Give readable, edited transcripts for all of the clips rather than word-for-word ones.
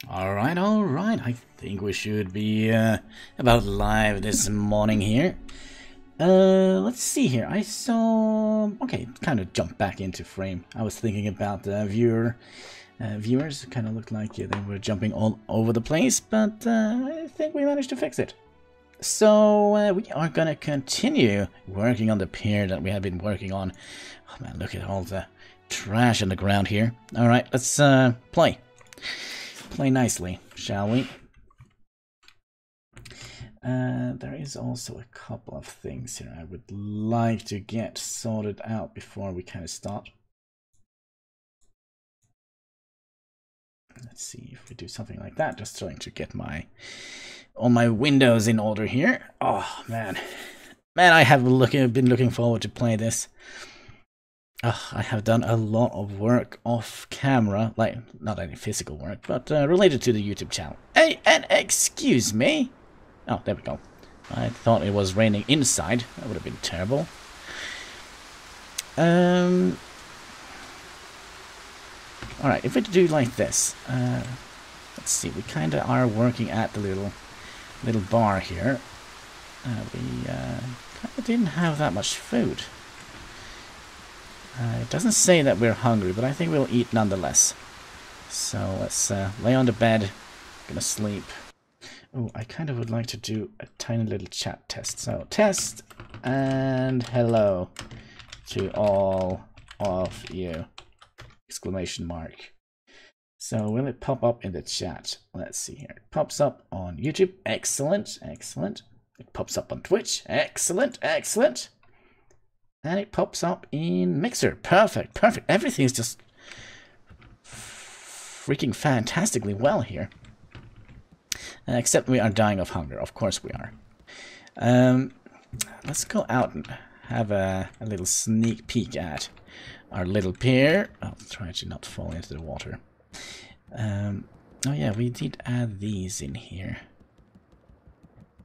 All right. I think we should be about live this morning here. Let's see here. I saw... Okay, kind of jumped back into frame. I was thinking about the viewers. It kind of looked like they were jumping all over the place, but I think we managed to fix it. So we are going to continue working on the pier that we have been working on. Oh man, look at all the trash on the ground here. All right, let's play. Play nicely, shall we? There is also a couple of things here I would like to get sorted out before we kind of start. Let's see if we do something like that. Just trying to get all my windows in order here. Oh man, I have been looking forward to play this. I have done a lot of work off camera, like not any physical work, but related to the YouTube channel. Hey, and excuse me. Oh, there we go. I thought it was raining inside. That would have been terrible. Alright, if we do like this, let's see, we kind of are working at the little bar here. We kind of didn't have that much food. It doesn't say that we're hungry, but I think we'll eat nonetheless. So let's lay on the bed, gonna sleep. Oh, I kind of would like to do a tiny little chat test. So, test and hello to all of you! Exclamation mark. So, will it pop up in the chat? Let's see here. It pops up on YouTube. Excellent, excellent. It pops up on Twitch. Excellent, excellent. And it pops up in Mixer. Perfect, perfect. Everything's just freaking fantastically well here. Except we are dying of hunger. Of course we are. Let's go out and have a little sneak peek at our little pier. I'll try to not fall into the water. Oh yeah, we did add these in here.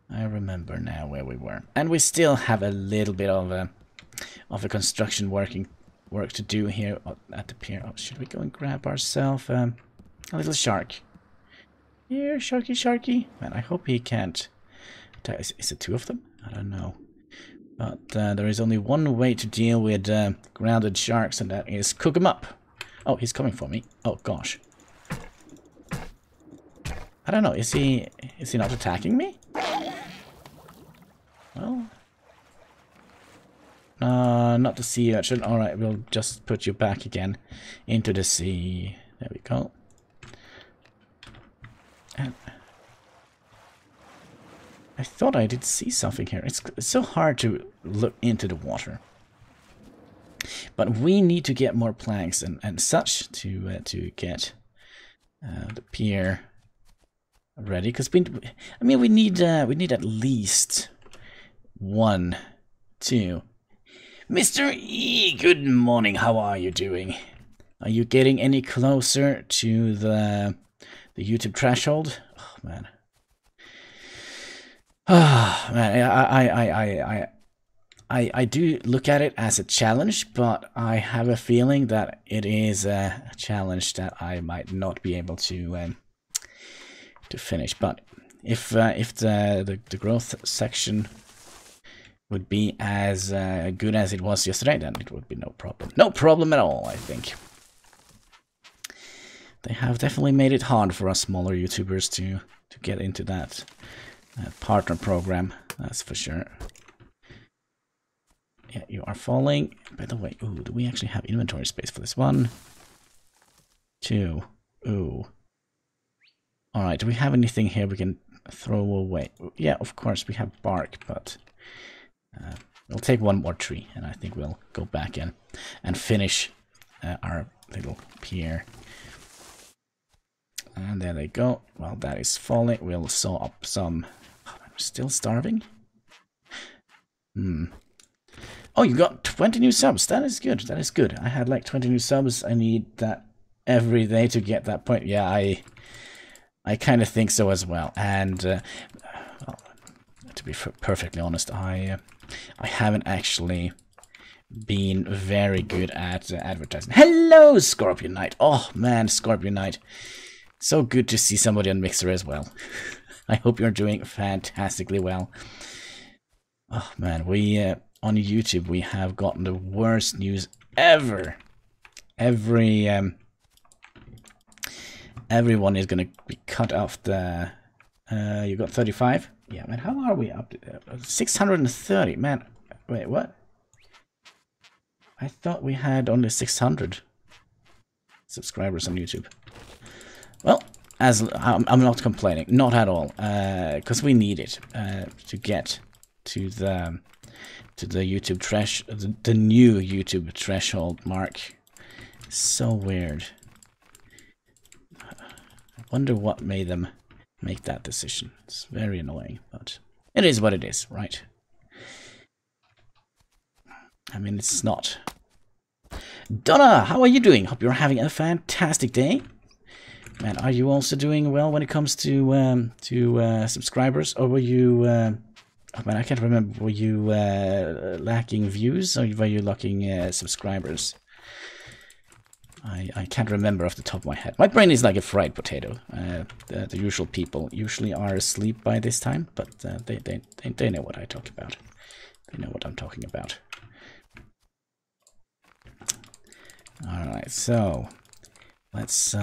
I remember now where we were. And we still have a little bit of a construction work to do here at the pier. Oh, should we go and grab ourselves a little shark? Here, sharky, sharky. Man, I hope he can't. Is it two of them? I don't know. But there is only one way to deal with grounded sharks, and that is cook them up. Oh, he's coming for me. Oh gosh. I don't know. Is he not attacking me? Well, not the sea urchin. All right, we'll just put you back again into the sea. There we go. And I thought I did see something here. It's so hard to look into the water. But we need to get more planks and such to get the pier ready, because I mean, we need at least 1, 2. Mr. E, good morning. How are you doing? Are you getting any closer to the YouTube threshold? Oh man. Ah man, I do look at it as a challenge, but I have a feeling that it is a challenge that I might not be able to finish. But if the growth section would be as good as it was yesterday, then it would be no problem. No problem at all, I think. They have definitely made it hard for us smaller YouTubers to get into that partner program, that's for sure. Yeah, you are falling. By the way, ooh, do we actually have inventory space for this? 1, 2, ooh. Alright, do we have anything here we can throw away? Yeah, of course, we have bark, but we'll take 1 more tree, and I think we'll go back in and finish our little pier. And there they go. Well, that is falling. We'll saw up some. Oh, I'm still starving? Oh, you got 20 new subs. That is good. That is good. I had like 20 new subs. I need that every day to get that point. Yeah, I kind of think so as well. And well, to be perfectly honest, I haven't actually been very good at advertising. Hello, Scorpion Knight. Oh man, Scorpion Knight. So good to see somebody on Mixer as well. I hope you're doing fantastically well. Oh man, we on YouTube we have gotten the worst news ever. Everyone is gonna be cut off the. You got 35. Yeah, man. How are we up to 630? Man, wait, what? I thought we had only 600 subscribers on YouTube. Well, as I'm not complaining, not at all, because we need it to get to the YouTube the new YouTube threshold mark. So weird. I wonder what made them make that decision. It's very annoying, but it is what it is, right? I mean, it's not. Donna, how are you doing? Hope you're having a fantastic day. Man, are you also doing well when it comes to subscribers, or were you? Oh man, I can't remember. Were you lacking views, or were you lacking subscribers? I can't remember off the top of my head. My brain is like a fried potato. The usual people usually are asleep by this time, but they know what I talk about. They know what I'm talking about. All right, so let's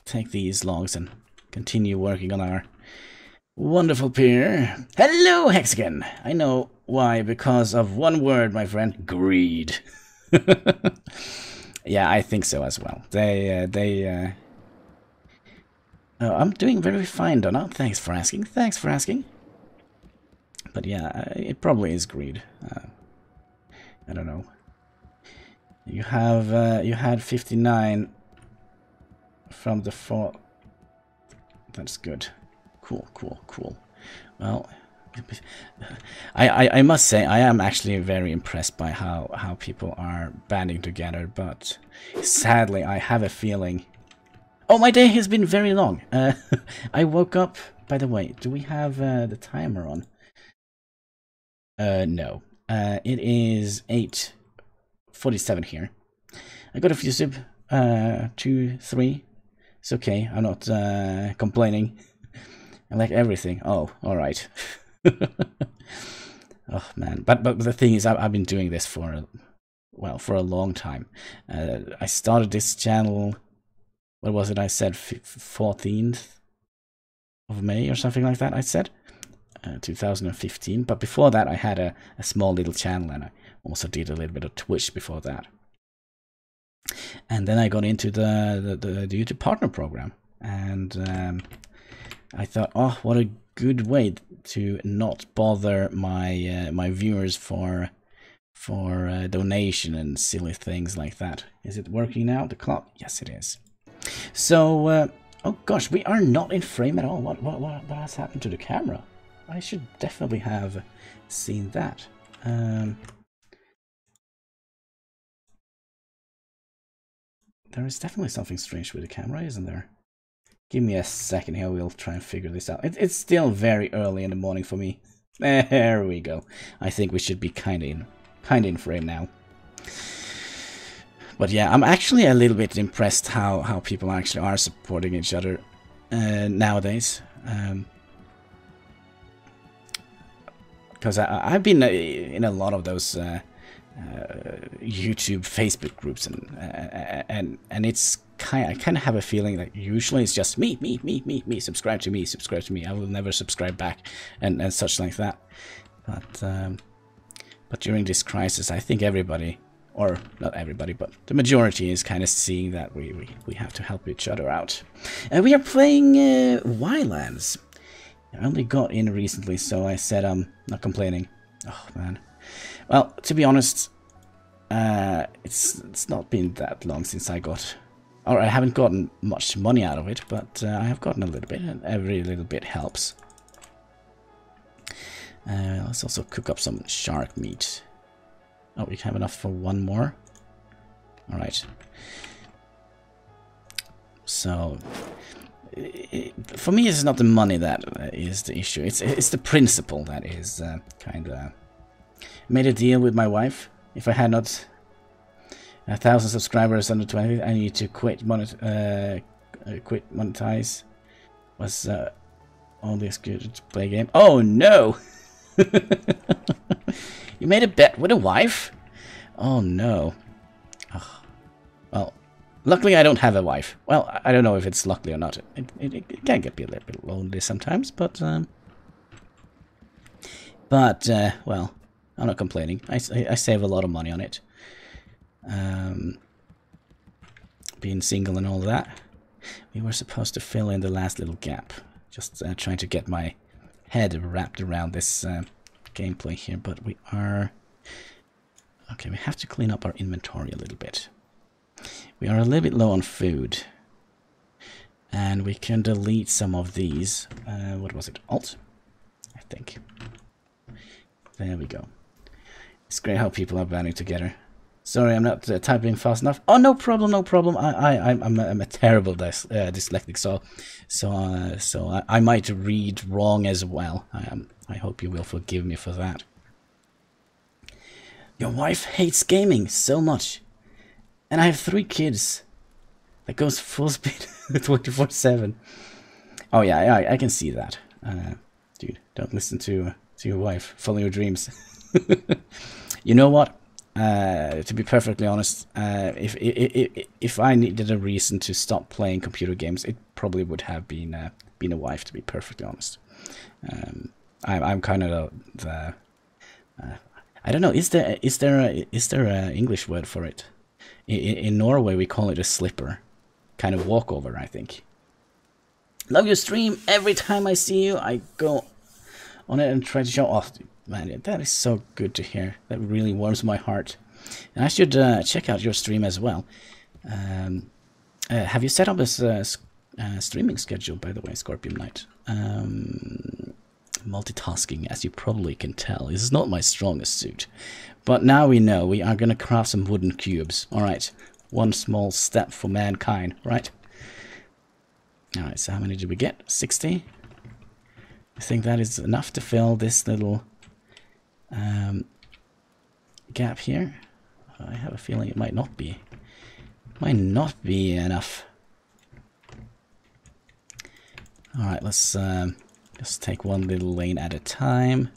take these logs and continue working on our wonderful pier. Hello, Hexagon. I know why, because of one word, my friend: greed. Yeah, I think so as well. Oh, I'm doing very fine, Donna. Thanks for asking. Thanks for asking. But yeah, it probably is greed. I don't know. You have you had 59 from the 4. That's good. Cool, cool, cool. Well, I must say I am actually very impressed by how people are banding together, but sadly I have a feeling. Oh, my day has been very long. I woke up. By the way, do we have the timer on? No. It is 8:47 here. I got a few sub, 2, 3. It's okay. I'm not complaining. I like everything. Oh, all right. Oh man, but the thing is, I've been doing this for a long time. I started this channel. What was it? I said 14th of May or something like that. I said 2015. But before that, I had a small little channel, and I also did a little bit of Twitch before that. And then I got into the YouTube Partner Program, and I thought, oh, what a good way to not bother my my viewers for donation and silly things like that. Is it working now? The clock? Yes, it is. So Oh gosh, we are not in frame at all. What has happened to the camera? I should definitely have seen that. There is definitely something strange with the camera, isn't there? Give me a second here, we'll try and figure this out. It's still very early in the morning for me. There we go. I think we should be kinda in frame now. But yeah, I'm actually a little bit impressed how people actually are supporting each other nowadays. Because I've been in a lot of those YouTube, Facebook groups, and it's I kind of have a feeling that usually it's just me, subscribe to me. I will never subscribe back, and such like that. But during this crisis, I think everybody, or not everybody, but the majority is kind of seeing that we have to help each other out. We are playing Yland. I only got in recently, so I said I'm not complaining. Oh man. Well, to be honest, it's not been that long since I got, or I haven't gotten much money out of it, but I have gotten a little bit, and every little bit helps. Let's also cook up some shark meat. Oh, we have enough for one more. All right. So, for me, it's not the money that is the issue. It's the principle that is kind of. Made a deal with my wife. If I had not 1,000 subscribers under 20, I need to quit monetize. Was only as good to play a game. Oh no! You made a bet with a wife? Oh no. Oh. Well, luckily I don't have a wife. Well, I don't know if it's luckily or not. It can be a little bit lonely sometimes, but well, I'm not complaining. I save a lot of money on it. Being single and all that. We were supposed to fill in the last little gap. Just trying to get my head wrapped around this gameplay here, but we are... Okay, we have to clean up our inventory a little bit. We are a little bit low on food. And we can delete some of these. What was it? Alt? I think. There we go. It's great how people are banding together. Sorry, I'm not typing fast enough. Oh, no problem, no problem. I'm a terrible dyslexic, so I might read wrong as well. I hope you will forgive me for that. Your wife hates gaming so much, and I have 3 kids. That goes full speed 24/7. Oh yeah, I can see that. Dude, don't listen to your wife. Follow your dreams. You know what? To be perfectly honest, if I needed a reason to stop playing computer games, it probably would have been a wife. To be perfectly honest, I'm kind of the I don't know. Is there a English word for it? In Norway, we call it a slipper, kind of walkover, I think. Love your stream. Every time I see you, I go on it and try to show off. Man, that is so good to hear. That really warms my heart. And I should check out your stream as well. Have you set up this streaming schedule, by the way, Scorpion Knight? Multitasking, as you probably can tell, is not my strongest suit. But now we know we are going to craft some wooden cubes. Alright, one small step for mankind, right? Alright, so how many did we get? 60? I think that is enough to fill this little gap here. I have a feeling it might not be. Might not be enough. Alright, let's just take one little lane at a time.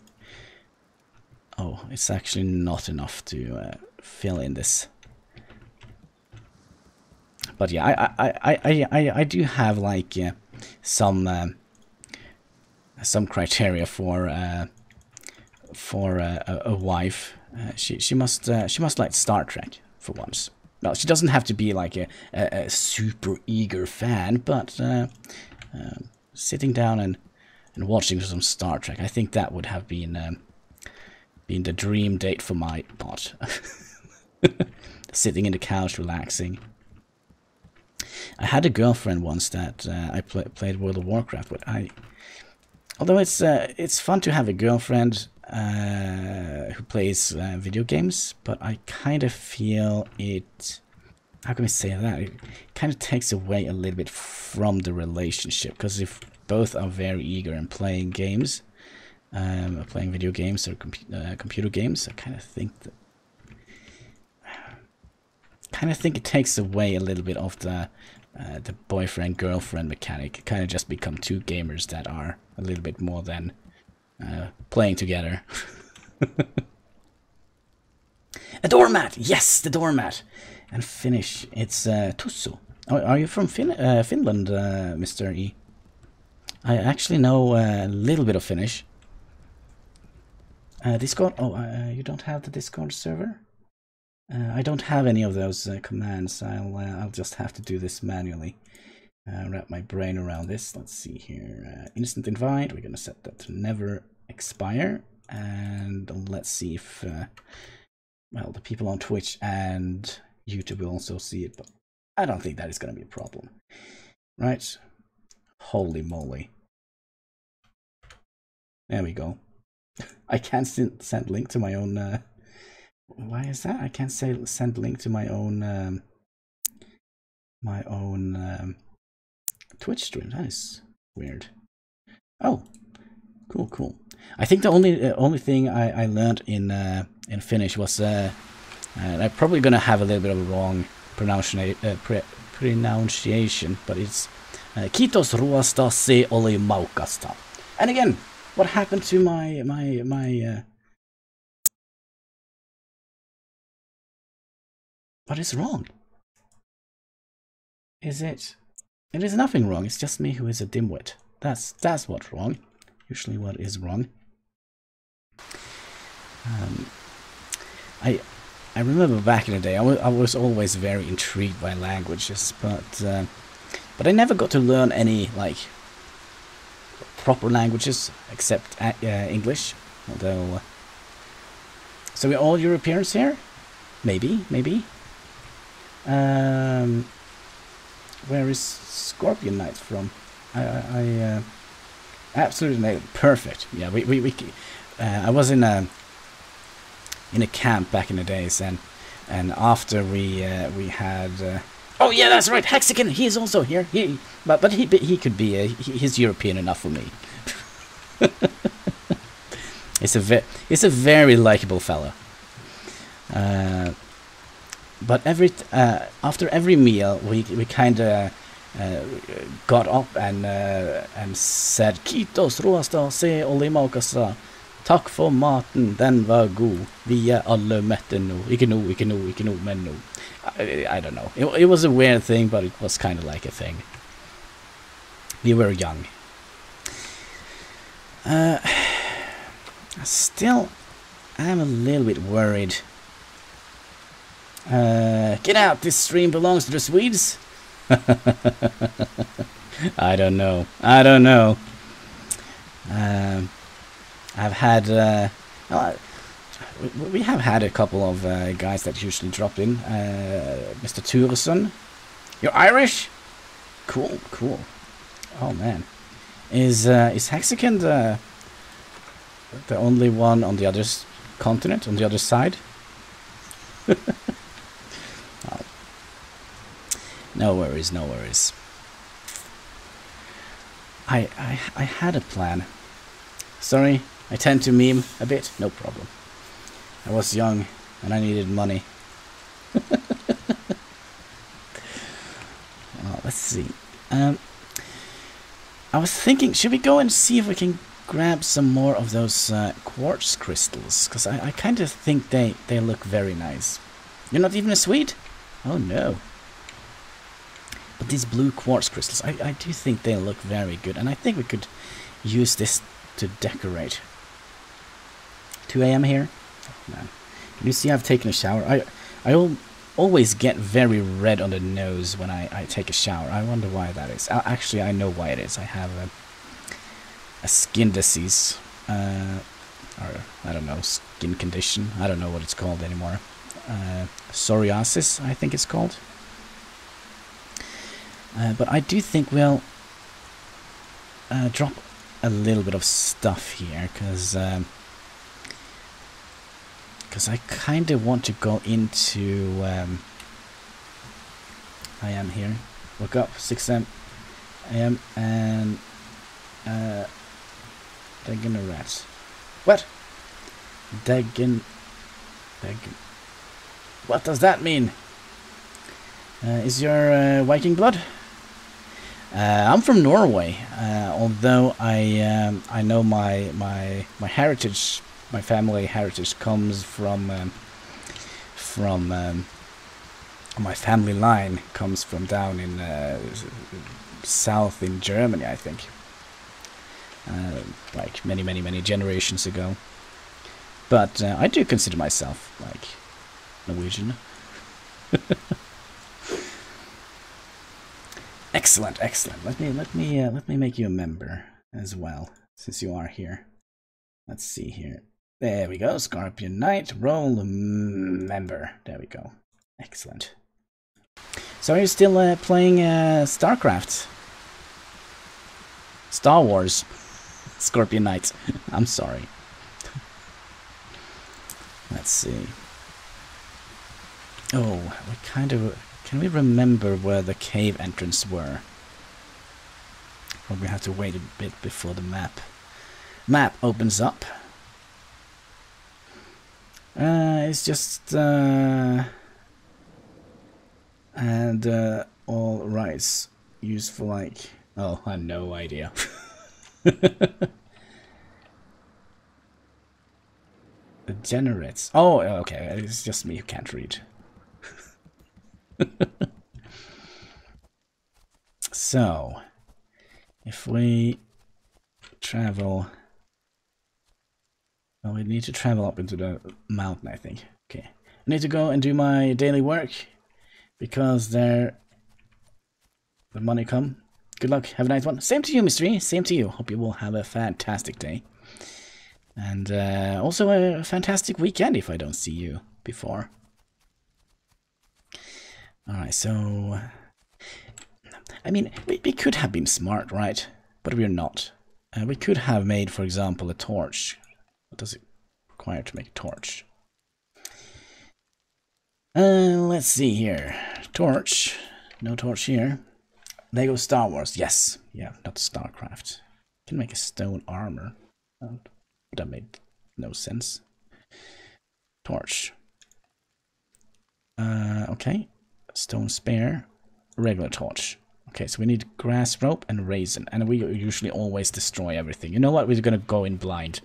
Oh, it's actually not enough to fill in this. But yeah, I do have like some criteria for a wife. She must like Star Trek for once. No, she doesn't have to be like a super eager fan, but sitting down and watching some Star Trek, I think that would have been the dream date for my part. Sitting in the couch, relaxing. I had a girlfriend once that I played World of Warcraft with. Although it's fun to have a girlfriend who plays video games, but I kind of feel it. How can we say that? It kind of takes away a little bit from the relationship, because if both are very eager in playing games, playing video games or computer games, I kind of think it takes away a little bit of the boyfriend-girlfriend mechanic. It kind of just become two gamers that are a little bit more than playing together. A doormat! Yes, the doormat! And Finnish, it's Tussu. Oh, are you from Finland, Mr. E? I actually know a little bit of Finnish. Discord? Oh, you don't have the Discord server? I don't have any of those commands. I'll just have to do this manually. Wrap my brain around this. Let's see here. Instant invite. We're gonna set that to never expire. And let's see if well, the people on Twitch and YouTube will also see it, but I don't think that is gonna be a problem. Right? Holy moly. There we go. I can't send link to my own why is that? I can't send link to my own Twitch stream. That is weird. Oh, cool. I think the only thing I learned in Finnish was I'm probably gonna have a little bit of a wrong pronunciation, but it's Kiitos ruoasta, se oli maukasta. And again, what happened to my what is wrong? Is it? It is nothing wrong. It's just me who is a dimwit. That's what's wrong. Usually, what is wrong. I remember back in the day, I was always very intrigued by languages, but I never got to learn any like proper languages except English. Although, so we're all Europeans here. Maybe. Where is Scorpion Knight from? I absolutely nailed it. Perfect. Yeah, I was in a camp back in the days, and after we had oh yeah, that's right, Hexagon. He is also here. But he could be he's European enough for me. He's a very likable fella. But after every meal, we kind of got up and said Kiitos ruoasta, se oli maukasta. Tack för maten, den var god. Vi är alla mätta nu. Ikke nu, men nu. I don't know. It was a weird thing, but it was kind of like a thing. We were young. Still, I'm a little bit worried. Get out! This stream belongs to the Swedes. I don't know. I've had we have had a couple of guys that usually drop in. Mr. Turesson, you're Irish? Cool. Oh man, is Hexagon the only one on the other continent, on the other side? Oh. No worries. I had a plan. Sorry, I tend to meme a bit. No problem. I was young and I needed money. Well, let's see. I was thinking, should we go and see if we can grab some more of those quartz crystals? Because I kind of think they look very nice. You're not even a Swede? Oh no. But these blue quartz crystals, I do think they look very good. And I think we could use this to decorate. 2 AM here? Oh, man. Can you see I've taken a shower? I always get very red on the nose when I take a shower. I wonder why that is. Actually, I know why it is. I have a skin disease. Or, I don't know, skin condition. I don't know what it's called anymore. Psoriasis, I think it's called. But I do think we'll drop a little bit of stuff here, because I kind of want to go into... I am here. Woke up, 6 a.m. And... Dagen a rat. What? Dagen... What does that mean? Is your Viking blood? I'm from Norway, although I know my heritage, my family heritage comes from my family line comes from down in south in Germany, I think, like many generations ago. But I do consider myself like Norwegian. Excellent. Let me make you a member as well, since you are here. Let's see here. There we go. Scorpion Knight, role member. There we go. Excellent. So are you still playing StarCraft? Star Wars. Scorpion Knight. I'm sorry. Let's see. Oh, we kind of... Can we remember where the cave entrance were? Or we have to wait a bit before the map opens up. It's just... and all rights used for like... Oh, I have no idea. The generates. Oh, okay. It's just me who can't read. So, if we travel... Well, we need to travel up into the mountain, I think. Okay. I need to go and do my daily work, because there... the money come. Good luck. Have a nice one. Same to you, Mystery. Same to you. Hope you will have a fantastic day. And also a fantastic weekend if I don't see you before. Alright, so... I mean, we could have been smart, right? But we're not. We could have made, for example, a torch. What does it require to make a torch? Let's see here. Torch. No torch here. Lego Star Wars. Yes. Yeah, not StarCraft. Can make a stone armor. Oh, that made no sense. Torch. Okay. Stone spare. Regular torch. Okay, so we need grass rope and raisin. And we usually always destroy everything. You know what? We're gonna go in blind.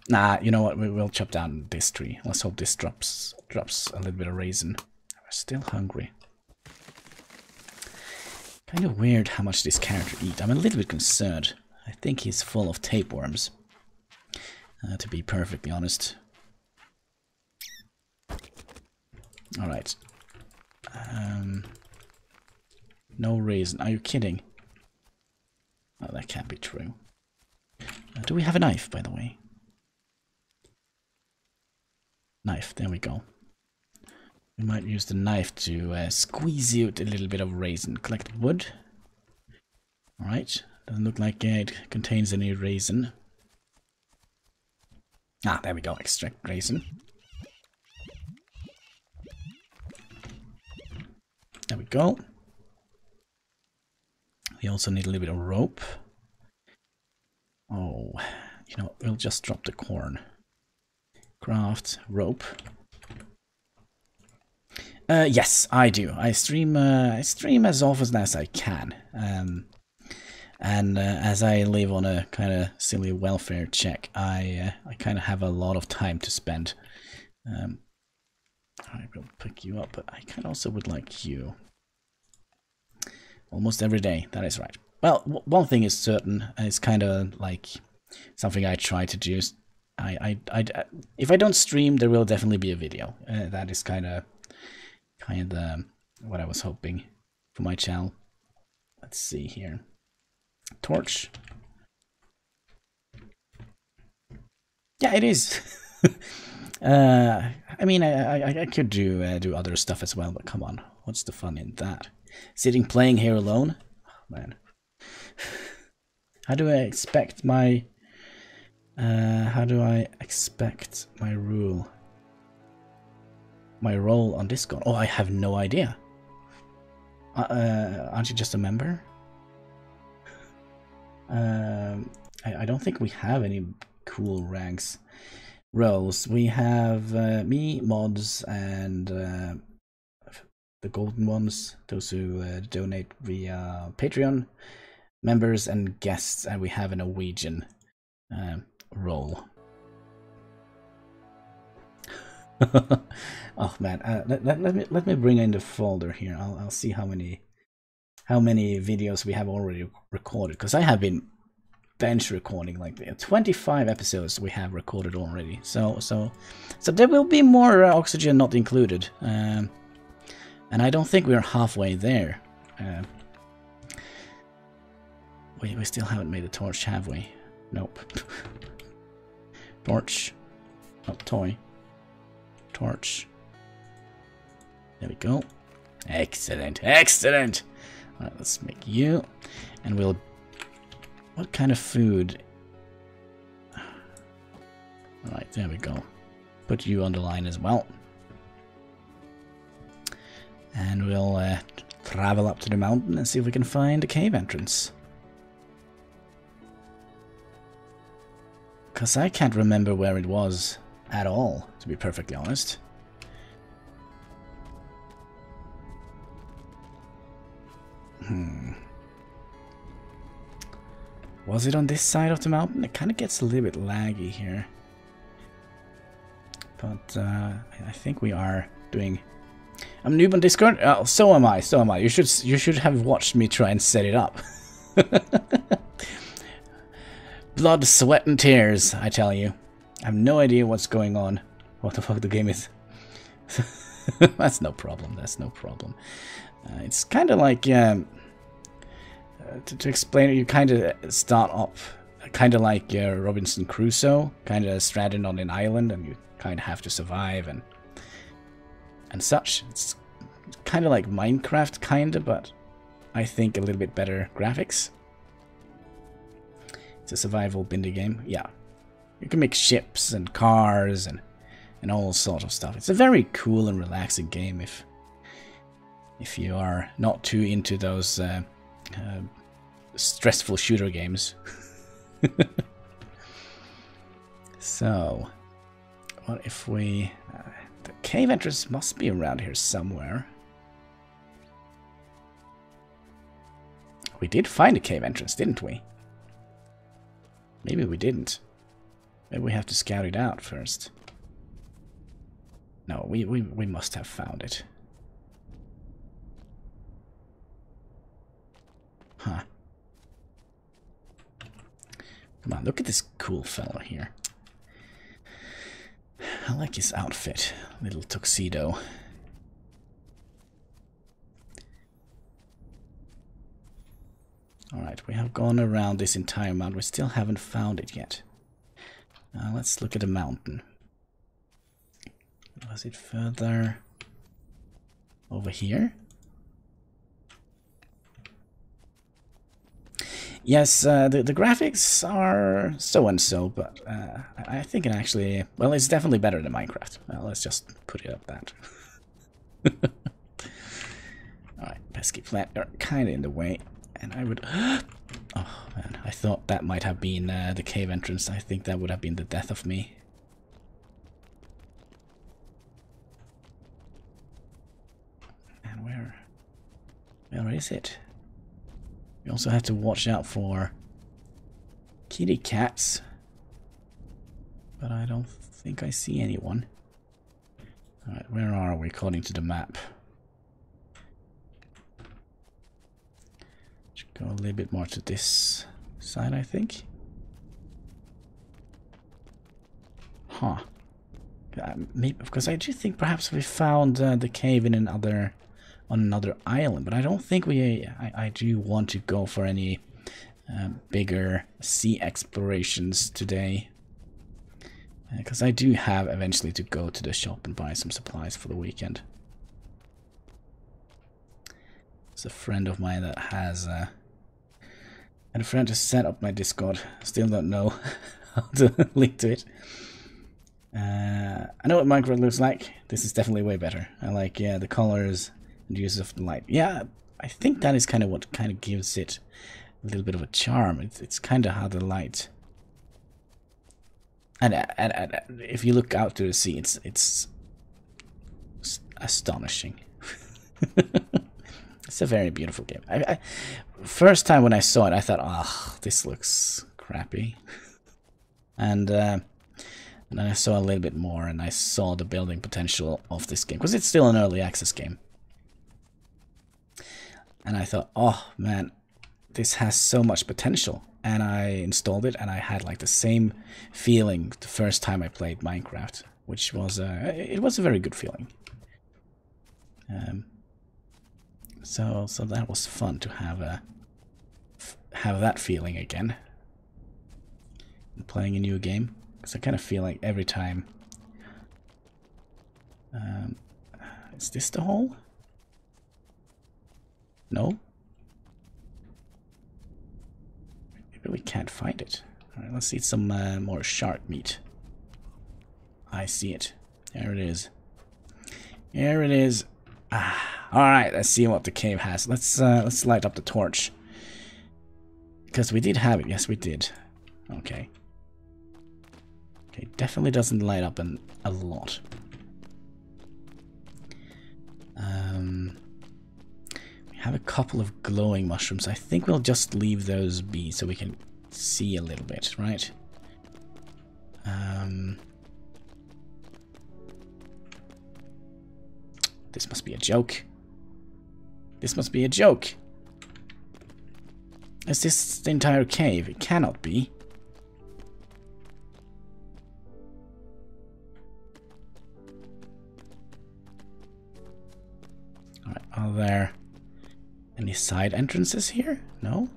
Nah, you know what? We will chop down this tree. Let's hope this drops a little bit of raisin. We're still hungry. Kind of weird how much this character eats. I'm a little bit concerned. I think he's full of tapeworms. To be perfectly honest. Alright. No raisin. Are you kidding? Oh, that can't be true. Do we have a knife, by the way? Knife, there we go. We might use the knife to squeeze out a little bit of raisin. Collect wood. Alright, doesn't look like it contains any raisin. Ah, there we go, extract raisin. There we go. We also need a little bit of rope. Oh, you know, we'll just drop the corn. Craft rope. Yes, I do. I stream as often as I can. And as I live on a kind of silly welfare check, I kind of have a lot of time to spend. I will pick you up, but I kind of also would like you. Almost every day, that is right. Well, one thing is certain, it's kind of like something I try to do. If I don't stream, there will definitely be a video. That is kind of what I was hoping for my channel. Let's see here. Torch. Yeah, it is. I mean, I could do other stuff as well, but come on, what's the fun in that? Sitting playing here alone? Oh, man. How do I expect my... how do I expect my role on Discord? Oh, I have no idea. Aren't you just a member? I don't think we have any cool ranks. Roles. We have me, mods, and the golden ones, those who donate via Patreon, members and guests, and we have a Norwegian role. Oh man, let me bring in the folder here. I'll see how many videos we have already recorded, because I have been bench recording like 25 episodes we have recorded already. So there will be more oxygen not included, and I don't think we're halfway there. We still haven't made a torch, have we? Nope. Torch. Oh, toy. Torch. There we go. Excellent, excellent. All right, let's make you, and we'll. What kind of food? All right, there we go. Put you on the line as well, and we'll travel up to the mountain and see if we can find a cave entrance. Because I can't remember where it was at all, to be perfectly honest. Was it on this side of the mountain? It kind of gets a little bit laggy here. But I think we are doing... I'm noob on Discord? Oh, so am I, so am I. You should have watched me try and set it up. Blood, sweat and tears, I tell you. I have no idea what's going on. What the fuck the game is. That's no problem, that's no problem. It's kind of like... to explain it, you kind of start up kind of like Robinson Crusoe, kind of stranded on an island, and you kind of have to survive and such. It's kind of like Minecraft, kind of, but I think a little bit better graphics. It's a survival binding game, yeah. You can make ships and cars and all sorts of stuff. It's a very cool and relaxing game if you are not too into those stressful shooter games. So, what if we... the cave entrance must be around here somewhere. We did find a cave entrance, didn't we? Maybe we didn't. Maybe we have to scout it out first. No, we must have found it. Huh. Come on, look at this cool fellow here. I like his outfit. Little tuxedo. Alright, we have gone around this entire mountain. We still haven't found it yet. Let's look at the mountain. Was it further over here? Yes, the graphics are so-and-so, but I think it actually... Well, it's definitely better than Minecraft. Well, let's just put it up that. Alright, pesky plant, they're kind of in the way. And I would... Oh, man, I thought that might have been the cave entrance. I think that would have been the death of me. And where is it? You also have to watch out for kitty cats. But I don't think I see anyone. Alright, where are we according to the map? Should go a little bit more to this side, I think. Huh. Maybe, because I do think perhaps we found the cave in on another island, but I don't think I do want to go for any bigger sea explorations today. Because I do have eventually to go to the shop and buy some supplies for the weekend. There's a friend of mine that has... and a friend has set up my Discord. Still don't know how to link to it. I know what Minecraft looks like. This is definitely way better. I like, yeah, the colors and use of the light. Yeah, I think that is kind of what kind of gives it a little bit of a charm. It's kind of how the light... And if you look out to the sea, it's astonishing. It's a very beautiful game. First time when I saw it, I thought, oh, this looks crappy. And then I saw a little bit more, and I saw the building potential of this game, because it's still an early access game. And I thought, oh man, this has so much potential. And I installed it, and I had like the same feeling the first time I played Minecraft, which was it was a very good feeling. So that was fun to have that feeling again. Playing a new game, because I kind of feel like every time. Is this the hole? No. I really can't find it. All right, let's eat some more shark meat. I see it. There it is. There it is. Ah, all right. Let's see what the cave has. Let's light up the torch. Because we did have it. Yes, we did. Okay. Okay, definitely doesn't light up a lot. We have a couple of glowing mushrooms. I think we'll just leave those be so we can see a little bit, right? This must be a joke. This must be a joke. Is this the entire cave? It cannot be. Alright, are there any side entrances here? No?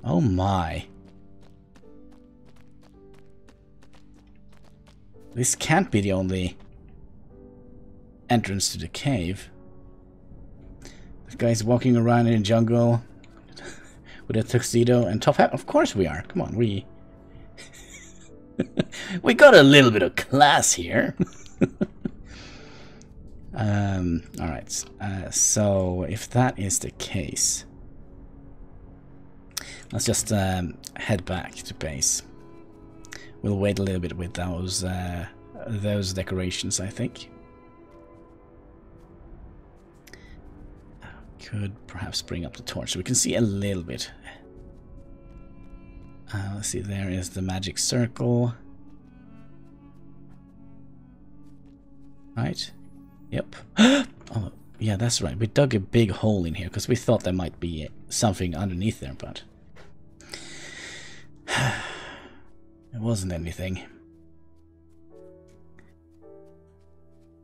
Oh my. This can't be the only entrance to the cave. This guy's walking around in a jungle with a tuxedo and top hat. Of course we are. Come on, we got a little bit of class here. Alright, so if that is the case, let's just head back to base. We'll wait a little bit with those decorations, I think. Could perhaps bring up the torch so we can see a little bit. Let's see, there is the magic circle. Right? Yep. Oh, yeah, that's right. We dug a big hole in here because we thought there might be something underneath there, but it wasn't anything.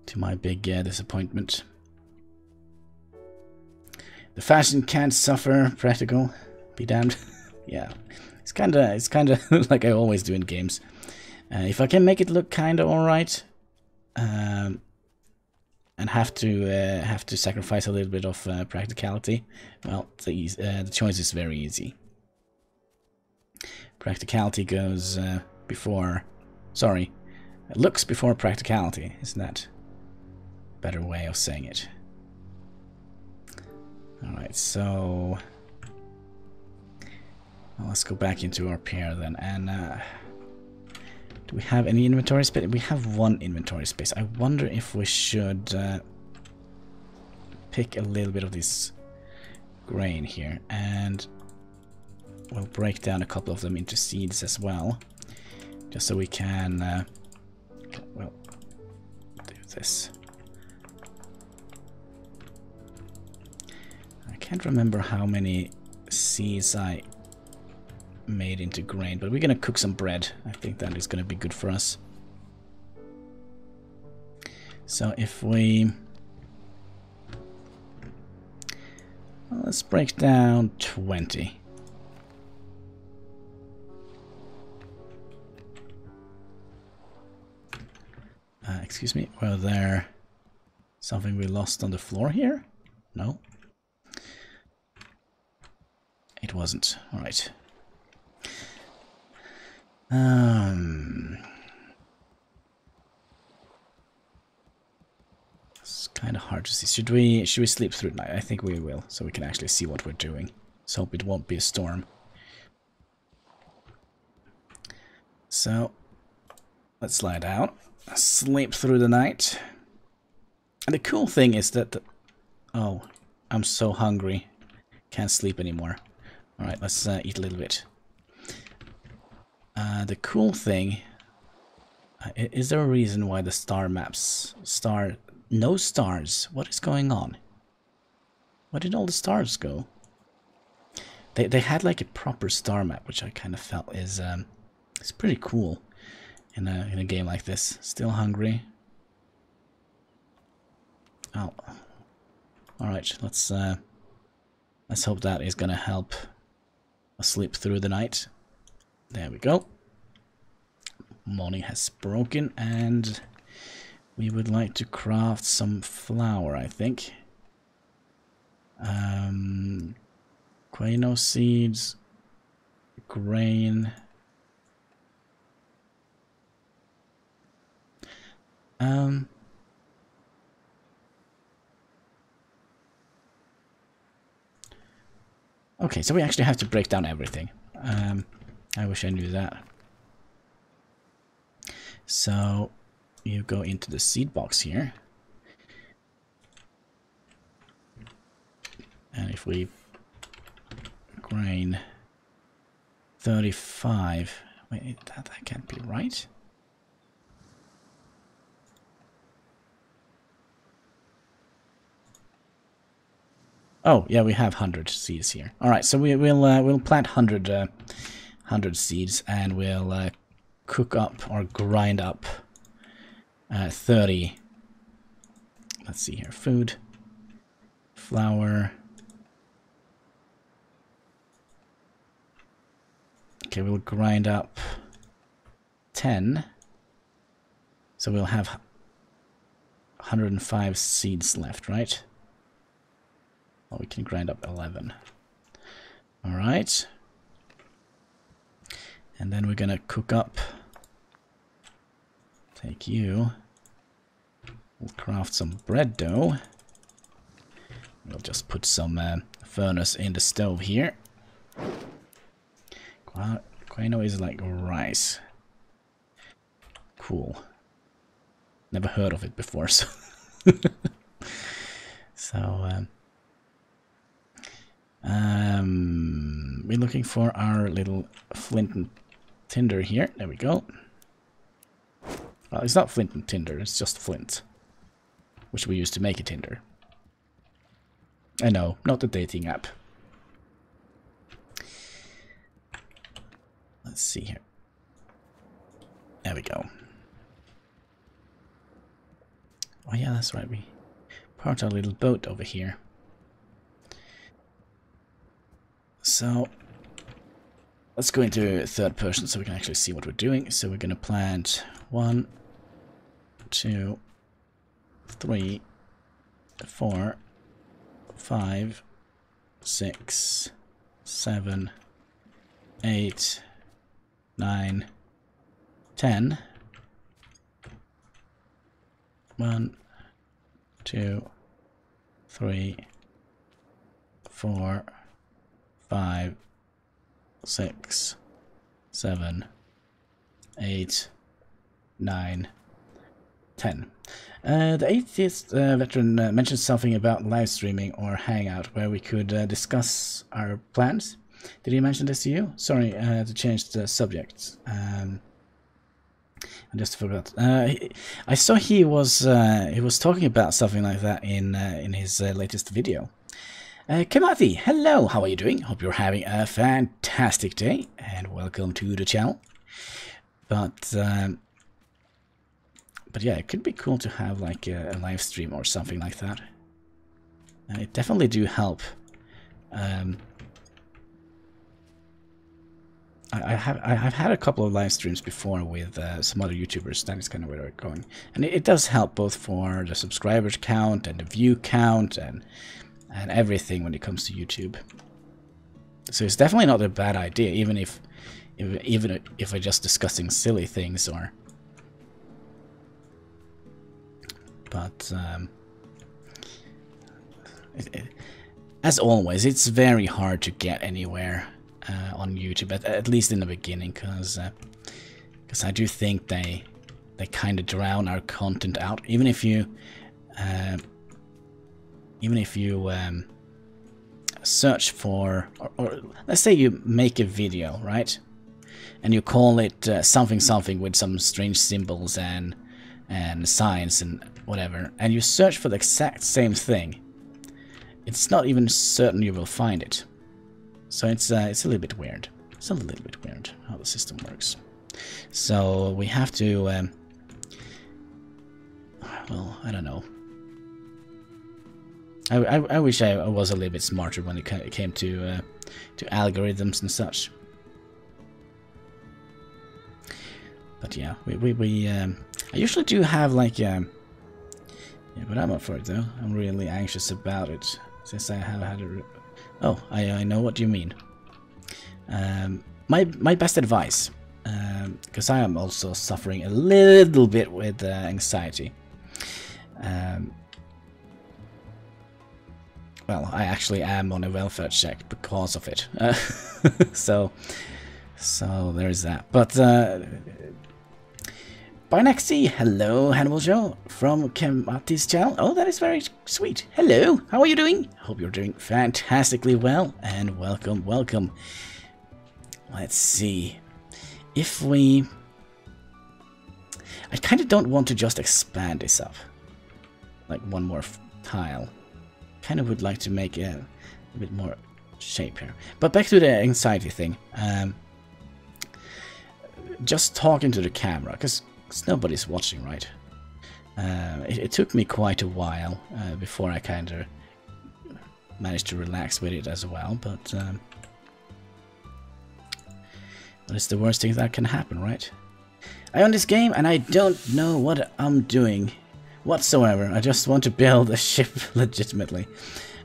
To my big disappointment. The fashion can't suffer. Practical. Be damned. Yeah. It's kinda like I always do in games. If I can make it look kinda alright, and have to sacrifice a little bit of practicality, well, the choice is very easy. Practicality goes before... Sorry. Looks before practicality. Isn't that a better way of saying it? Alright, so... Well, let's go back into our pair then, and... do we have any inventory space? We have one inventory space. I wonder if we should pick a little bit of this grain here, and we'll break down a couple of them into seeds as well, just so we can, well, do this. I can't remember how many seeds I made into grain, but we're gonna cook some bread. I think that is gonna be good for us. So if we... Well, let's break down 20. Excuse me, were there something we lost on the floor here? No. It wasn't. Alright. It's kind of hard to see. Should we sleep through tonight? I think we will, so we can actually see what we're doing. Let's hope it won't be a storm. So, let's lie down, sleep through the night. And the cool thing is that... oh, I'm so hungry. Can't sleep anymore. Alright, let's eat a little bit. The cool thing... is there a reason why the star maps... no stars? What is going on? Where did all the stars go? They had like a proper star map, which I kind of felt is... it's pretty cool in a game like this. Still hungry. Oh. Alright, let's hope that is gonna help us sleep through the night. There we go. Morning has broken, and we would like to craft some flour, I think. Quinoa seeds, grain. Okay, so we actually have to break down everything. I wish I knew that. So, you go into the seed box here. And if we... grain 35... wait, that can't be right. Oh, yeah, we have 100 seeds here. All right, so we'll plant 100 seeds, and we'll cook up or grind up 30. Let's see here: food, flour. Okay, we'll grind up 10. So we'll have 105 seeds left, right? Well, we can grind up 11. Alright. And then we're gonna cook up. Take you. We'll craft some bread dough. We'll just put some furnace in the stove here. Quinoa is like rice. Cool. Never heard of it before, so... so, we're looking for our little flint and tinder here. There we go. Well, it's not flint and tinder, it's just flint, which we use to make a tinder. I know, not the dating app. Let's see here. There we go. Oh yeah, that's right, we parked our little boat over here. So, let's go into third person so we can actually see what we're doing. So we're going to plant 1, 2, 3, 4, 5, 6, 7, 8, 9, 10. 1, 2, 3, 4, 5, 6, 7, 8, 9, 10. The atheist veteran mentioned something about live streaming or hangout where we could discuss our plans. Did he mention this to you? Sorry to change the subject. I just forgot. I saw he was talking about something like that in his latest video. Kamathi, hello, how are you doing? Hope you're having a fantastic day, and welcome to the channel. But yeah, it could be cool to have like a live stream or something like that. It definitely do help I've had a couple of live streams before with some other YouTubers. That is kind of where we're going, and it does help both for the subscribers count and the view count and everything when it comes to YouTube. So it's definitely not a bad idea, even if we're just discussing silly things or. But as always, it's very hard to get anywhere on YouTube, at least in the beginning, because I do think they kind of drown our content out. Even if you search for, or let's say you make a video, right, and you call it something with some strange symbols and signs and whatever, and you search for the exact same thing, it's not even certain you will find it. So it's a little bit weird. It's a little bit weird how the system works. So we have to, well, I don't know. I wish I was a little bit smarter when it came to algorithms and such. But yeah, I usually do have like, yeah, but I'm up for it though. I'm really anxious about it since I have had a. Oh, I know what you mean. My best advice, because I am also suffering a little bit with anxiety. Well, I actually am on a welfare check because of it. So there's that. But Barnaxi, hello, Hanniballshow from Kemati's channel. Oh, that is very sweet. Hello, how are you doing? Hope you're doing fantastically well, and welcome, welcome. Let's see. If we... I kind of don't want to just expand this up. Like one more tile. Kind of would like to make a bit more shape here. But back to the anxiety thing. Just talking to the camera, because nobody's watching, right? It took me quite a while before I kind of managed to relax with it as well, but it's the worst thing that can happen, right? I own this game and I don't know what I'm doing whatsoever. I just want to build a ship legitimately.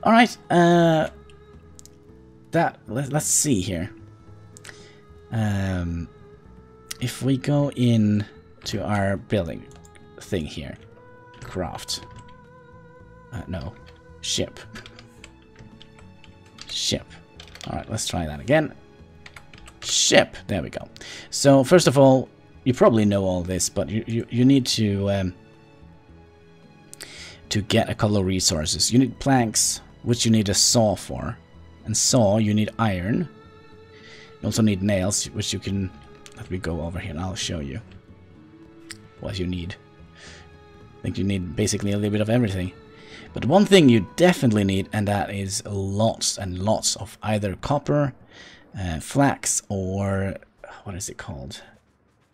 Alright, let's see here. If we go in to our building thing here, craft. No, ship. Ship. All right, let's try that again. Ship. There we go. So first of all, you probably know all this, but you need to get a couple of resources. You need planks, which you need a saw for, and saw you need iron. You also need nails, which you can. Let me go over here and I'll show you what you need. I think you need basically a little bit of everything. But one thing you definitely need, and that is lots and lots of either copper, flax, or what is it called?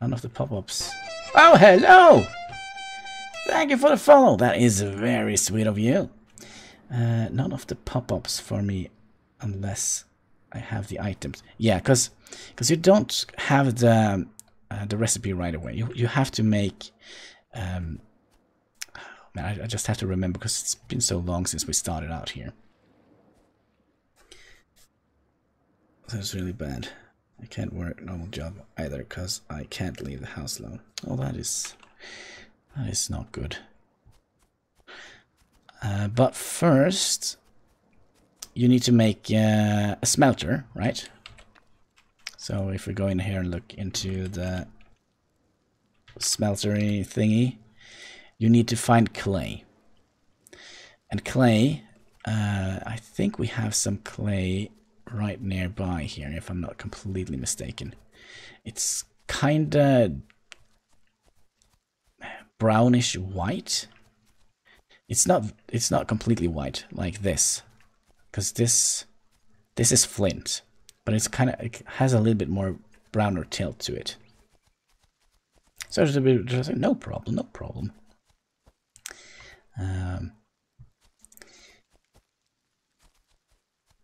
None of the pop-ups. Oh, hello! Thank you for the follow. That is very sweet of you. None of the pop-ups for me unless I have the items. Yeah, because you don't have the recipe right away. You have to make. Man, I just have to remember because it's been so long since we started out here. That's really bad. I can't work a normal job either because I can't leave the house alone. Oh, that is not good. But first, you need to make a smelter, right? So if we go in here and look into the smeltery thingy, you need to find clay. And clay, I think we have some clay right nearby here, if I'm not completely mistaken. It's kinda brownish white. It's not completely white like this, because this is flint, but it has a little bit more browner tilt to it. So there's a bit, no problem, no problem.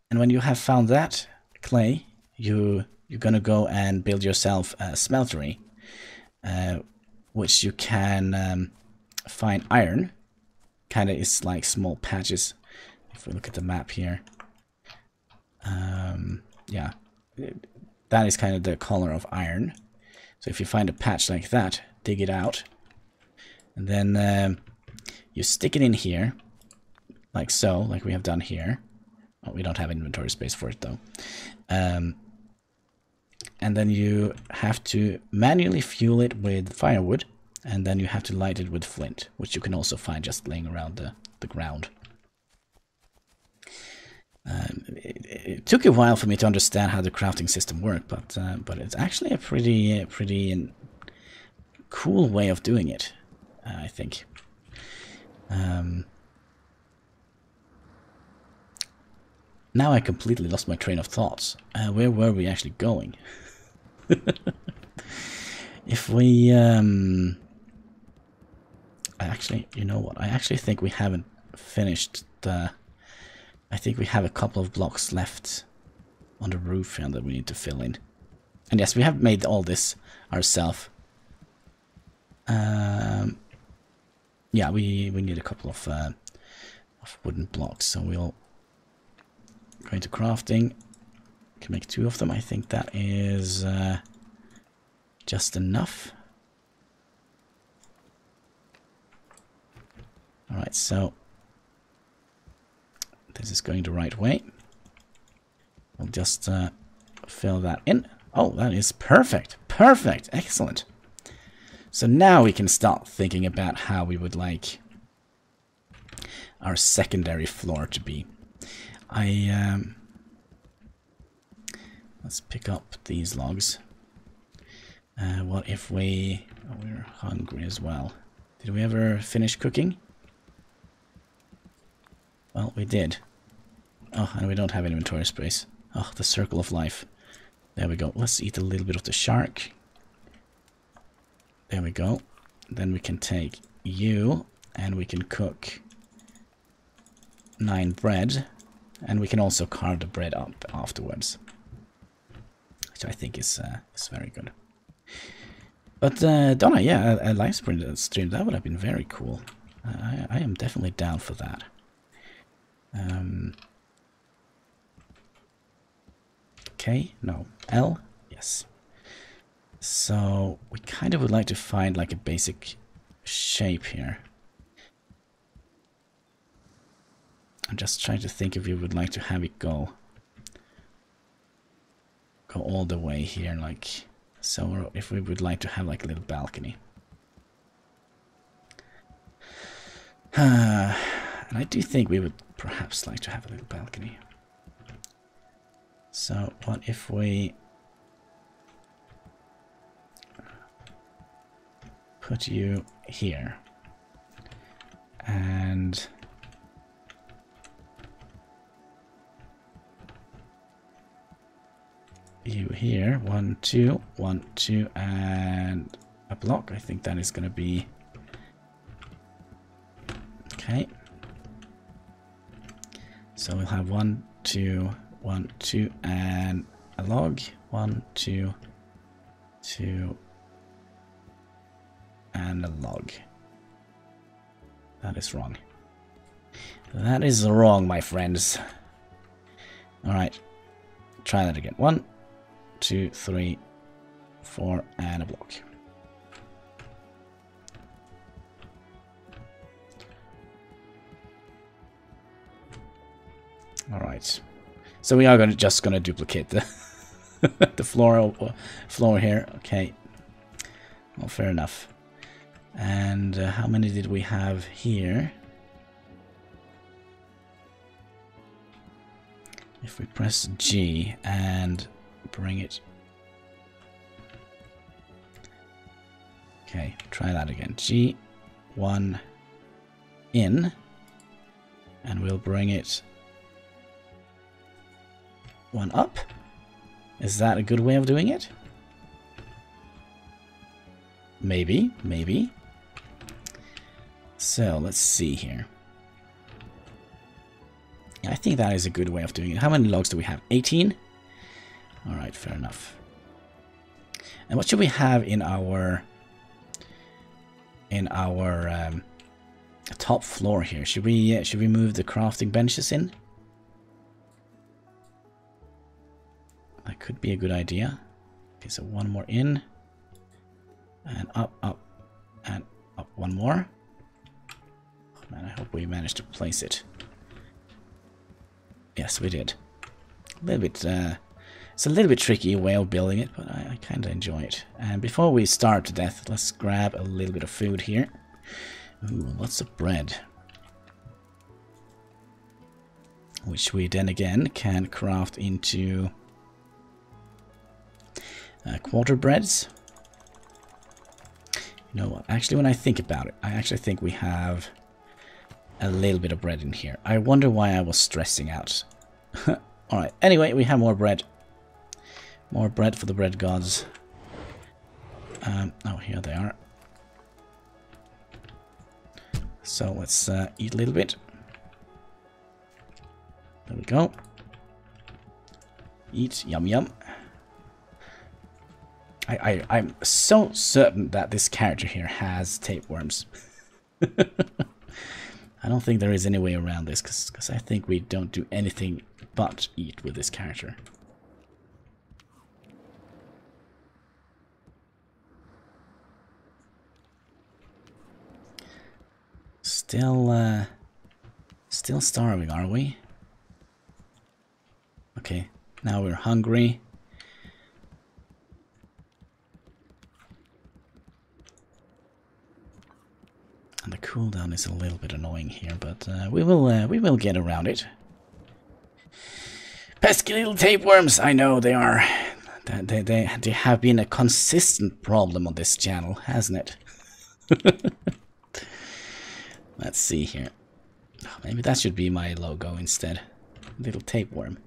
And when you have found that clay, you you're gonna go and build yourself a smeltery, which you can find iron. Kind of is like small patches. If we look at the map here, yeah, that is kind of the color of iron. So if you find a patch like that, dig it out, and then you stick it in here, like so, like we have done here. Oh, we don't have inventory space for it though. And then you have to manually fuel it with firewood, and then you have to light it with flint, which you can also find just laying around the ground. It took a while for me to understand how the crafting system worked, but it's actually a pretty cool way of doing it, I think. Now I completely lost my train of thoughts. Where were we actually going? If we actually, you know what? I actually think we haven't finished the. I think we have a couple of blocks left on the roof here that we need to fill in. And yes, we have made all this ourselves. Yeah, we need a couple of wooden blocks, so we'll go into crafting. Can make 2 of them. I think that is just enough. All right, so this is going the right way. We'll just fill that in. Oh, that is perfect. Perfect. Excellent. So now we can start thinking about how we would like our secondary floor to be. Let's pick up these logs. What if we... Oh, we're hungry as well. Did we ever finish cooking? Well, we did. Oh, and we don't have inventory space. Oh, the circle of life. There we go. Let's eat a little bit of the shark. There we go. Then we can take you, and we can cook 9 bread. And we can also carve the bread up afterwards, which I think is very good. But Donna, yeah, a live stream, that would have been very cool. I am definitely down for that. K? No. L? Yes. So we kind of would like to find like a basic shape here. I'm just trying to think if we would like to have it go all the way here, like so, or if we would like to have like a little balcony. And I do think we would perhaps like to have a little balcony. So what if we put you here and you here, 1, 2, 1, 2, and a block. I think that is going to be okay. So we'll have 1, 2, 1, 2, and a log. 1, 2, 2, and a log. That is wrong. That is wrong, my friends. All right, try that again. 1, 2, 3, 4, and a block. All right, so we are just gonna duplicate the the floor here. Okay, well, fair enough. And how many did we have here? If we press G and bring it. Okay, try that again. G1 in, and we'll bring it 1 up. Is that a good way of doing it? Maybe, maybe. So let's see here. I think that is a good way of doing it. How many logs do we have? 18? Alright, fair enough. And what should we have in our top floor here? Should we move the crafting benches in? That could be a good idea. Okay, so one more in. And up, up, and up one more. Oh, man, I hope we managed to place it. Yes, we did. A little bit, it's a little bit tricky way of building it, but I kind of enjoy it. And before we starve to death, let's grab a little bit of food here. Ooh, lots of bread. Which we then again can craft into quarter breads. You know what? Actually, when I think about it, I actually think we have a little bit of bread in here. I wonder why I was stressing out. Alright, anyway, we have more bread. More bread for the bread gods. Oh, here they are. So let's eat a little bit. There we go. Eat, yum yum. I'm so certain that this character here has tapeworms. I don't think there is any way around this, because I think we don't do anything but eat with this character. Still starving, are we? Okay, now we're hungry. And the cooldown is a little bit annoying here, but we will get around it. Pesky little tapeworms! I know they are. They have been a consistent problem on this channel, hasn't it? Let's see here. Oh, maybe that should be my logo instead. Little tapeworm.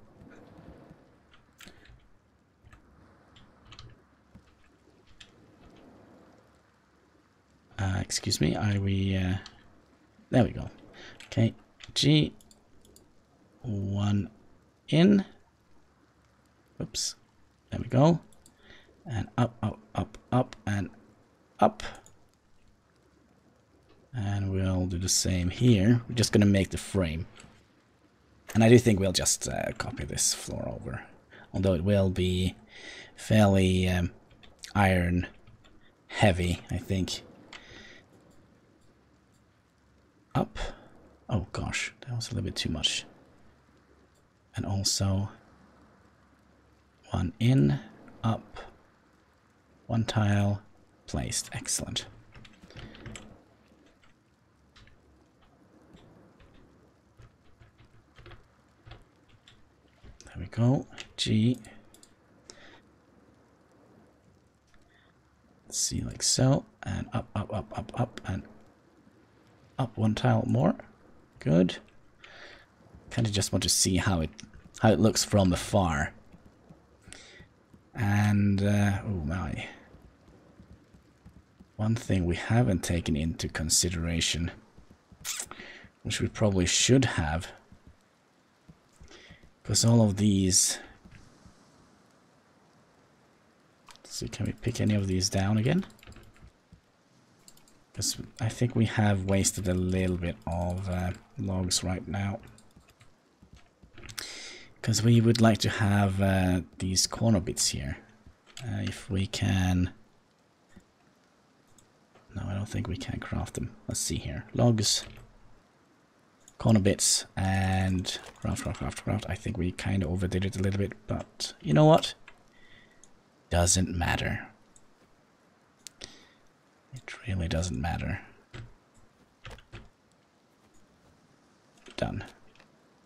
Excuse me, there we go. Okay, G, one in. Oops, there we go. And up, up, up, up, and up. And we'll do the same here. We're just gonna make the frame. And I do think we'll just copy this floor over. Although it will be fairly iron heavy, I think. Up. Oh gosh, that was a little bit too much. And also one in, up, one tile placed. Excellent. There we go. G. Let's see, like so. And up, up, up, up, up, and up one tile more. Good. Kind of just want to see how it looks from afar. And oh my. One thing we haven't taken into consideration, which we probably should have, because all of these. Let's see, can we pick any of these down again? Because I think we have wasted a little bit of logs right now. Because we would like to have these corner bits here. If we can. No, I don't think we can craft them. Let's see here. Logs, corner bits, and craft. I think we kind of overdid it a little bit, but you know what? Doesn't matter. It really doesn't matter. Done.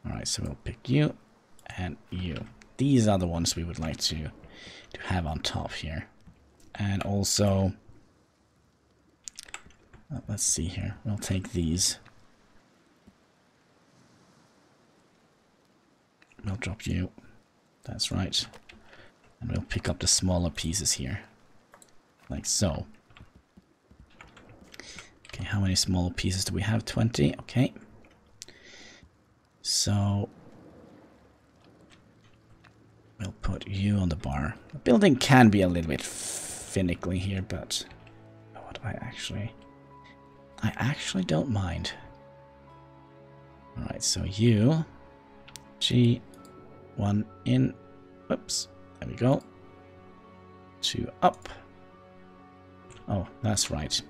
Alright, so we'll pick you and you. These are the ones we would like to have on top here. And also, let's see here. We'll take these. We'll drop you. That's right. And we'll pick up the smaller pieces here. Like so. Okay, how many small pieces do we have? 20. Okay. So We'll put you on the bar. The building can be a little bit finicky here, but what I actually don't mind. Alright, so you, G, 1 in, whoops, there we go, 2 up. Oh, that's right.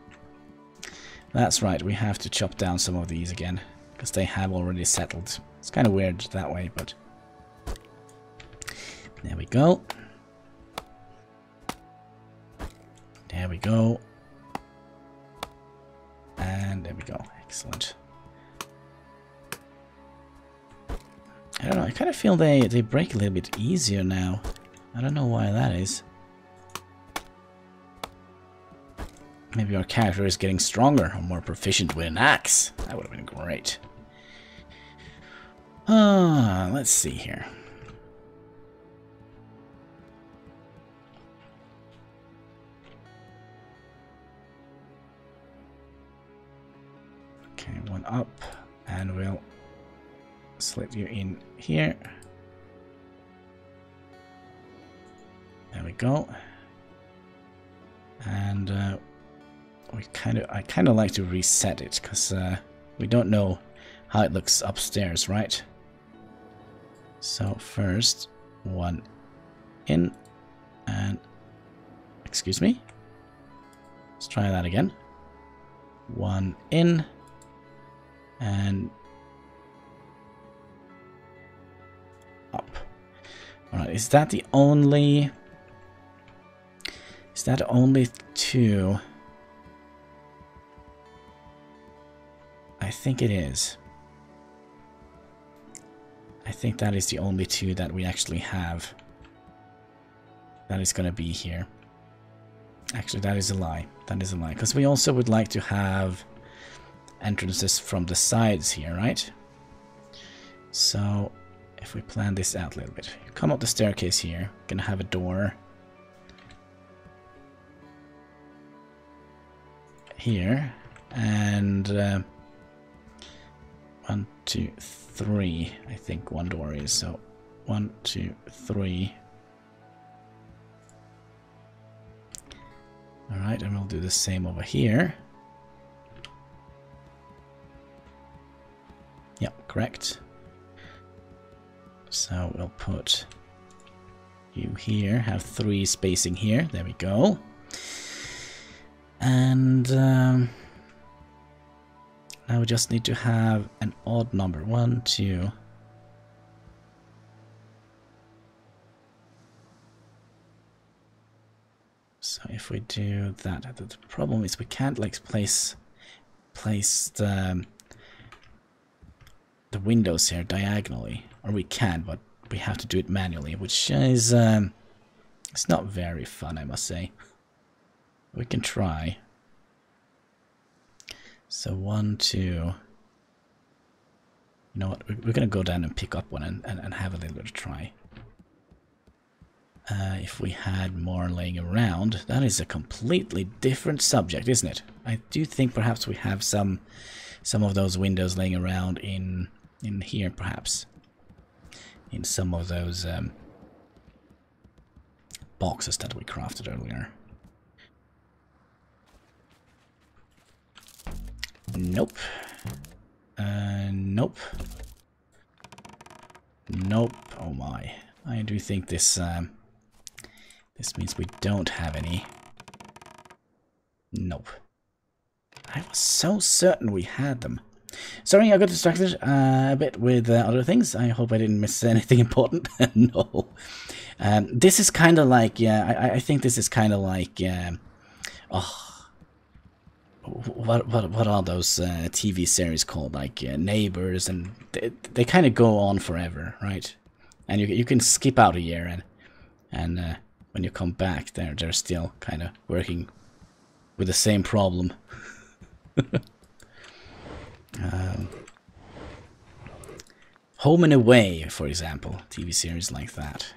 That's right, we have to chop down some of these again, because they have already settled. It's kind of weird that way, but there we go. There we go. And there we go. Excellent. I don't know, I kind of feel they break a little bit easier now. I don't know why that is. Maybe our character is getting stronger or more proficient with an axe. That would have been great. Let's see here. Okay, 1 up, and we'll slip you in here. There we go. And I kind of like to reset it because we don't know how it looks upstairs, right? So first 1 in, and excuse me. Let's try that again. 1 in, and up. Alright, is that the only... Is that only 2? I think it is. I think that is the only 2 that we actually have. That is going to be here. Actually, that is a lie. That is a lie. Because we also would like to have entrances from the sides here, right? So, if we plan this out a little bit. You come up the staircase here. Gonna have a door here. And 1, 2, 3. I think 1 door is. So 1, 2, 3. Alright, and we'll do the same over here. Yep, correct. So we'll put you here, have 3 spacing here. There we go. And now we just need to have an odd number. 1, 2. So if we do that, the problem is we can't like place the windows here diagonally, or we can, but we have to do it manually, which is it's not very fun, I must say. We can try. So 1, 2. You know what? We're gonna go down and pick up one and have a little bit of try. If we had more laying around, that is a completely different subject, isn't it? I do think perhaps we have some of those windows laying around in here, perhaps. In some of those boxes that we crafted earlier. Nope. Nope. Nope. Oh my. I do think this this means we don't have any. Nope. I was so certain we had them. Sorry, I got distracted a bit with other things. I hope I didn't miss anything important. No. This is kind of like, yeah, I think this is kind of like, oh, what are those TV series called? Like Neighbors, and they kind of go on forever, right? And you can skip out a year, and when you come back, they're still kind of working with the same problem. Home and Away, for example, TV series like that.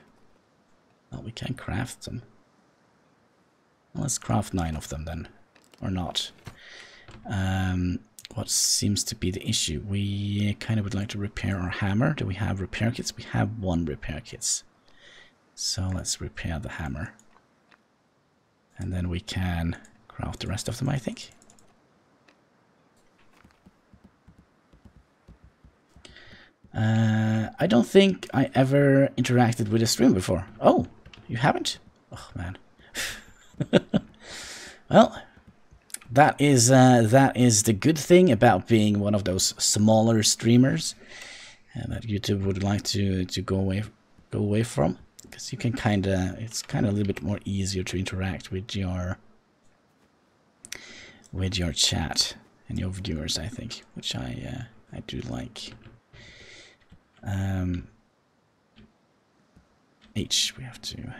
Well, we can craft them. Well, let's craft 9 of them then, or not. What seems to be the issue? We kind of would like to repair our hammer. Do we have repair kits? We have 1 repair kits. So let's repair the hammer. And then we can craft the rest of them, I think. I don't think I ever interacted with a stream before. Oh, you haven't? Oh, man. Well, that is the good thing about being one of those smaller streamers that YouTube would like to go away from, because you can it's kind of a little bit more easier to interact with your chat and your viewers, I think, which I do like. H, we have to.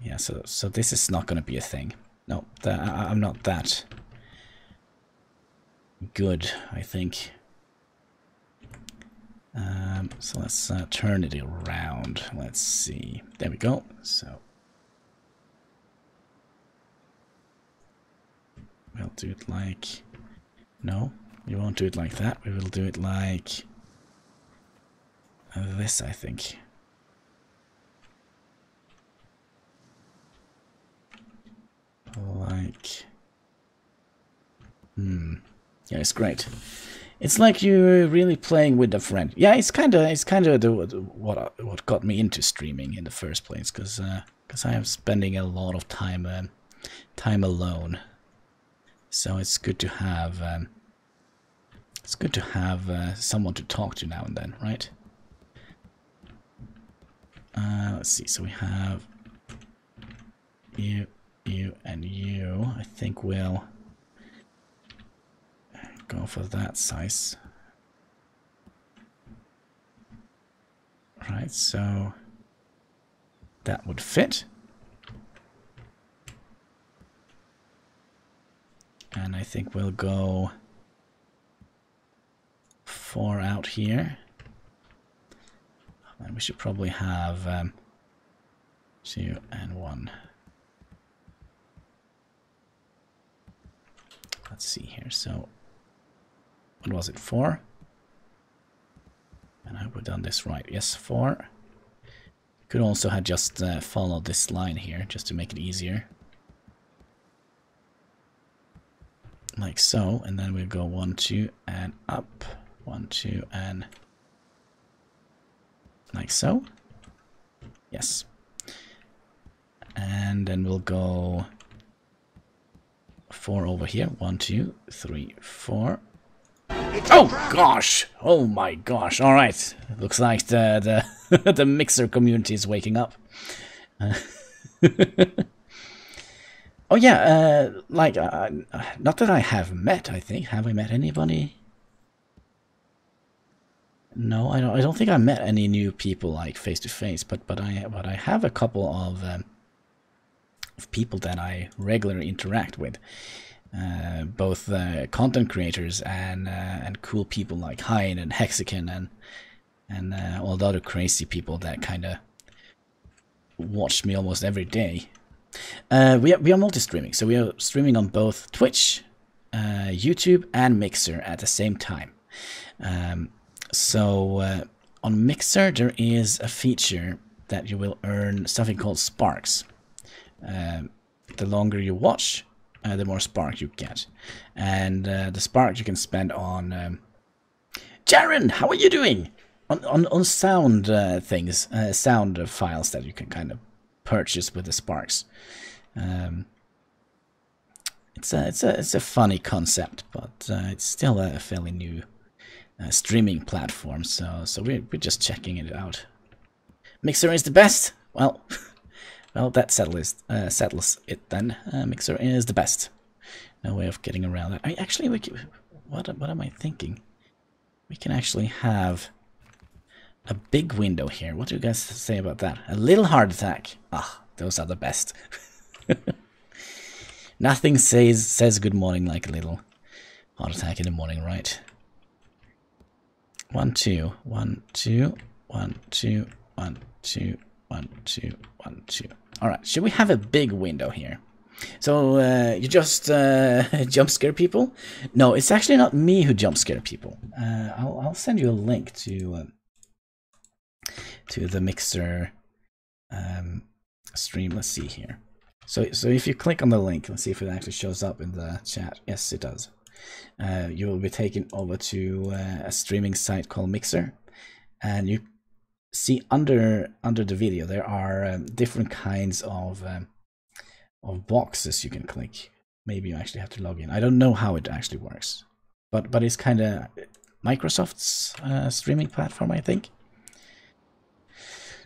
Yeah, so this is not going to be a thing. No, I'm not that good, I think. So let's turn it around. Let's see. There we go. So we'll do it like... No, we won't do it like that. We will do it like this, I think. Like... Yeah, it's great. It's like you're really playing with a friend. Yeah, it's kind of what got me into streaming in the first place, because I am spending a lot of time alone. So it's good to have someone to talk to now and then, right? Let's see. So we have you, and you. I think we'll go for that size. Right, so that would fit. And I think we'll go 4 out here. And we should probably have 2 and 1. Let's see here. So what was it, 4? And I hope we've done this right. Yes, 4. Could also have just followed this line here, just to make it easier. Like so, and then we'll go 1, 2, and up. 1, 2, and like so. Yes. And then we'll go 4 over here. 1, 2, 3, 4. Oh gosh! Oh my gosh! All right. Looks like the the mixer community is waking up. Oh yeah. Like not that I have met. I think, have I met anybody? No, I don't think I met any new people like face to face. But I have a couple of people that I regularly interact with. Both content creators and cool people like Hein and Hexagon and all the other crazy people that kind of watch me almost every day. We are multi-streaming, so we are streaming on both Twitch, YouTube, and Mixer at the same time. So on Mixer there is a feature that you will earn something called sparks. The longer you watch, the more spark you get, and the spark you can spend on Jaren, how are you doing? On sound things, sound files that you can kind of purchase with the sparks. It's a funny concept, but it's still a fairly new streaming platform. So we're just checking it out. Mixer is the best. Well. Well, that settles it then. Mixer is the best. No way of getting around that. What am I thinking? We can actually have a big window here. What do you guys say about that? A little heart attack. Ah, those are the best. Nothing says good morning like a little heart attack in the morning, right? 1, 2, 1, 2, 1, 2, 1, 2, 1, 2, 1, 2. All right, should we have a big window here? So you just jump scare people? No, it's actually not me who jump scare people. I'll send you a link to to the Mixer stream. Let's see here. So if you click on the link, let's see if it actually shows up in the chat. Yes, it does. You will be taken over to a streaming site called Mixer, and you see under the video there are different kinds of boxes you can click. Maybe you actually have to log in. I don't know how it actually works, but it's kind of Microsoft's streaming platform, I think.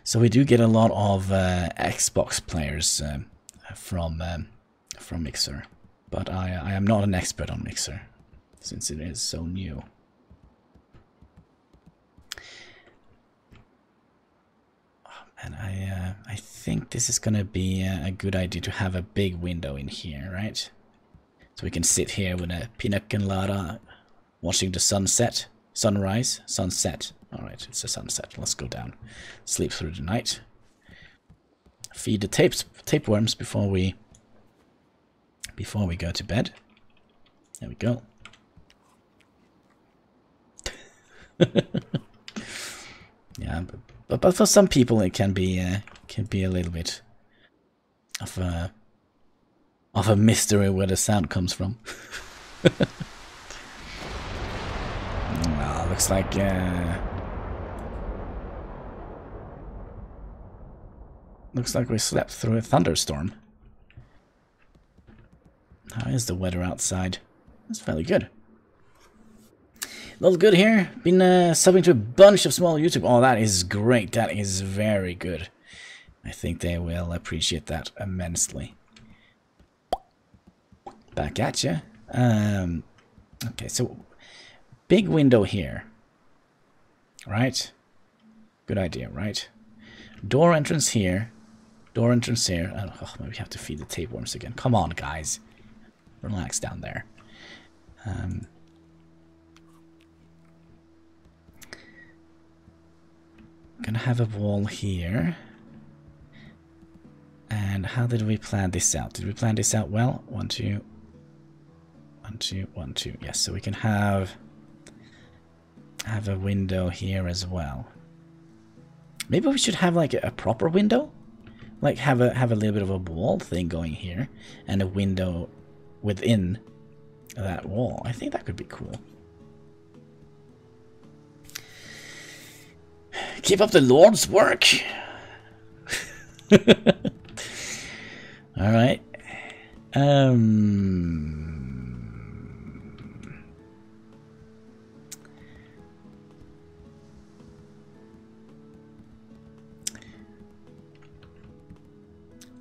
So we do get a lot of Xbox players from Mixer, but I am not an expert on Mixer since it is so new. And I think this is gonna be a good idea to have a big window in here, right? So we can sit here with a pina colada, watching the sunset, sunrise, sunset. All right, it's a sunset. Let's go down, sleep through the night, feed the tapeworms before we go to bed. There we go. Yeah, but for some people it can be a little bit of a mystery where the sound comes from. Well, looks like we slept through a thunderstorm. How is the weather outside? It's fairly good. Looks good here. Been subbing to a bunch of small YouTube. Oh, that is great. That is very good. I think they will appreciate that immensely. Back at you. Okay, so big window here. Right? Good idea, right? Door entrance here. Door entrance here. Oh, maybe we have to feed the tapeworms again. Come on, guys. Relax down there. Gonna have a wall here. And how did we plan this out? Did we plan this out well? 1, 2, 1, 2, 1, 2. Yes, so we can have a window here as well. Maybe we should have like a proper window, like have a little bit of a wall thing going here, and a window within that wall. I think that could be cool. Keep up the Lord's work. All right.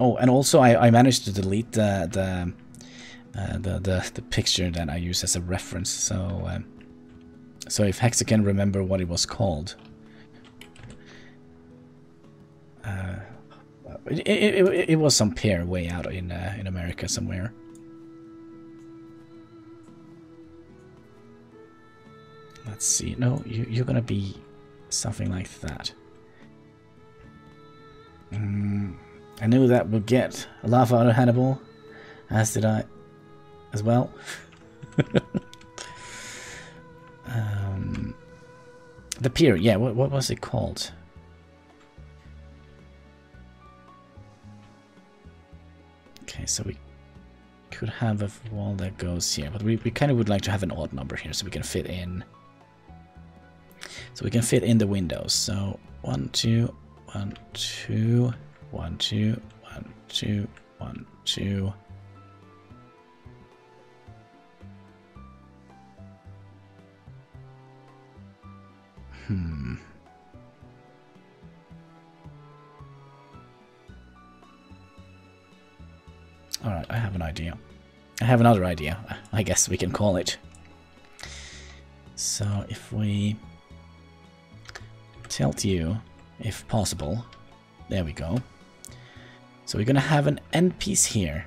Oh, and also I managed to delete the picture that I use as a reference. So so if Hexa can remember what it was called. It was some pier way out in America somewhere. Let's see. No, you're gonna be something like that. I knew that would get a laugh out of Hannibal, as did I, as well. The pier, yeah. What was it called? Okay, so we could have a wall that goes here, but we kind of would like to have an odd number here so we can fit in. So we can fit in the windows. So 1, 2, 1, 2, 1, 2, 1, 2, 1, 2. Alright, I have an idea. I have another idea, I guess we can call it. So if we tilt you, if possible, there we go. So we're gonna have an end piece here.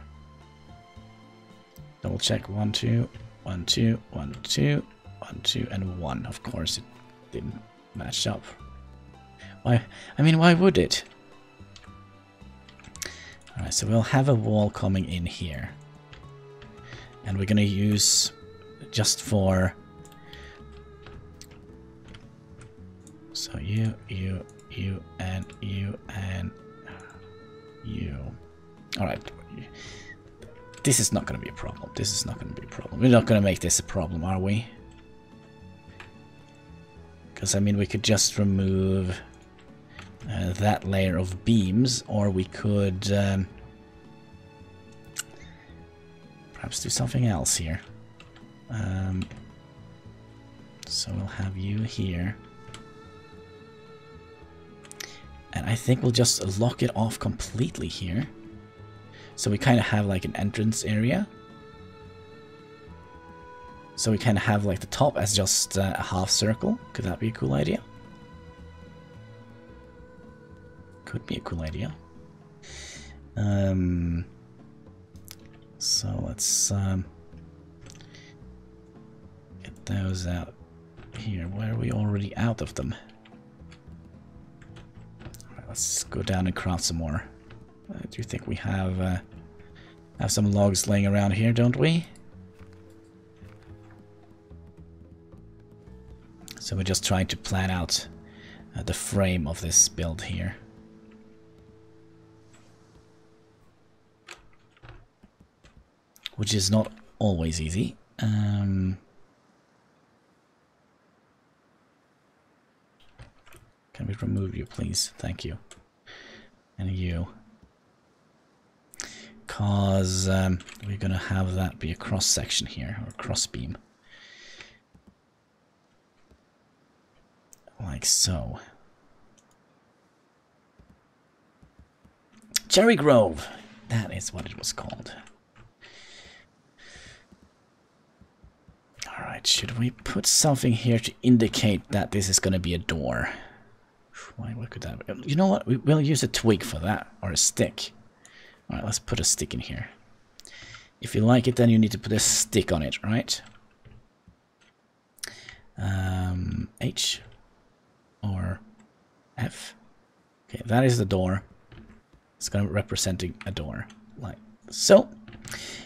Double check. 1, 2, 1, 2, 1, 2, 1, 2, and 1. Of course it didn't match up. Why? I mean, why would it? Alright, so we'll have a wall coming in here. And we're gonna use just for... So you, you, and you, and you. Alright. This is not going to be a problem. This is not going to be a problem. We're not going to make this a problem, are we? Because, I mean, we could just remove that layer of beams, or we could perhaps do something else here. So we'll have you here. And I think we'll just lock it off completely here. So we kind of have like an entrance area. So we kind of have like the top as just a half circle. Could that be a cool idea? Could be a cool idea. So let's get those out here. Where are we already out of them? Alright, let's go down and craft some more. Do you think we have some logs laying around here, don't we? So we're just trying to plan out the frame of this build here. Which is not always easy. Can we remove you, please? Thank you. And you. Because we're going to have that be a cross section here, or cross beam. Like so. Cherry Grove! That is what it was called. Alright, should we put something here to indicate that this is going to be a door? What could that be? You know what? We'll use a twig for that, or a stick. Alright, let's put a stick in here. If you like it, then you need to put a stick on it, right? H or F. Okay, that is the door. It's going to be representing a door, like so.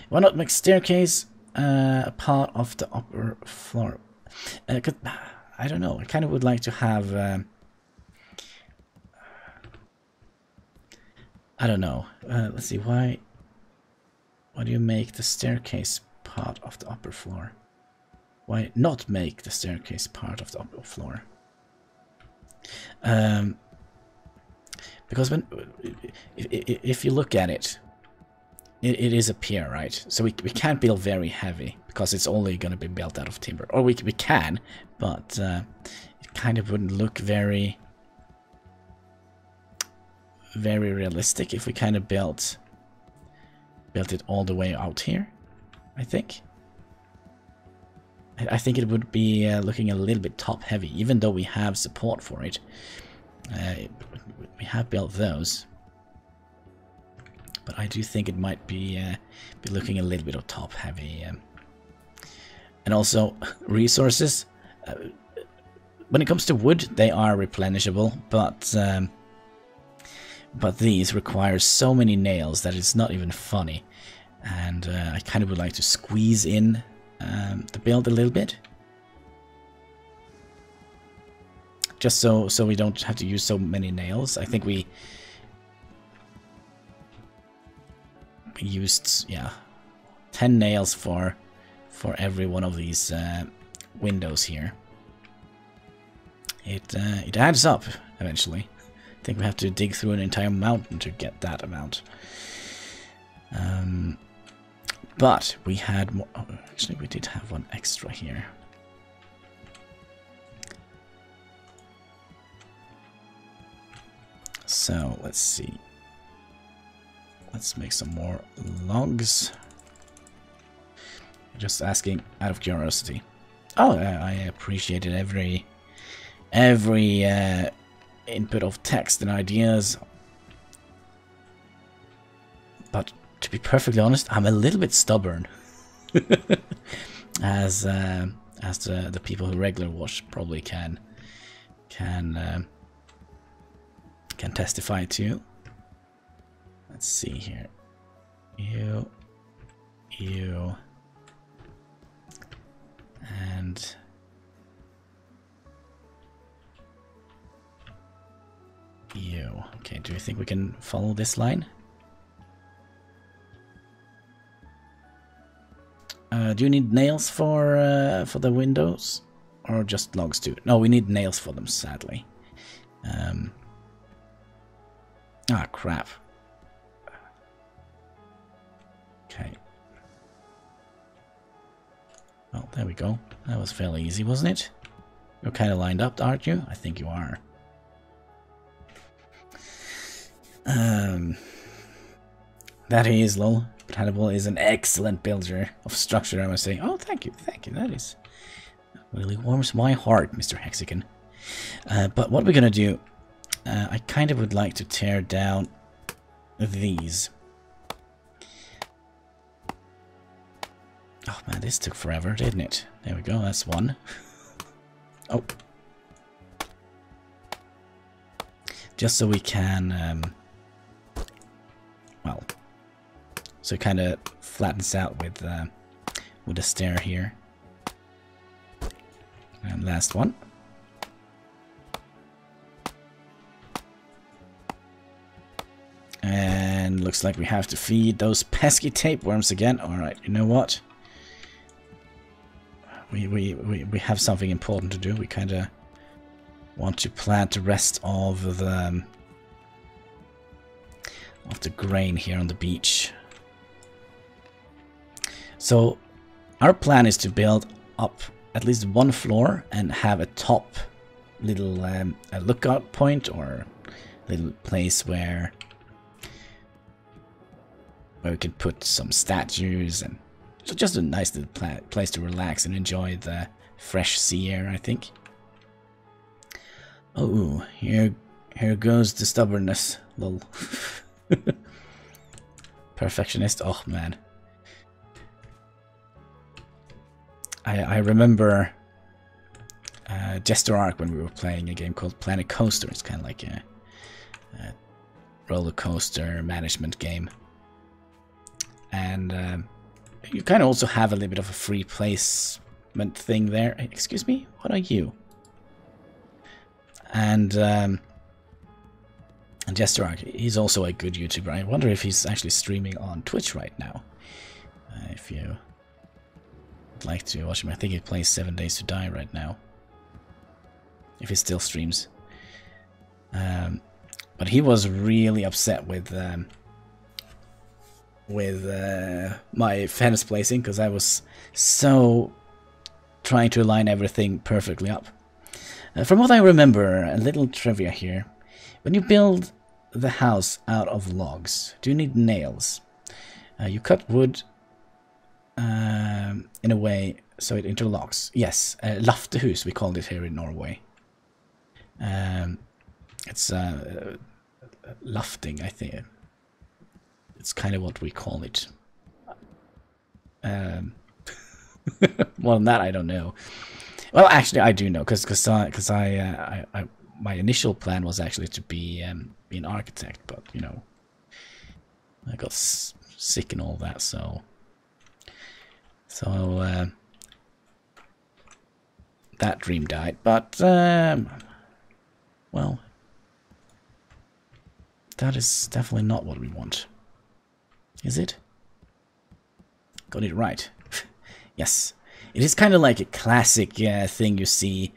Why not make staircase a part of the upper floor? I don't know. I kind of would like to have. I don't know. Let's see. Why do you make the staircase part of the upper floor? Why not make the staircase part of the upper floor? Because if you look at it, it is a pier, right? So we can't build very heavy because it's only going to be built out of timber. Or we can, but it kind of wouldn't look very realistic if we kind of built it all the way out here, I think. I think it would be looking a little bit top heavy, even though we have support for it. We have built those, but I do think it might be looking a little bit of top heavy. And also resources. When it comes to wood, they are replenishable, but these require so many nails that it's not even funny. And I kind of would like to squeeze in the build a little bit. Just so we don't have to use so many nails. I think we used, yeah, 10 nails for every one of these windows here. It adds up eventually. I think we have to dig through an entire mountain to get that amount. But we had more. Oh, actually, we did have one extra here. So let's see. Let's make some more logs. Just asking out of curiosity. Oh, I appreciated every input of text and ideas. But to be perfectly honest, I'm a little bit stubborn, as the people who regular watch probably can testify to. Let's see here. You, and you. Okay, do you think we can follow this line? Do you need nails for the windows? Or just logs too? No, we need nails for them, sadly. Ah, crap. Okay. Well, there we go. That was fairly easy, wasn't it? You're kind of lined up, aren't you? I think you are. That is lol. But Hannibal is an excellent builder of structure, I must say. Oh, thank you, thank you. That is really warms my heart, Mr. Hexagon. But what we're gonna do, I kind of would like to tear down these. Oh man, this took forever, didn't it? There we go, that's one. Oh. Just so we can, well, so it kind of flattens out with a stair here. And last one. And looks like we have to feed those pesky tapeworms again. Alright, you know what? We have something important to do. We kind of want to plant the rest of the grain here on the beach. So our plan is to build up at least one floor and have a top little a lookout point or little place where we can put some statues, and so just a nice little place to relax and enjoy the fresh sea air, I think. Oh, here goes the stubbornness, lol. Perfectionist, oh man. I remember Jester Arc when we were playing a game called Planet Coaster. It's kind of like a roller coaster management game. And you kind of also have a little bit of a free placement thing there. Excuse me? What are you? And Jester Arc, he's also a good YouTuber. I wonder if he's actually streaming on Twitch right now. If you would like to watch him, I think he plays 7 Days to Die right now. If he still streams. But he was really upset with my fence placing, because I was so trying to line everything perfectly up. From what I remember, a little trivia here. When you build the house out of logs, do you need nails? You cut wood in a way so it interlocks. Yes, laftehus we called it here in Norway. It's lafting, I think. It's kind of what we call it. More than that, I don't know. Well, actually, I do know, because my initial plan was actually to be an architect, but you know, I got sick and all that, so that dream died. But well, that is definitely not what we want. Is it? Got it right. Yes. It is kind of like a classic thing you see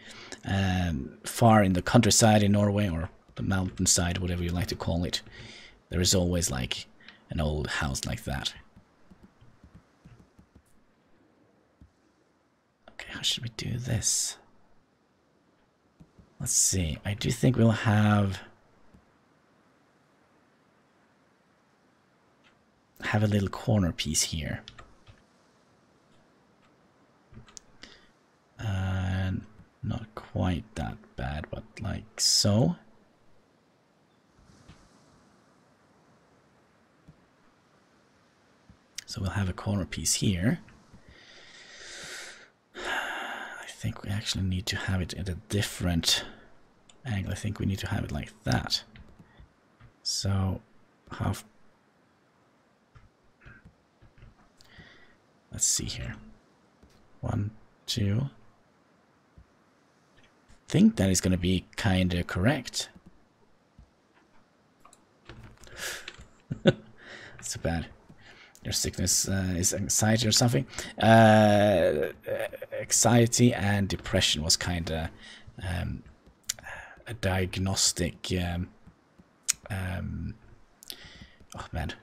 far in the countryside in Norway, or the mountainside, whatever you like to call it. There is always like an old house like that. Okay, how should we do this? Let's see. I do think we'll have a little corner piece here. Not quite that bad, but like so. So we'll have a corner piece here. I think we actually need to have it at a different angle. I think we need to have it like that. So half. Let's see here. 1, 2. I think that is going to be kind of correct. It's too bad. Your sickness is anxiety or something. Anxiety and depression was kind of a diagnostic. Oh man.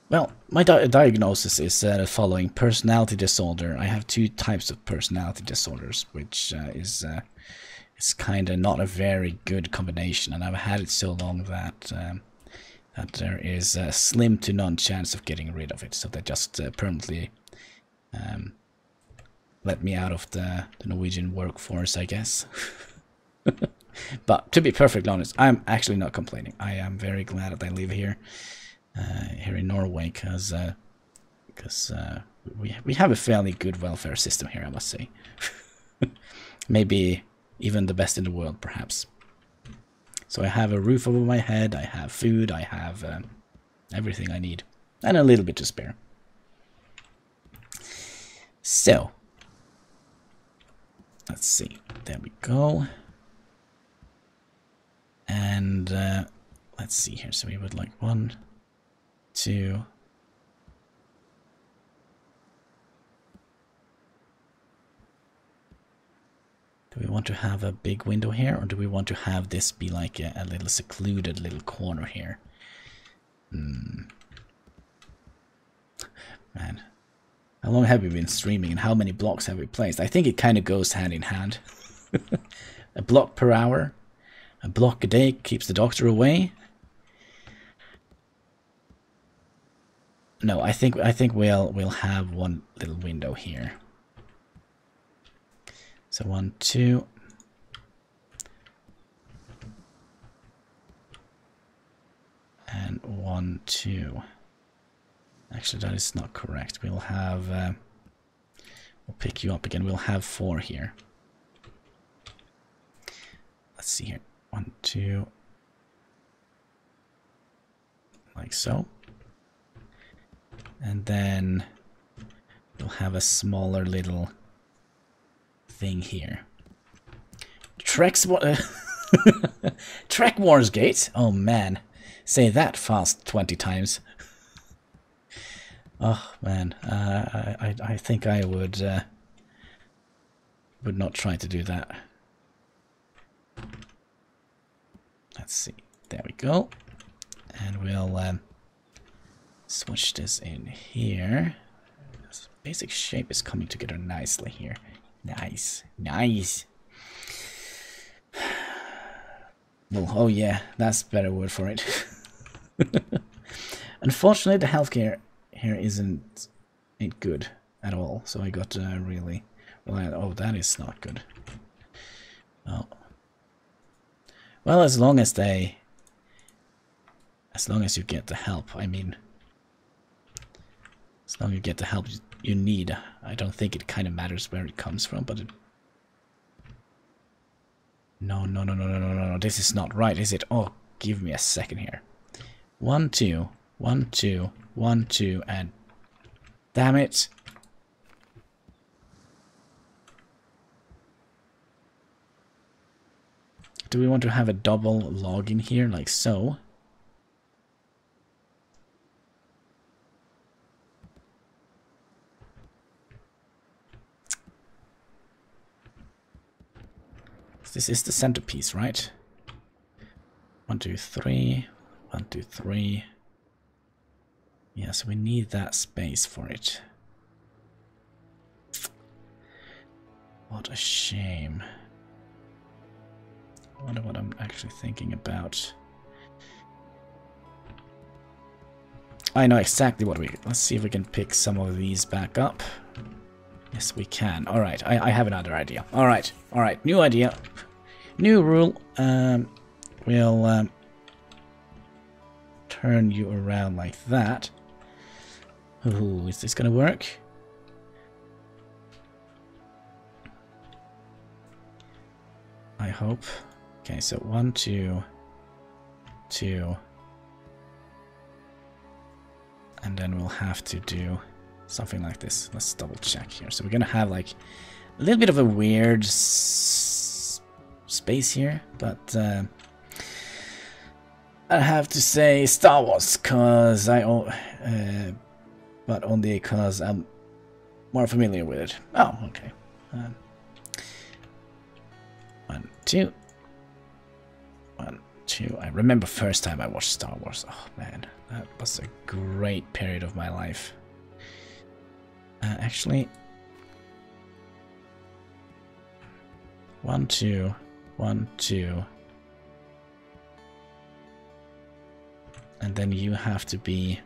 Well, my diagnosis is following personality disorder. I have 2 types of personality disorders, which is kind of not a very good combination, and I've had it so long that that there is a slim to none chance of getting rid of it. So they just permanently let me out of the Norwegian workforce, I guess. But to be perfectly honest, I'm actually not complaining. I am very glad that I live here. Here in Norway, because we have a fairly good welfare system here, I must say. Maybe even the best in the world, perhaps. So I have a roof over my head, I have food, I have everything I need, and a little bit to spare. So, let's see, there we go. And let's see here, so we would like 1, 2. Do we want to have a big window here, or do we want to have this be like a little secluded little corner here? Man, how long have we been streaming and how many blocks have we placed? I think it kind of goes hand in hand. A block per hour, a block a day keeps the doctor away. No, I think we'll have 1 little window here. So 1, 2. And 1, 2. Actually, that is not correct. We'll have we'll pick you up again. We'll have 4 here. Let's see here. 1, 2. Like so. And then we'll have a smaller little thing here. Trek Wars Gate? Oh man. Say that fast 20 times. Oh man. I think I would not try to do that. Let's see. There we go. And we'll switch this in here. This basic shape is coming together nicely here. Nice. Nice. Well, oh yeah, that's a better word for it. Unfortunately, the healthcare here ain't good at all. So I got to really rely on. Oh, that is not good. Oh. Well, as long as you get the help, I mean, as long as you get the help you need, I don't think it kind of matters where it comes from, but no, this is not right, is it? Oh, give me a second here. 1, 2, 1, 2, 1, 2, and damn it. Do we want to have a double log in here, like so? This is the centerpiece, right? 1, 2, 3. 1, 2, 3. Yeah, so we need that space for it. What a shame. I wonder what I'm actually thinking about. I know exactly what let's see if we can pick some of these back up. Yes, we can. Alright, I have another idea. Alright, new idea. New rule. We'll turn you around like that. Ooh, is this gonna work? I hope. Okay, so 1, 2, 2. And then we'll have to do something like this. Let's double check here. So we're gonna have like a little bit of a weird space here, but I have to say Star Wars, cause but only because I'm more familiar with it. Oh, okay. 1, 2. 1, 2. I remember first time I watched Star Wars. Oh man, that was a great period of my life. Actually, 1, 2, 1, 2. And then you have to be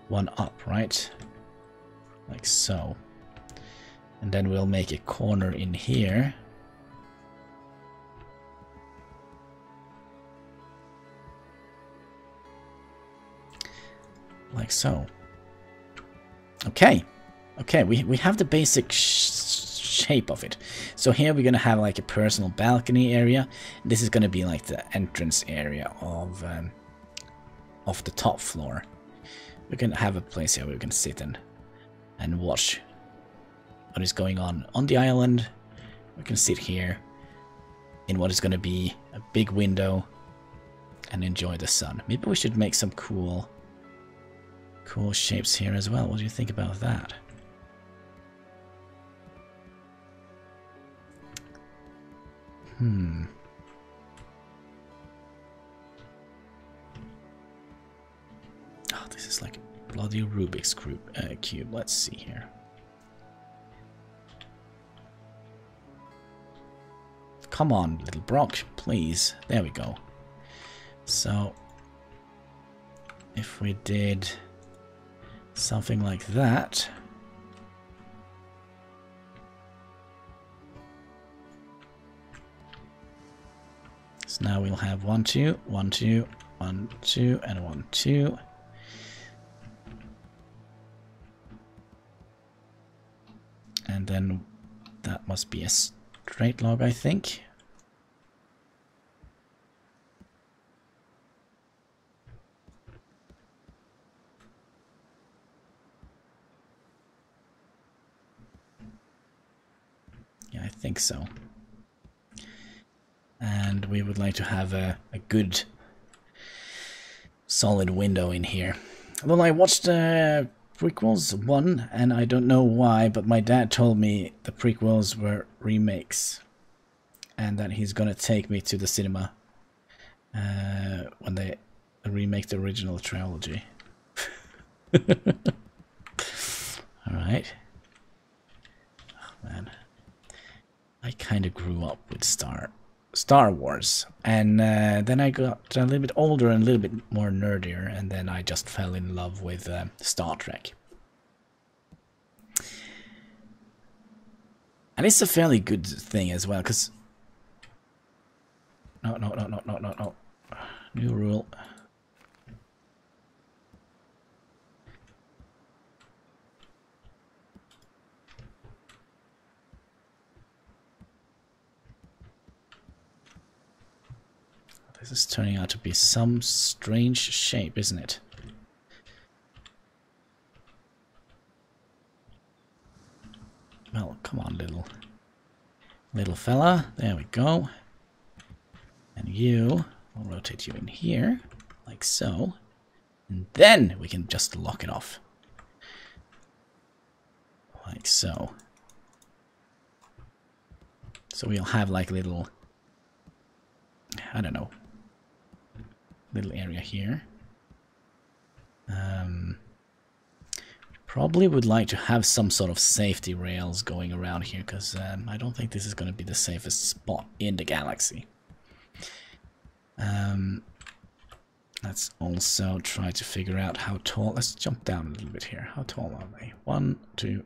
1 up, right? Like so. And then we'll make a corner in here. Like so. Okay. Okay, we have the basic shape of it. So here we're gonna have like a personal balcony area. This is gonna be like the entrance area of the top floor. We can have a place here where we can sit and watch what is going on the island. We can sit here in what is going to be a big window and enjoy the sun. Maybe we should make some cool shapes here as well. What do you think about that? Oh, this is like a bloody Rubik's cube. Let's see here. Come on, little Brock, please. There we go. So, if we did something like that. So now we'll have 1, 2, 1, 2, 1, 2, and 1, 2. And then that must be a straight log, I think. Yeah, I think so. And we would like to have a good solid window in here. Well, I watched prequels 1, and I don't know why, but my dad told me the prequels were remakes, and that he's gonna take me to the cinema when they remake the original trilogy. Alright. Oh man. I kinda grew up with Star Wars, and then I got a little bit older and a little bit more nerdier, and then I just fell in love with Star Trek. And it's a fairly good thing as well, because... No. New rule. This is turning out to be some strange shape, isn't it? Well, come on, little fella. There we go. And you, I'll rotate you in here, like so. And then we can just lock it off. Like so. So we'll have like little, I don't know, little area here. Probably would like to have some sort of safety rails going around here, because I don't think this is going to be the safest spot in the galaxy. Let's also try to figure out how tall. Let's jump down a little bit here. How tall are they? 1, 2,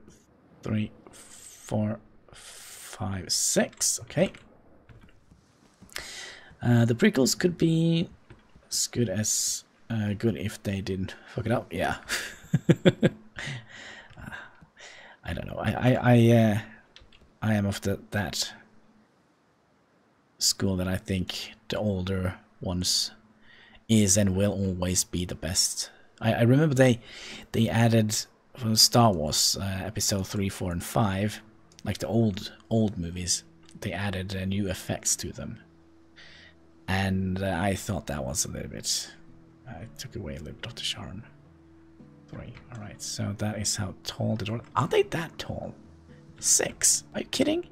3, 4, 5, 6. Okay. The prequels could be as good as good if they didn't fuck it up. Yeah. I don't know. I am of that school that I think the older ones is and will always be the best. I remember they added for Star Wars episode 3, 4, and 5, like the old movies. They added new effects to them. And I thought that was a little bit... I took away a little bit of the charm. 3. Alright, so that is how tall the door... Are they that tall? 6? Are you kidding?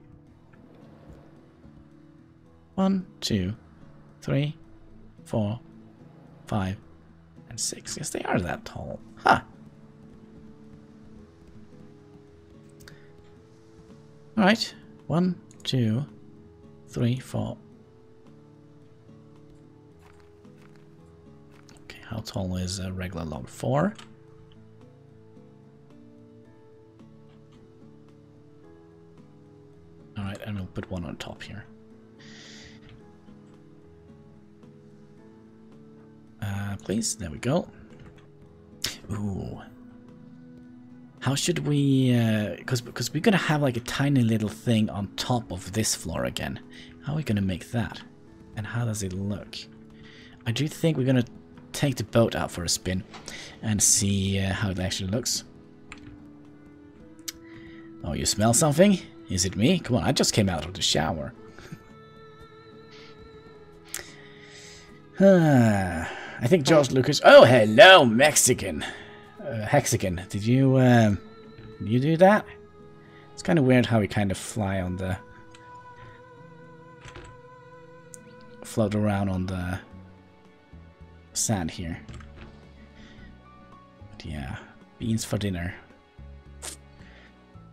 1, 2, 3, 4, 5, and 6. Yes, they are that tall. Huh. Alright. 1, 2, 3, 4. Okay, how tall is a regular log? 4. Alright, and we'll put one on top here. Please, there we go. Ooh. How should we, because we're gonna have like a tiny little thing on top of this floor again. How are we gonna make that? And how does it look? I do think we're gonna take the boat out for a spin and see how it actually looks. Oh, you smell something? Is it me? Come on, I just came out of the shower. I think George Lucas... Oh, hello, Mexican. Hexican, did you do that? It's kind of weird how we kind of fly on the... float around on the sand here. But yeah, beans for dinner.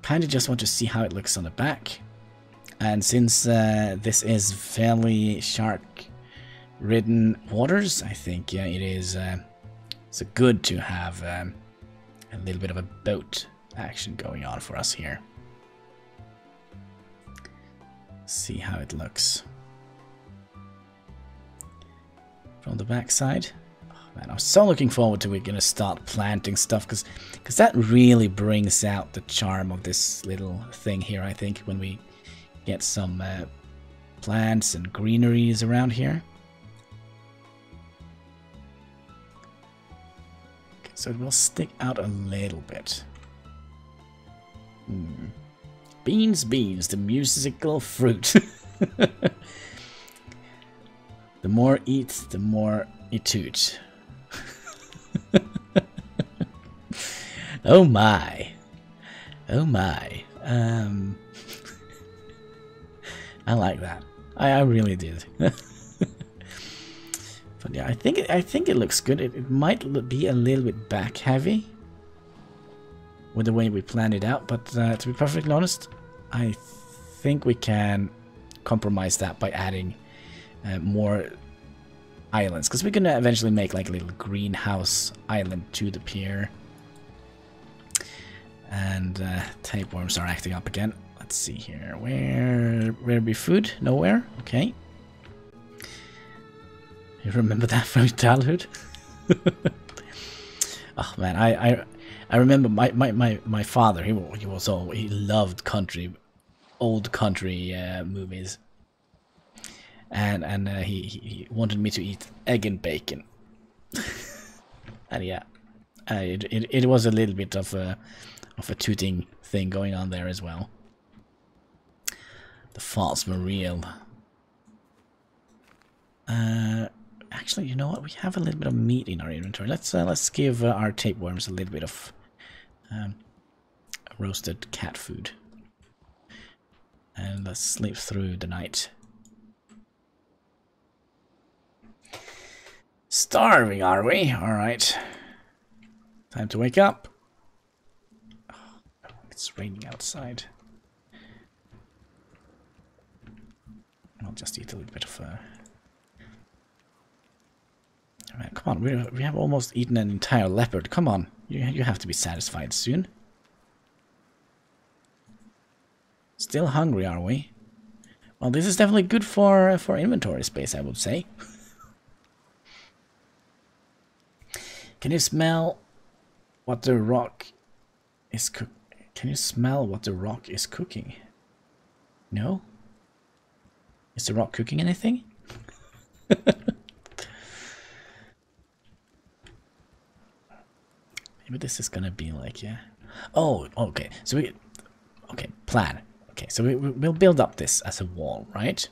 Kind of just want to see how it looks on the back. And since this is fairly shark-ridden waters, I think yeah, it is it's good to have a little bit of a boat action going on for us here. See how it looks from the back side. Oh, man, I'm so looking forward to we're gonna start planting stuff because that really brings out the charm of this little thing here. I think when we get some plants and greeneries around here. Okay, so it will stick out a little bit. Beans, beans, the musical fruit. The more eat, the more eat. Oh my. Oh my. I like that. I really did. But yeah, I think it looks good. It might be a little bit back heavy with the way we planned it out, but to be perfectly honest, I think we can compromise that by adding more islands, because we're gonna eventually make like a little greenhouse island to the pier. And tapeworms are acting up again. Let's see here. Where be food? Nowhere. Okay. You remember that from your childhood? Oh man, I remember my father. He loved old country movies, and he wanted me to eat egg and bacon. And yeah, it was a little bit of a tooting thing going on there as well. The faults were real. Actually, you know what? We have a little bit of meat in our inventory. Let's give our tapeworms a little bit of roasted cat food, and let's sleep through the night. Starving, are we? All right. Time to wake up. Oh, it's raining outside. I'll just eat a little bit of. Alright, come on. We have almost eaten an entire leopard. Come on, you have to be satisfied soon. Still hungry, are we? Well, this is definitely good for inventory space, I would say. Can you smell what the rock is Can you smell what the rock is cooking? No? Is the rock cooking anything? Maybe this is gonna be like, yeah. Oh, okay. So plan. Okay, so we'll build up this as a wall, right?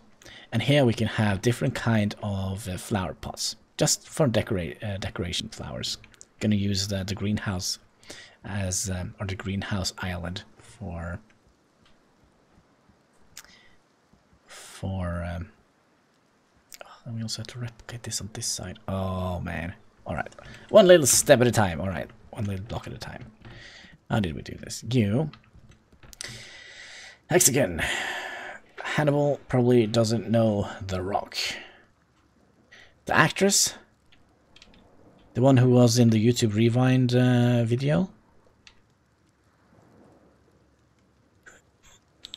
And here we can have different kind of flower pots, just for decoration flowers. Gonna use the greenhouse as or the greenhouse island for and we also have to replicate this on this side. Oh man. Alright. One little step at a time. Alright. One little block at a time. How did we do this? You. Hexagon. Hannibal probably doesn't know The Rock. The actress? The one who was in the YouTube Rewind video?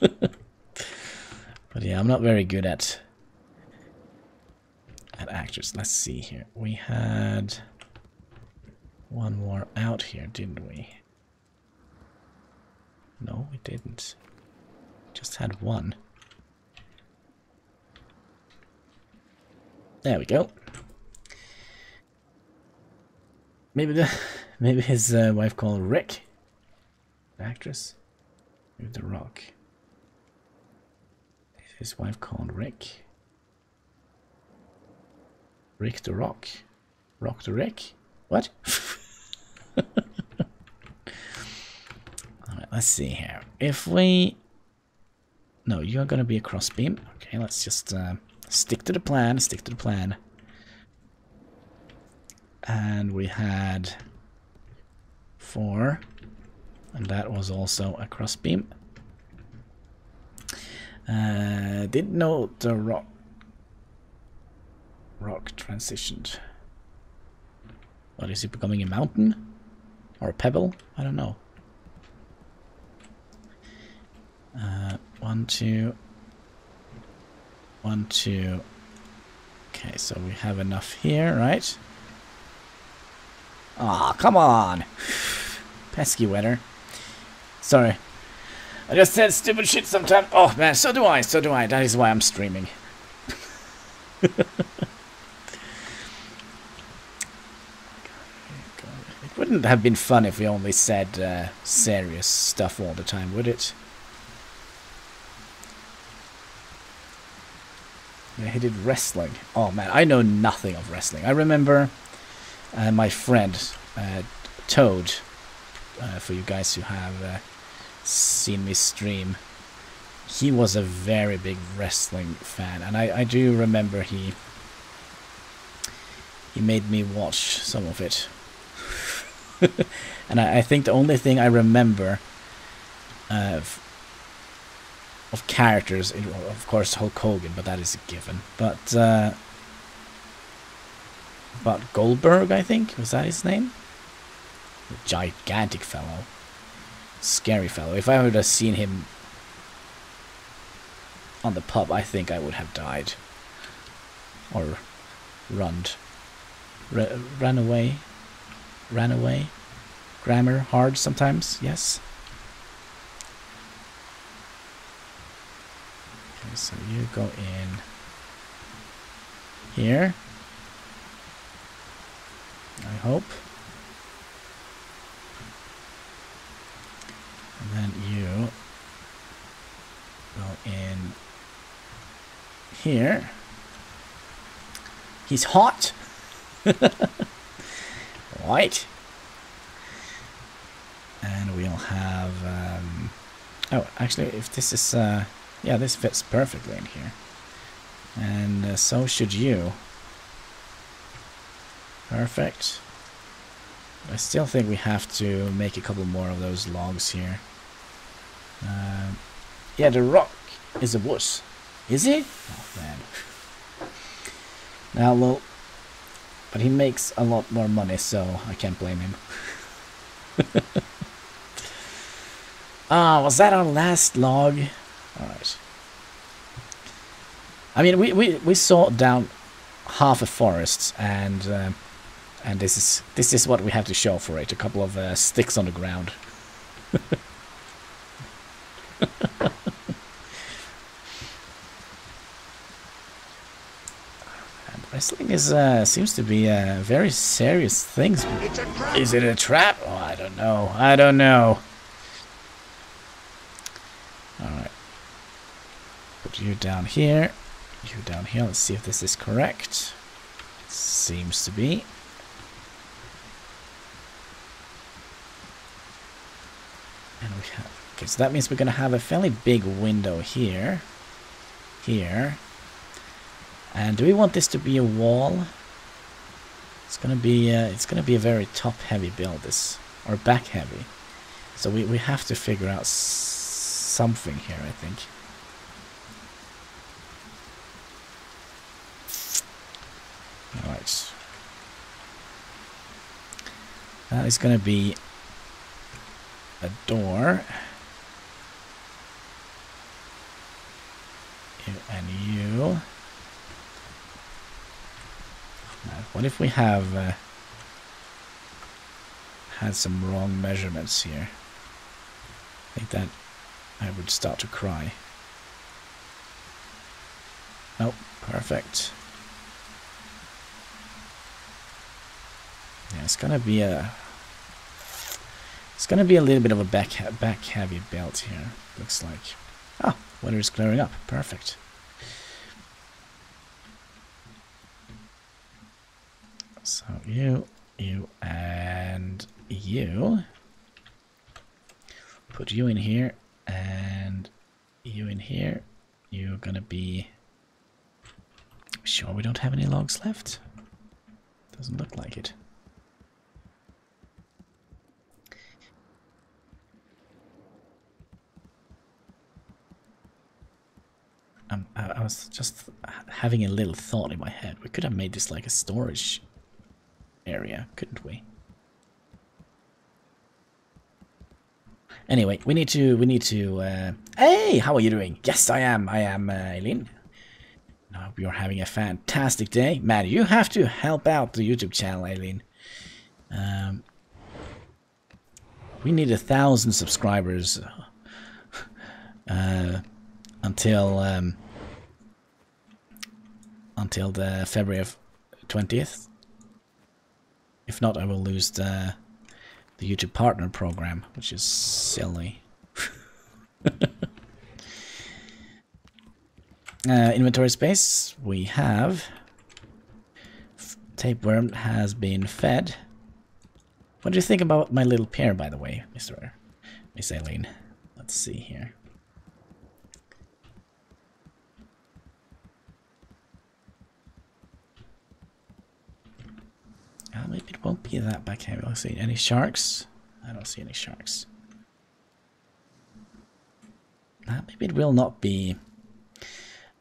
But yeah, I'm not very good at actors. Let's see here. We had one more out here, didn't we? No, we didn't. Just had one. There we go. Maybe his wife called Rick. The actress. Maybe The Rock. Is his wife called Rick? Rick the Rock? Rock the Rick? What? Alright, let's see here. If we... No, you're gonna be a crossbeam. Okay, let's just stick to the plan, stick to the plan. And we had 4. And that was also a crossbeam. Didn't know the rock transitioned. What, is it becoming a mountain? Or a pebble? I don't know. 1, 2. 1, 2. Okay, so we have enough here, right? Aw, come on! Pesky weather. Sorry. I just said stupid shit sometimes. Oh man, so do I, so do I. That is why I'm streaming. It wouldn't have been fun if we only said serious stuff all the time, would it? Yeah, he did wrestling. Oh man, I know nothing of wrestling. I remember my friend Toad, for you guys who have seen me stream, he was a very big wrestling fan, and I do remember he made me watch some of it. And I think the only thing I remember of characters, of course Hulk Hogan, but that is a given. But Goldberg, I think, was that his name? A gigantic fellow, scary fellow. If I would have seen him on the pub, I think I would have died or ran away. Grammar hard sometimes, yes. Okay, so you go in here, I hope. And then you go in here. He's hot. Right. And we'll have oh, actually, if this is yeah, this fits perfectly in here. And so should you. Perfect. I still think we have to make a couple more of those logs here. Yeah, the rock is a wuss. Is he? Oh man. Now, well, but he makes a lot more money, so I can't blame him. Ah, was that our last log? Alright. I mean, we saw down half a forest, and this is what we have to show for it. A couple of sticks on the ground. Wrestling is seems to be a very serious thing. Is it a trap? Oh, I don't know. I don't know. All right. Put you down here. you down here. Let's see if this is correct. Seems to be. And we have... Okay, so that means we're going to have a fairly big window here. Here. And do we want this to be a wall? It's going to be a very top-heavy build, this, or back-heavy. So we have to figure out something here, I think. Alright. That is going to be a door. You and you. What if we have had some wrong measurements here? I think that I would start to cry. Nope, perfect. Yeah, it's gonna be a little bit of a back heavy belt here. Looks like. Oh, water is clearing up. Perfect. So you, and you. Put you in here, and you in here. You're gonna be... Sure we don't have any logs left? Doesn't look like it. I was just having a little thought in my head. We could have made this like a storage area, couldn't we? Anyway, we need to. Hey, how are you doing? Yes, I am, Yland. I hope you're having a fantastic day. Matt, you have to help out the YouTube channel, Yland. We need 1,000 subscribers until the February of 20th. If not, I will lose the YouTube partner program, which is silly. Inventory space, we have tapeworm has been fed. What do you think about my little pair, by the way, Miss Yland? Let's see here. Maybe it won't be that back heavy. Let's see. Any sharks? I don't see any sharks. Maybe it will not be.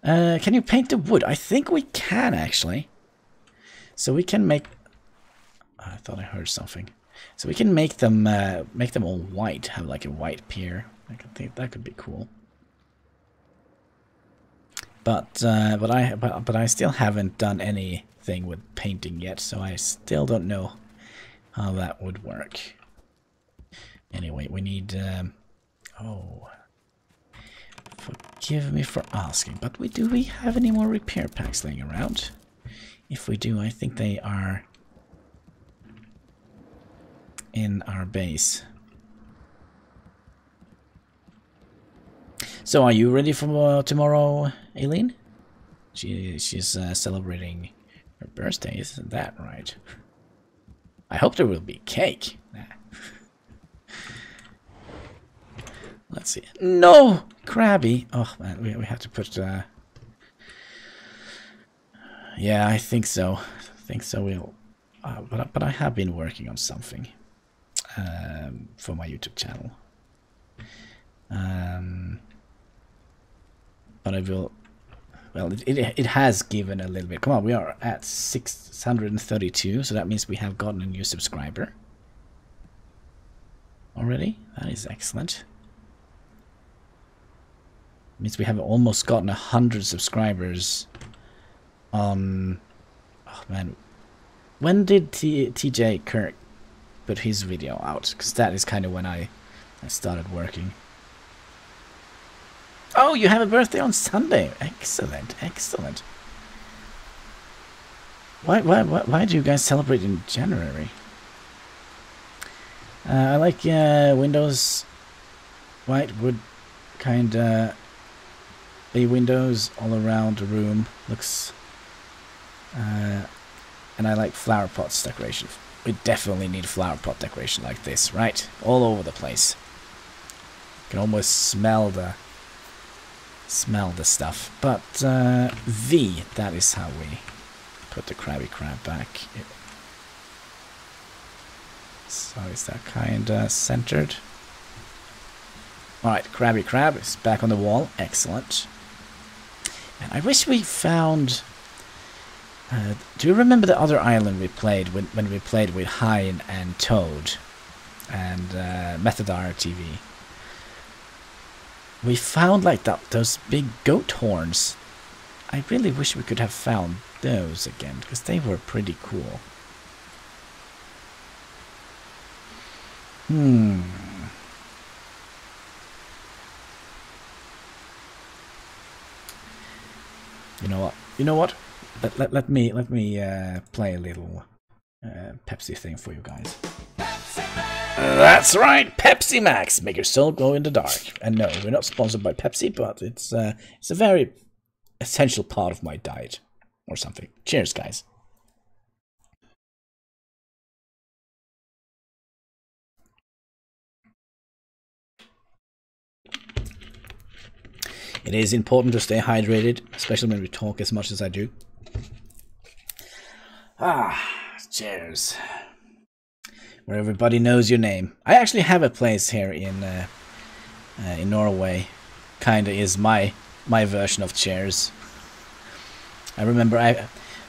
Can you paint the wood? I think we can actually. So we can make. I thought I heard something. So we can make them all white. Have like a white pier. I can think that could be cool. But I still haven't done anything with painting yet, so I still don't know how that would work. Anyway, we need. Oh, forgive me for asking, but do we have any more repair packs laying around? If we do, I think they are in our base. So, are you ready for tomorrow, Yland? She's celebrating her birthday, isn't that right? I hope there will be cake. Nah. Let's see. No! Crabby! Oh man, we have to put... Yeah, I think so. We'll... but I have been working on something for my YouTube channel. But I will... Well, it has given a little bit. Come on, we are at 632, so that means we have gotten a new subscriber. Already? That is excellent. Means we have almost gotten 100 subscribers on... Oh man. When did TJ Kirk put his video out? Because that is kind of when I started working. Oh, you have a birthday on Sunday. Excellent, excellent. Why do you guys celebrate in January? I like Windows white wood kinda bay windows all around the room. Looks... and I like flower pots decoration. We definitely need flower pot decoration like this, right? All over the place. You can almost smell the stuff. But V, that is how we put the Krabby Crab back. So is that kinda centered? Alright, Krabby Crab is back on the wall. Excellent. And I wish we found... do you remember the other island we played when we played with Hein and Toad and Methadar TV? We found like those big goat horns. I really wish we could have found those again because they were pretty cool. You know what? You know what? Let me play a little Pepsi thing for you guys. That's right, Pepsi Max. Make your soul glow in the dark. And no, we're not sponsored by Pepsi, but it's a very essential part of my diet or something. Cheers, guys. It is important to stay hydrated, especially when we talk as much as I do. Cheers. Where everybody knows your name. I actually have a place here in Norway. Kinda is my version of cheers. I remember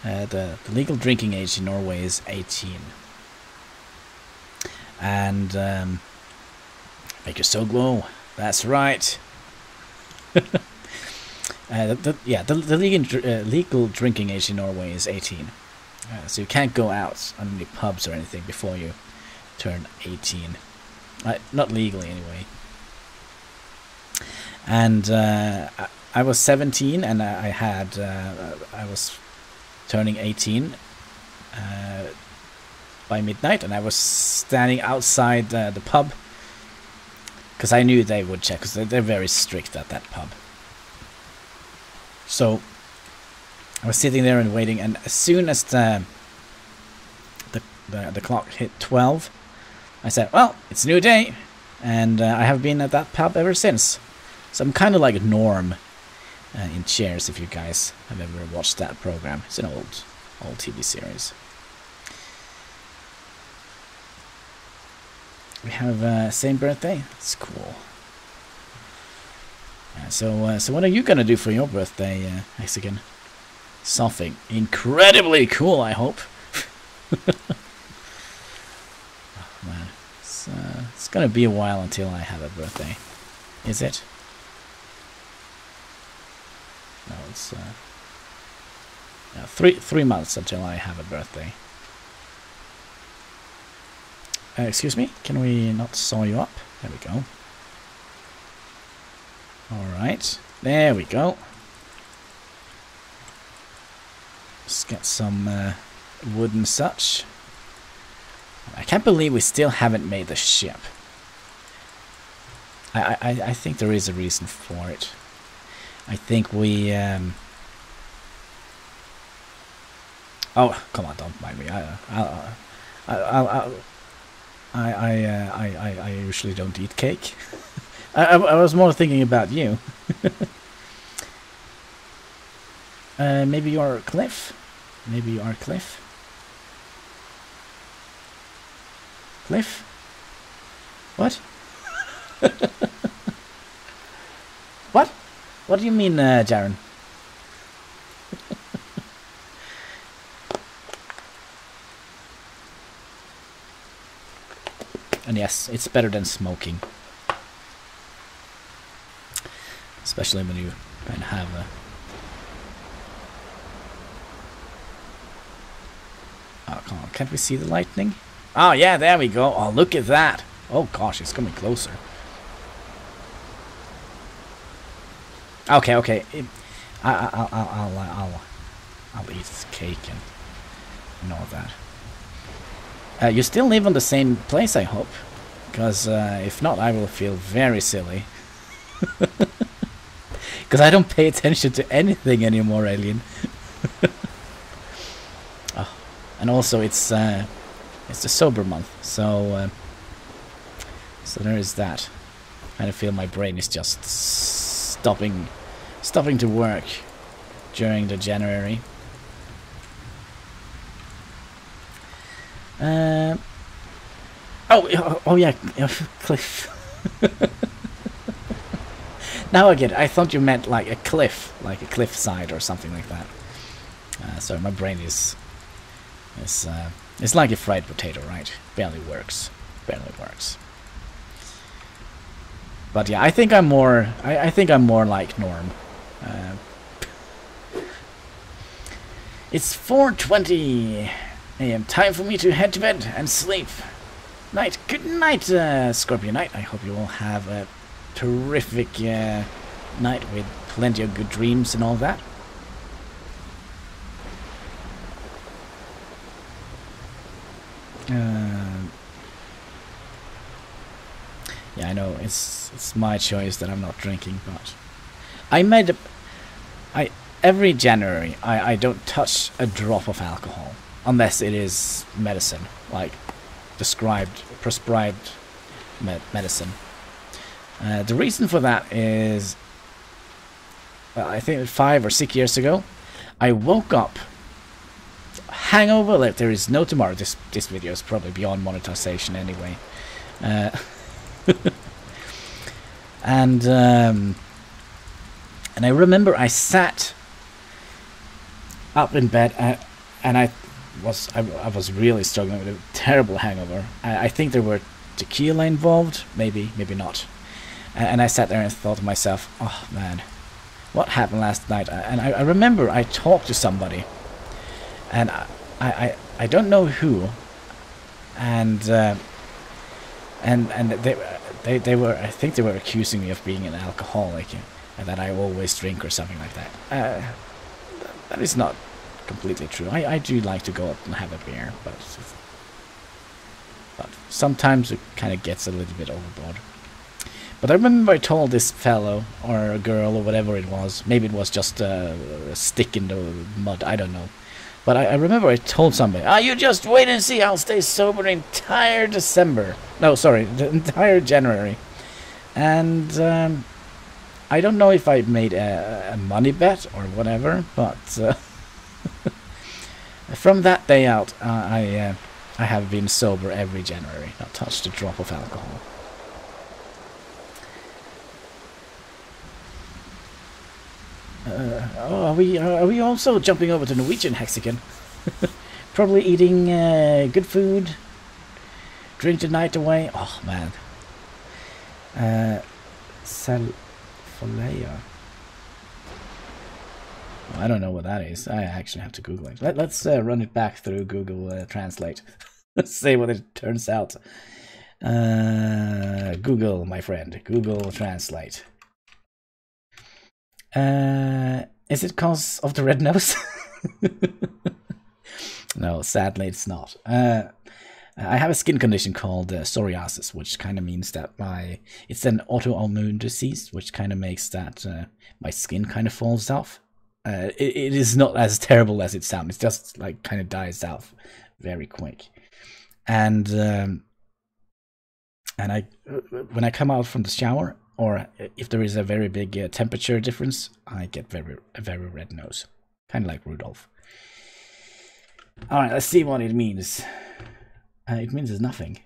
the legal drinking age in Norway is 18. And make your soul glow. That's right. The legal drinking age in Norway is 18. So you can't go out on any pubs or anything before you turn 18. Not legally, anyway. And I was 17, and I was turning 18 by midnight, and I was standing outside the pub because I knew they would check, because they're very strict at that pub. So I was sitting there and waiting, and as soon as the clock hit 12, I said, well, it's a new day, and I have been at that pub ever since. So I'm kind of like Norm in Cheers, if you guys have ever watched that program. It's an old TV series. We have same birthday. It's cool. So what are you gonna do for your birthday, Mexican? Something incredibly cool, I hope. Oh, man, it's gonna be a while until I have a birthday. Is it? No, it's 3 months until I have a birthday. Excuse me, can we not saw you up? There we go. Alright, there we go. Let's get some wood and such. I can't believe we still haven't made the ship. I think there is a reason for it. I think we... Oh, come on, don't mind me. I usually don't eat cake. I was more thinking about you. Maybe you're Cliff? Maybe you are Cliff? Cliff? What? What? What do you mean, Jaren? And yes, it's better than smoking. Especially when you kind of have a... Oh, come on. Can't we see the lightning? Oh, yeah, there we go. Oh, look at that. Oh, gosh, it's coming closer. Okay. I'll eat cake and all that. You still live on the same place, I hope. Because if not, I will feel very silly. Because I don't pay attention to anything anymore, Alien. Oh, and also it's the sober month, so there is that. I kind of feel my brain is just stopping to work during the January. Oh yeah, cliff. Now I get it. I thought you meant like a cliff, like a cliffside or something like that. Sorry, my brain is it's like a fried potato, right? Barely works. But yeah, I think I'm more. I think I'm more like Norm. It's 4:20 a.m. Time for me to head to bed and sleep. Night. Good night, Scorpio Knight. I hope you all have a terrific night with plenty of good dreams and all that. Yeah, I know it's my choice that I'm not drinking, but I made every January I don't touch a drop of alcohol unless it is medicine, like prescribed medicine. The reason for that is, well, I think 5 or 6 years ago, I woke up hangover like there is no tomorrow. This video is probably beyond monetization anyway. And I remember I sat up in bed and I was really struggling with a terrible hangover. I think there were tequila involved, maybe not. And I sat there and thought to myself, oh man, what happened last night? And I remember I talked to somebody, and I don't know who, and they were, I think they were accusing me of being an alcoholic and that I always drink or something like that. That is not completely true. I do like to go out and have a beer, but sometimes it kind of gets a little bit overboard. But I remember I told this fellow or a girl or whatever it was, maybe it was just a stick in the mud, I don't know. But I remember I told somebody, you just wait and see, I'll stay sober the entire December. No, sorry, the entire January. And I don't know if I made a money bet or whatever, but from that day out, I have been sober every January, not touched a drop of alcohol. Are we also jumping over to Norwegian Hexagon? Probably eating good food, drink the night away. Oh man, Salfolea. Oh, I don't know what that is. I actually have to Google it. Let's run it back through Google Translate. Let's see what it turns out. Google, my friend, Google Translate. Is it cause of the red nose? No, sadly it's not. I have a skin condition called psoriasis, which kind of means that it's an autoimmune disease, which kind of makes that my skin kind of falls off. It is not as terrible as it sounds. It just like kind of dies off very quick. And when I come out from the shower, or if there is a very big temperature difference, I get a very red nose. Kind of like Rudolph. Alright, let's see what it means. It means nothing.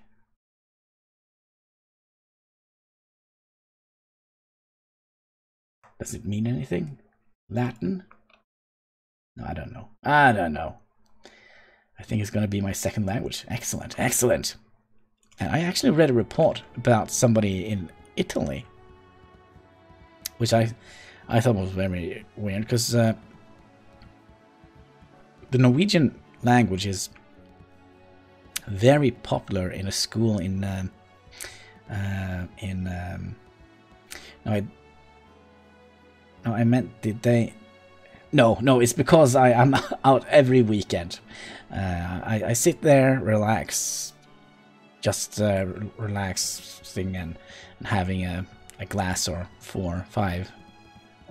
Does it mean anything? Latin? No, I don't know. I think it's going to be my second language. Excellent, excellent. And I actually read a report about somebody in Italy, which I thought was very weird, because the Norwegian language is very popular in a school in I meant, did they? No, it's because I'm out every weekend. I sit there, relax, just relaxing and having a glass or 4, 5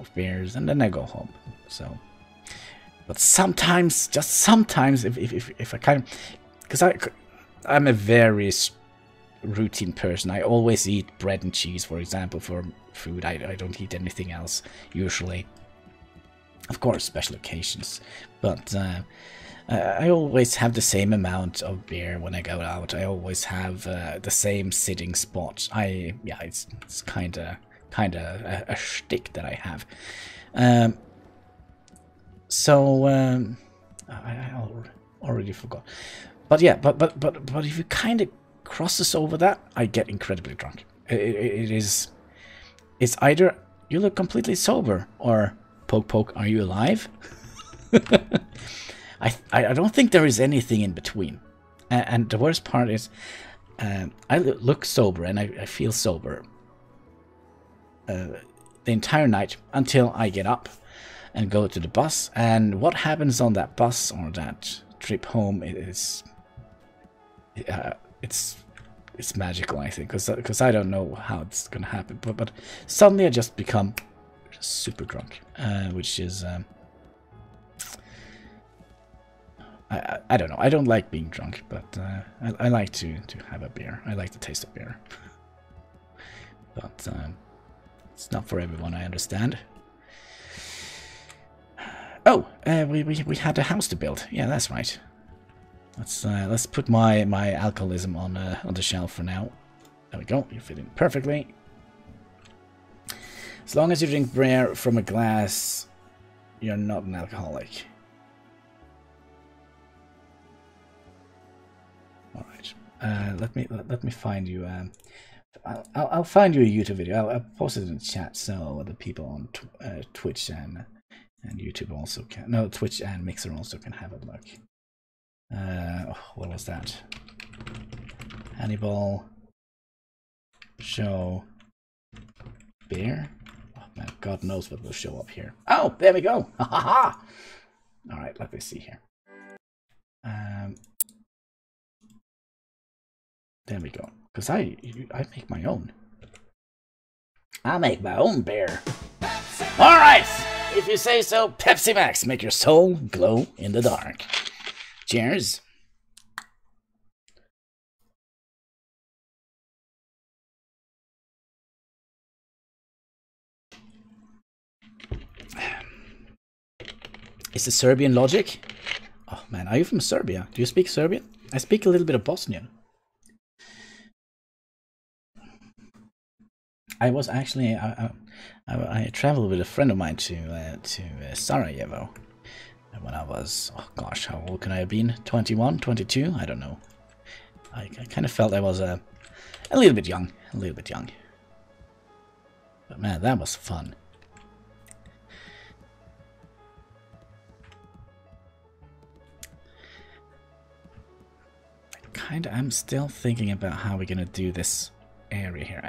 of beers, and then I go home. So, but sometimes, just sometimes, if I kind of, because I'm a very routine person. I always eat bread and cheese, for example, for food. I don't eat anything else usually. Of course, special occasions, but I always have the same amount of beer when I go out. I always have the same sitting spot. It's kind of a shtick that I have. I already forgot. But yeah, but if you kind of crosses over that, I get incredibly drunk. It's either you look completely sober or poke, are you alive? I don't think there is anything in between. And the worst part is I look sober and I feel sober the entire night until I get up and go to the bus. And what happens on that bus or that trip home it's magical, I think, because I don't know how it's gonna happen. But suddenly I just become super drunk, which is I don't know. I don't like being drunk, but I like to have a beer. I like the taste of beer, but it's not for everyone, I understand. Oh, we had a house to build. Yeah, that's right. Let's put my alcoholism on the shelf for now. There we go. You fit in perfectly. As long as you drink beer from a glass, you're not an alcoholic. All right. Let me find you. I'll find you a YouTube video. I'll post it in the chat so the people on Twitch and YouTube also can. No, Twitch and Mixer also can have a look. What was that? Hannibal show beer. Oh man, God knows what will show up here. Oh, there we go. Ha ha ha. All right, let me see here. There we go. Because I make my own. I make my own beer. All right, if you say so. Pepsi Max, make your soul glow in the dark. Cheers. Is it Serbian logic? Oh man, are you from Serbia? Do you speak Serbian? I speak a little bit of Bosnian. I was actually I traveled with a friend of mine to Sarajevo when I was, oh gosh, how old can I have been? 21, 22? I don't know. I kind of felt I was a little bit young, But man, that was fun. I'm still thinking about how we're gonna do this area here.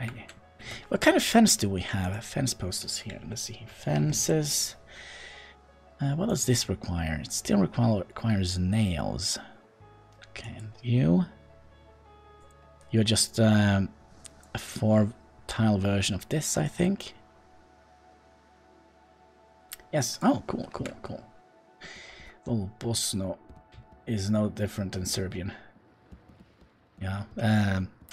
What kind of fence do we have? Fence posters here. Let's see. Fences. What does this require? It still requires nails. Okay, and you're just a 4-tile version of this, I think. Yes. Oh, cool. Oh, Bosno is no different than Serbian. Yeah.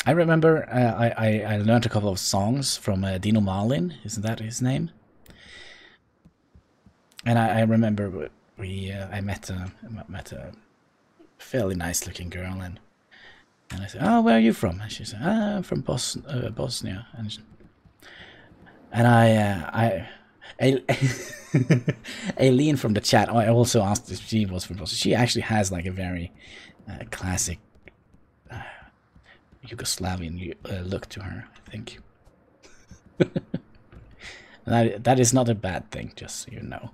I remember I learned a couple of songs from Dino Marlin. Isn't that his name? And I remember I met a fairly nice looking girl, and I said, "Oh, where are you from?" And she said, "I'm from Bosnia." And Aileen from the chat, I also asked if she was from Bosnia. She actually has like a very classic Yugoslavian look to her, I think. That is not a bad thing, just so you know.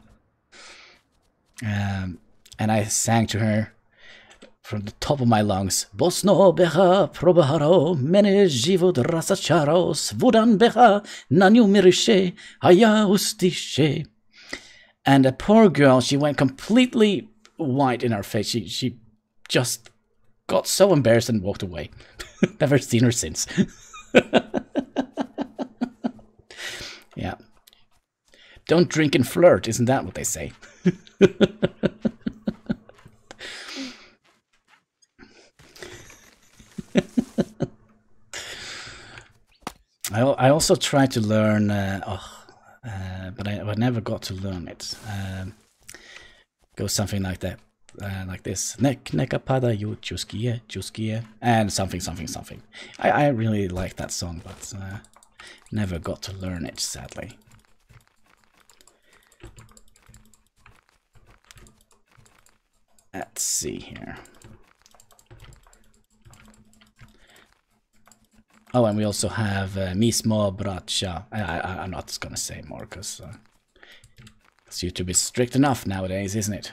And I sang to her from the top of my lungs, Bosno beha probaharo, mene život rasacharo, svudan beha nanyu mirishe, haya ustishe. And the poor girl, she went completely white in her face. She just got so embarrassed and walked away. Never seen her since. Yeah. Don't drink and flirt, isn't that what they say? I also tried to learn, but I never got to learn it. Goes something like that, like this. Nekapada yu chuskie, and something. I really like that song, but never got to learn it, sadly. Let's see here. Oh, and we also have Mismo Bracha. I'm not gonna say more because YouTube is strict enough nowadays, isn't it?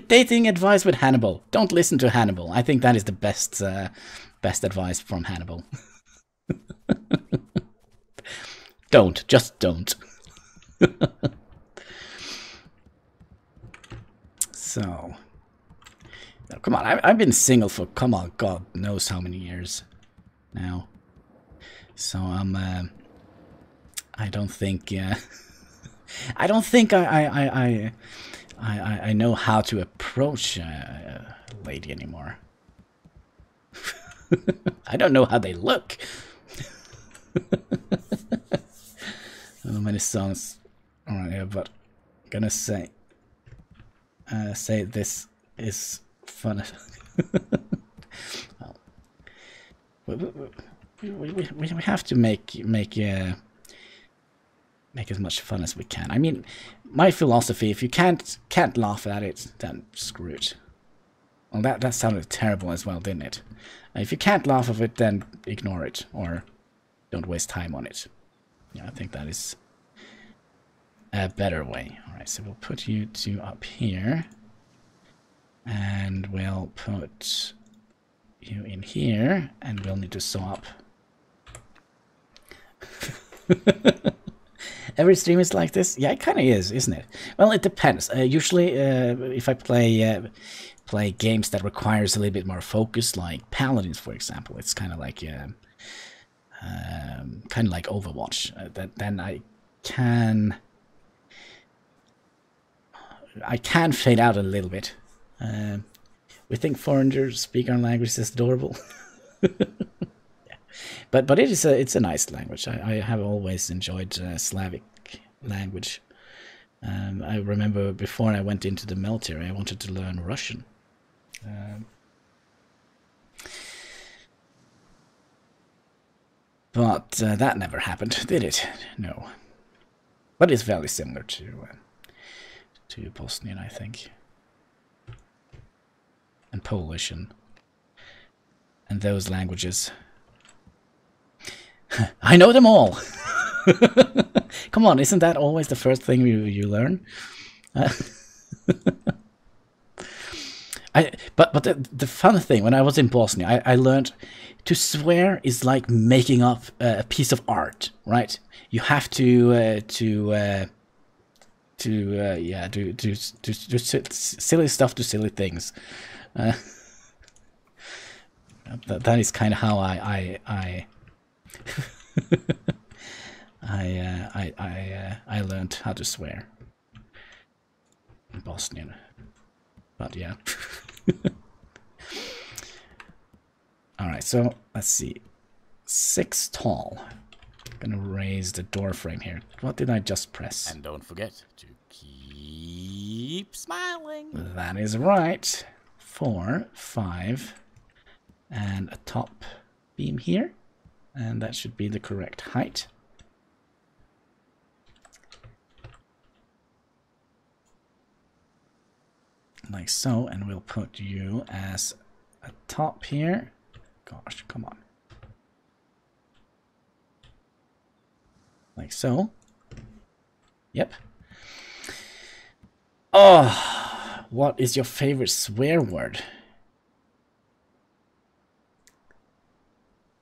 Dating advice with Hannibal. Don't listen to Hannibal. I think that is the best advice from Hannibal. Just don't. So, oh, come on, I've been single for, God knows how many years now. So I don't think, I don't think I know how to approach a lady anymore. I don't know how they look. So many songs around here, but I'm gonna say this is fun. Well, we have to make as much fun as we can. I mean, my philosophy: if you can't laugh at it, then screw it. Well, that sounded terrible as well, didn't it? If you can't laugh at it, then ignore it or don't waste time on it. Yeah, I think that is a better way. All right, so we'll put you two up here, and we'll put you in here, and we'll need to sew up. Every stream is like this? Yeah, it kind of is, isn't it? Well, it depends. Usually, if I play games that requires a little bit more focus, like Paladins, for example, it's kind of like Overwatch. Then I can fade out a little bit. We think foreigners speak our language is adorable. Yeah. But it's a nice language. I have always enjoyed Slavic language. I remember before I went into the military, I wanted to learn Russian. But that never happened, did it? No. But it's very similar to Bosnian, I think, and Polish and those languages. I know them all. Come on, isn't that always the first thing you learn? But the fun thing, when I was in Bosnia, I learned to swear is like making up a piece of art, right? You have to do silly stuff to silly things. That is kind of how I learned how to swear in Bosnian. But yeah. Alright, so let's see. 6 tall. I'm gonna raise the door frame here. What did I just press? And don't forget to keep smiling. That is right. 4, 5, and a top beam here. And that should be the correct height. Like so, and we'll put you as a top here. Gosh, come on. Like so. Yep. Oh, what is your favorite swear word?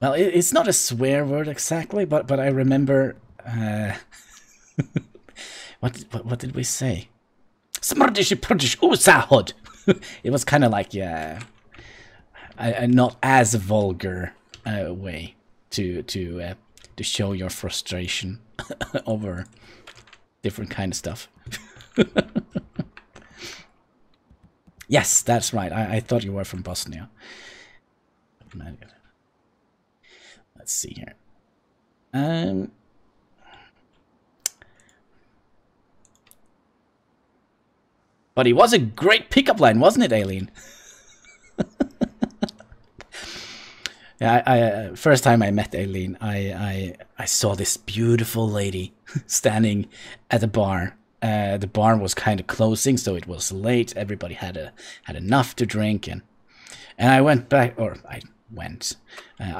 Well, it's not a swear word exactly, but I remember. What did we say? It was kind of like a not as vulgar way to to show your frustration over different kind of stuff. Yes, that's right. I thought you were from Bosnia. Let's see here. But it was a great pickup line, wasn't it, Aileen? Yeah, first time I met Aileen, I saw this beautiful lady standing at the bar. The bar was kind of closing, so it was late. Everybody had enough to drink, and I went back, or I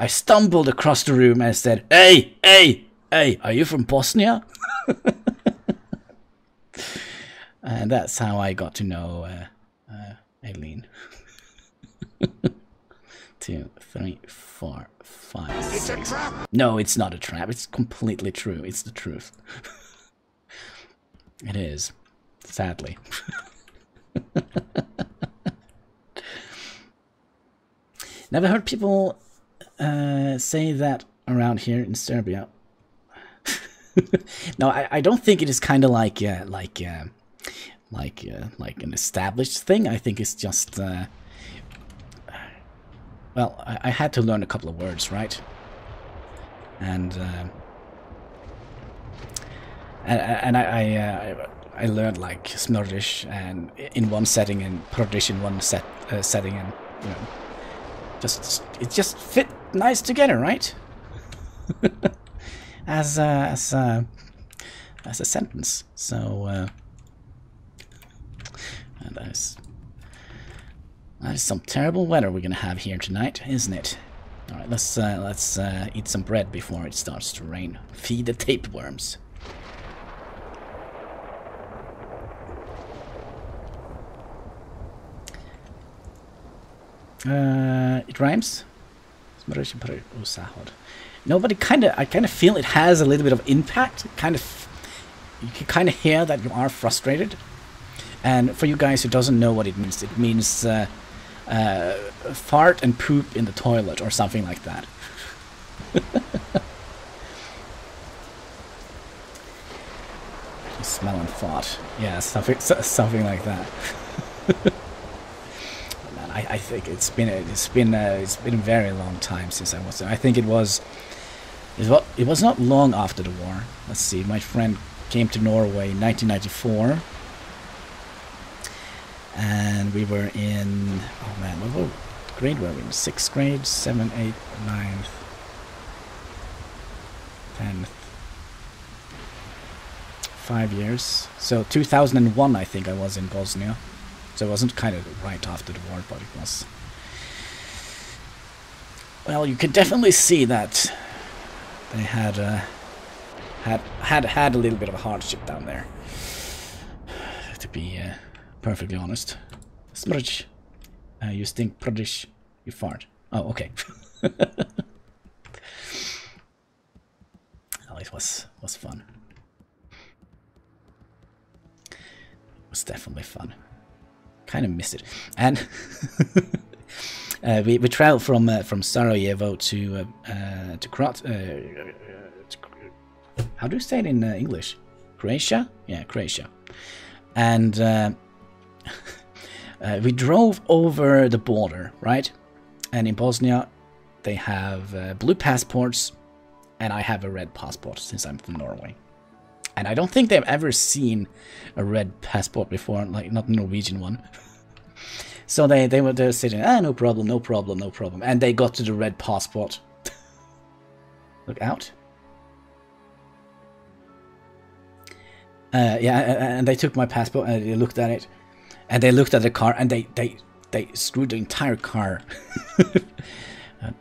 stumbled across the room and said, "Hey, hey, hey, are you from Bosnia?" And that's how I got to know Aileen. 2, 3, 4, 5. It's a trap! No, it's not a trap. It's completely true. It's the truth. It is. Sadly. Never heard people say that around here in Serbia. No, I don't think it is kind of like an established thing. I think it's just well, I had to learn a couple of words, right? And I learned like smördish and in one setting and prodish in one setting, and you know, it just fit nice together, right? as a sentence. So and that is some terrible weather we're gonna have here tonight, isn't it? All right, let's eat some bread before it starts to rain. Feed the tapeworms. It rhymes. Nobody I kind of feel it has a little bit of impact. You can kind of hear that you are frustrated. And for you guys who doesn't know what it means fart and poop in the toilet or something like that. Smell and fart. Yeah, something like that. Man, I think it's been a very long time since I was there. I think it was not long after the war. Let's see. My friend came to Norway in 1994. And we were in, oh man, what grade were we in? 6th grade, 7th, 8th, 9th, 10th. 5 years. So 2001 I think I was in Bosnia. So it wasn't kind of right after the war, but it was. Well, you could definitely see that they had a little bit of a hardship down there, to be perfectly honest. Smrch. You stink, prodish, you fart. Oh, okay. Oh, it was fun. It was definitely fun. Kind of miss it. And we traveled from Sarajevo to how do you say it in English? Croatia? Yeah, Croatia. And we drove over the border, right? And in Bosnia, they have blue passports, and I have a red passport since I'm from Norway. And I don't think they've ever seen a red passport before, like not a Norwegian one. So they were there sitting, no problem, no problem, no problem. And they got to the red passport. Look out. Yeah, and they took my passport and they looked at it. And they looked at the car and they screwed the entire car.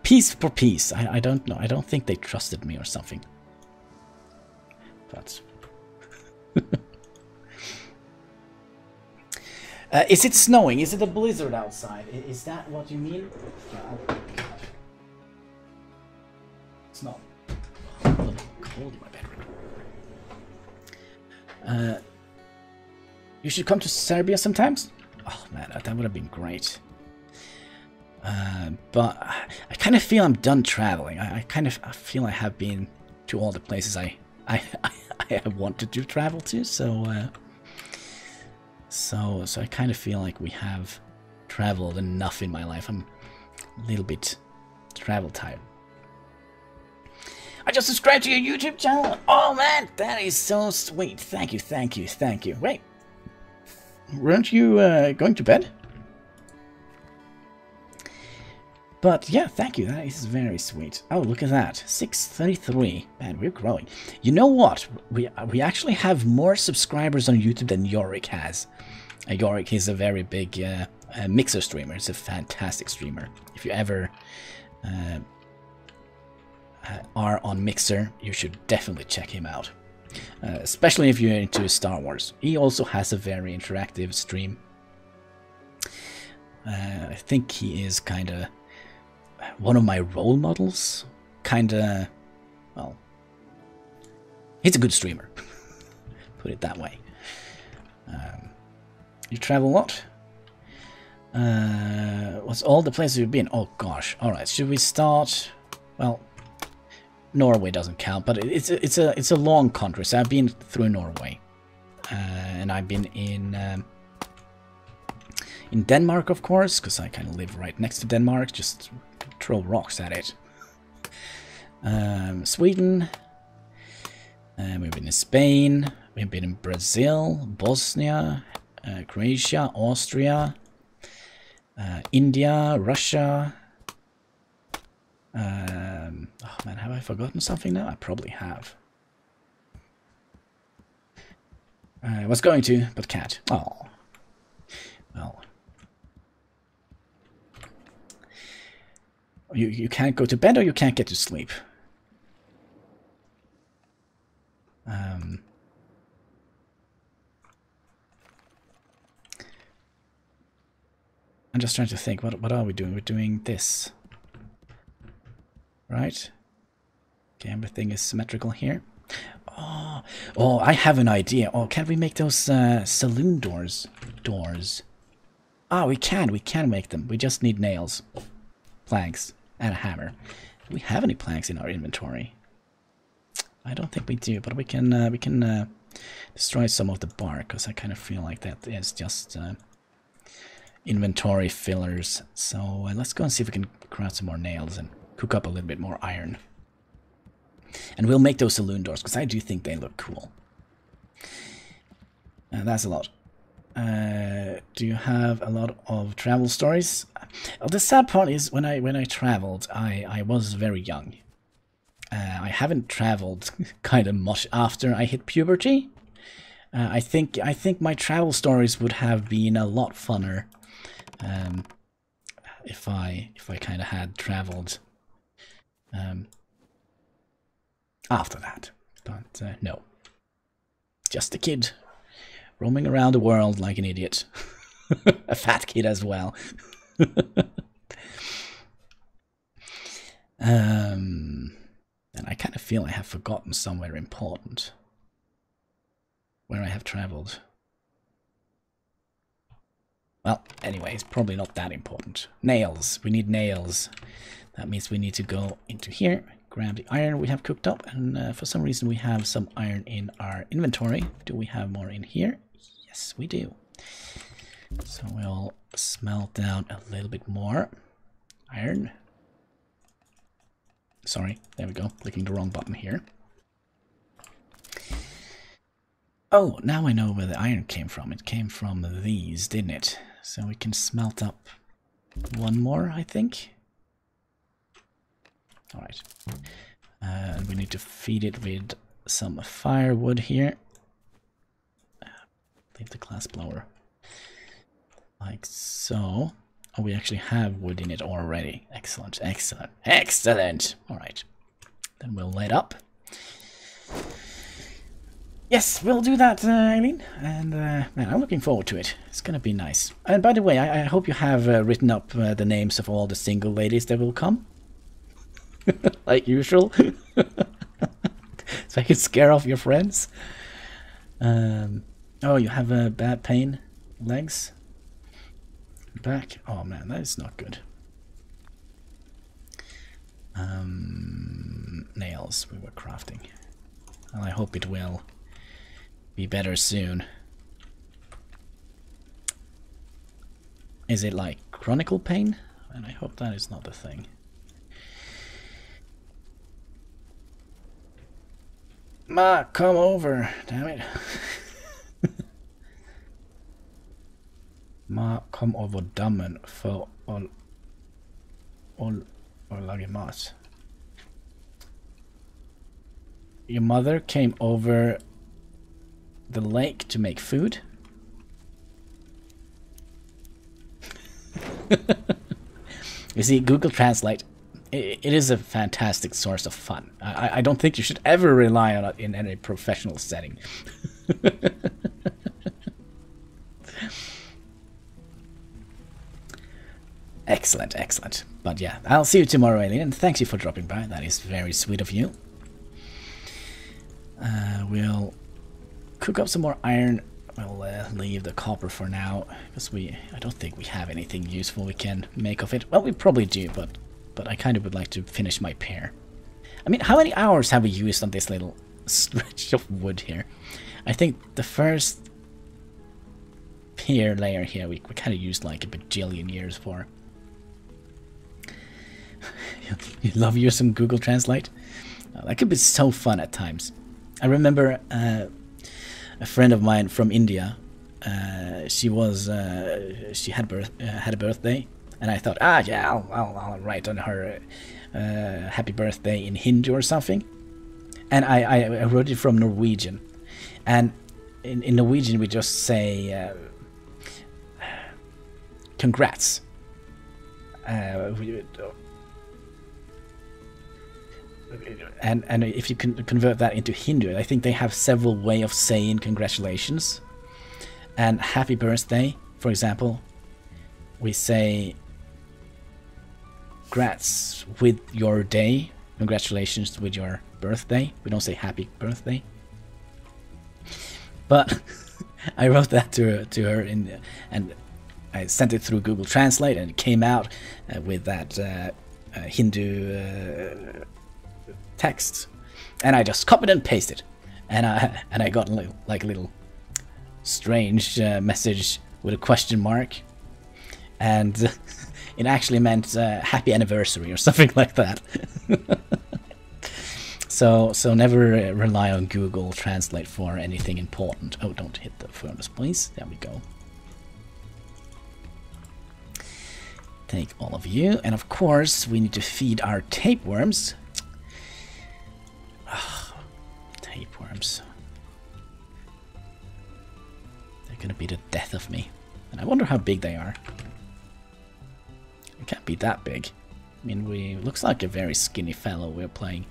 Piece for piece. I don't know. I don't think they trusted me or something. But... is it snowing? Is it a blizzard outside? Is that what you mean? Oh, God. It's not. Oh, a little cold in my bedroom. You should come to Serbia sometimes? Oh man, that would have been great. But I kind of feel I'm done traveling. I feel I have been to all the places I have wanted to travel to. So so I kind of feel like we have traveled enough in my life. I'm a little bit travel tired. I just subscribed to your YouTube channel. Oh man, that is so sweet. Thank you, thank you, thank you. Wait, weren't you going to bed? But yeah, thank you. That is very sweet. Oh, look at that. 633. Man, we're growing. You know what? We actually have more subscribers on YouTube than Yorick has. Yorick is a very big Mixer streamer. He's a fantastic streamer. If you ever are on Mixer, you should definitely check him out. Especially if you're into Star Wars. He also has a very interactive stream. I think he is kind of one of my role models. Kinda, well, he's a good streamer. Put it that way. You travel a lot? What's all the places you've been? Oh gosh. Alright, should we start? Well, Norway doesn't count, but it's a long country, so I've been through Norway. And I've been in Denmark, of course, because I kind of live right next to Denmark, just throw rocks at it. Sweden. We've been in Spain. We've been in Brazil, Bosnia, Croatia, Austria, India, Russia. Oh man, have I forgotten something now? I probably have. I was going to, but can't. Oh. Well. You can't go to bed or you can't get to sleep. I'm just trying to think, what are we doing? We're doing this. Right? Okay, everything is symmetrical here. Oh, I have an idea. Oh, can we make those saloon doors? Ah, we can make them. We just need nails, planks, and a hammer. Do we have any planks in our inventory? I don't think we do, but we can destroy some of the bark, because I kind of feel like that is just inventory fillers. So let's go and see if we can craft some more nails and cook up a little bit more iron. And we'll make those saloon doors, because I do think they look cool. That's a lot. Do you have a lot of travel stories? Well, the sad part is when I traveled, I was very young. I haven't traveled kind of much after I hit puberty. I think my travel stories would have been a lot funner if I kind of had traveled after that. But no, just a kid roaming around the world like an idiot. A fat kid as well. And I kind of feel I have forgotten somewhere important where I have traveled. Well, anyway, it's probably not that important. Nails. We need nails. That means we need to go into here, grab the iron we have cooked up, and for some reason we have some iron in our inventory. Do we have more in here? Yes, we do. So we'll smelt down a little bit more iron. Sorry, there we go, clicking the wrong button here. Oh, now I know where the iron came from. It came from these, didn't it? So we can smelt up one more, I think. Alright. We need to feed it with some firewood here. Leave the glass blower. Like so. Oh, we actually have wood in it already. Excellent, excellent, excellent! Alright. Then we'll light up. Yes, we'll do that, Eileen. And, man, I'm looking forward to it. It's gonna be nice. And by the way, I hope you have written up the names of all the single ladies that will come. Like usual. So I can scare off your friends. Oh, you have a bad pain? Legs? Back? Oh man, that is not good. Nails. else we were crafting. Well, I hope it will be better soon. Is it like chronicle pain? And I hope that is not a thing. Ma, come over, damn it. Ma, kom over dammen för att laga mat. Your mother came over the lake to make food? You see, Google Translate, it is a fantastic source of fun. I don't think you should ever rely on it in any professional setting. Excellent, excellent. But yeah, I'll see you tomorrow, Alien, and thanks you for dropping by. That is very sweet of you. We'll cook up some more iron. We'll leave the copper for now, because I don't think we have anything useful we can make of it. Well, we probably do, but I kind of would like to finish my pair. I mean, how many hours have we used on this little stretch of wood here? I think the first pier layer here we kind of used like a bajillion years for. You love using Google Translate? That could be so fun at times. I remember a friend of mine from India. She had a birthday, and I thought, yeah, I'll write on her happy birthday in Hindu or something. And I wrote it from Norwegian, and in Norwegian we just say congrats. And if you can convert that into Hindu, I think they have several ways of saying congratulations. And happy birthday, for example, we say grats with your day, congratulations with your birthday. We don't say happy birthday. But I wrote that to her and I sent it through Google Translate, and it came out with that Hindu text, and I just copied and pasted, and I got like a little strange message with a question mark, and it actually meant happy anniversary or something like that. So never rely on Google Translate for anything important. Oh, don't hit the furnace, please. There we go. Take all of you, and of course we need to feed our tapeworms. Tapeworms. They're gonna be the death of me. And I wonder how big they are. It can't be that big. I mean, looks like a very skinny fellow we're playing.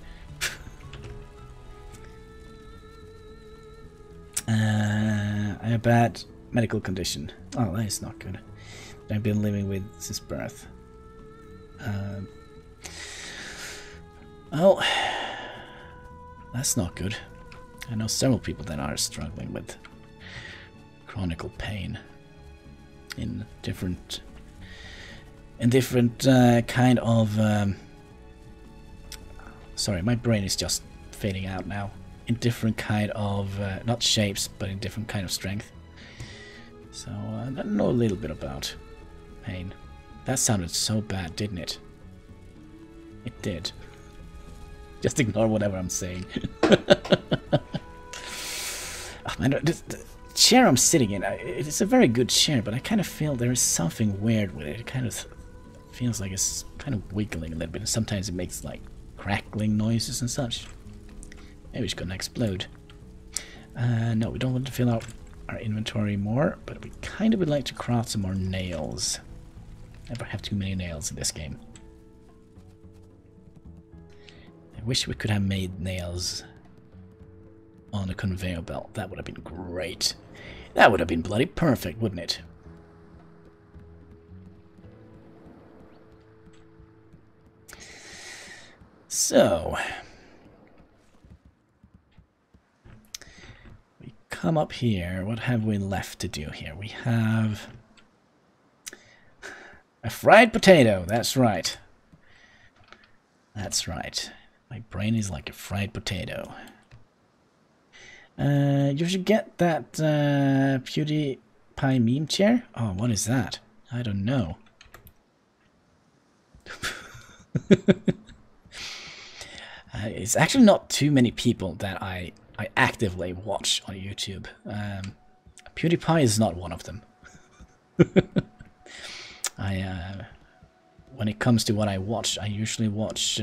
I have a bad medical condition. Oh, that is not good. I've been living with since birth. Oh, that's not good. I know several people that are struggling with chronic pain in different kind of. Sorry, my brain is just fading out now. In different kind of not shapes, but in different kind of strength. So I know a little bit about pain. That sounded so bad, didn't it? It did. Just ignore whatever I'm saying. Oh, man, the chair I'm sitting in, it's a very good chair, but I kind of feel there is something weird with it. It kind of feels like it's kind of wiggling a little bit, and sometimes it makes like crackling noises and such. Maybe it's gonna explode. No, we don't want to fill out our inventory more, but we kind of would like to craft some more nails. Never have too many nails in this game. I wish we could have made nails on a conveyor belt. That would have been great. That would have been bloody perfect, wouldn't it? So we come up here. What have we left to do here? We have a fried potato. That's right. That's right. My brain is like a fried potato. You should get that PewDiePie meme chair. Oh, what is that? I don't know. It's actually not too many people that I actively watch on YouTube. PewDiePie is not one of them. When it comes to what I watch, I usually watch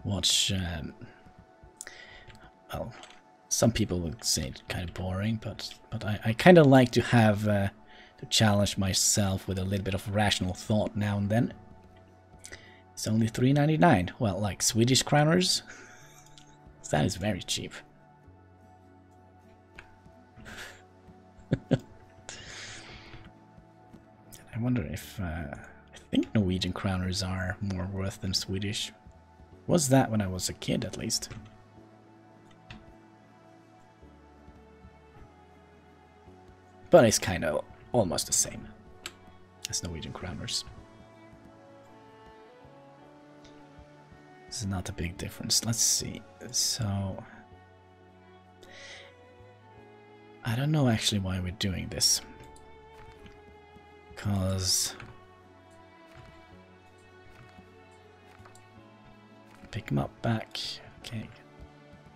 well, some people would say it's kind of boring, but I kind of like to have to challenge myself with a little bit of rational thought now and then. It's only $3.99. Well, like Swedish kroners. That is very cheap. I wonder if I think Norwegian kroners are more worth than Swedish. Was that when I was a kid, at least? But it's kind of almost the same as Norwegian kroners. This is not a big difference. Let's see. So I don't know actually why we're doing this. Because pick them up back. Okay.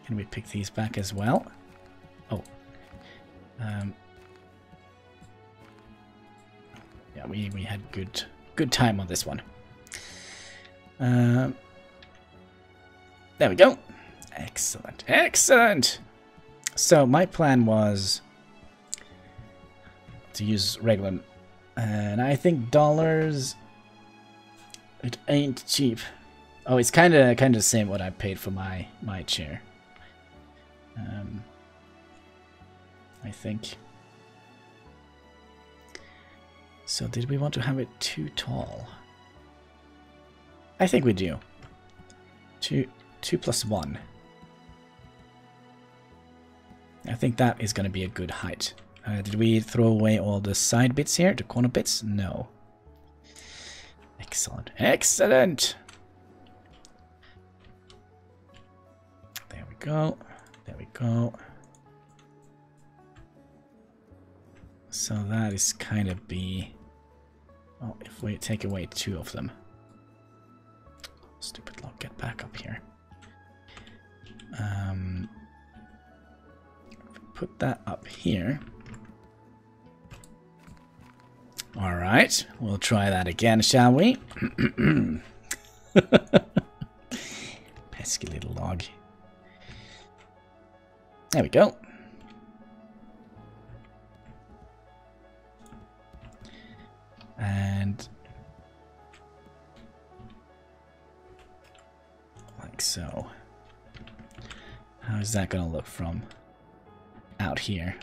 Can we pick these back as well? Oh. Yeah, we had good time on this one. There we go. Excellent. Excellent. So my plan was to use regular, and I think dollars. It ain't cheap. Oh, it's kind of the same what I paid for my chair. I think. So did we want to have it too tall? I think we do. 2 plus 1. I think that is going to be a good height. Did we throw away all the side bits here? The corner bits? No. Excellent. Excellent! There we go. There we go. So that is kind of be... Oh, if we take away 2 of them. Stupid lock, get back up here. Put that up here. Alright, we'll try that again, shall we? Pesky little log. There we go. And like so. How is that gonna look from out here?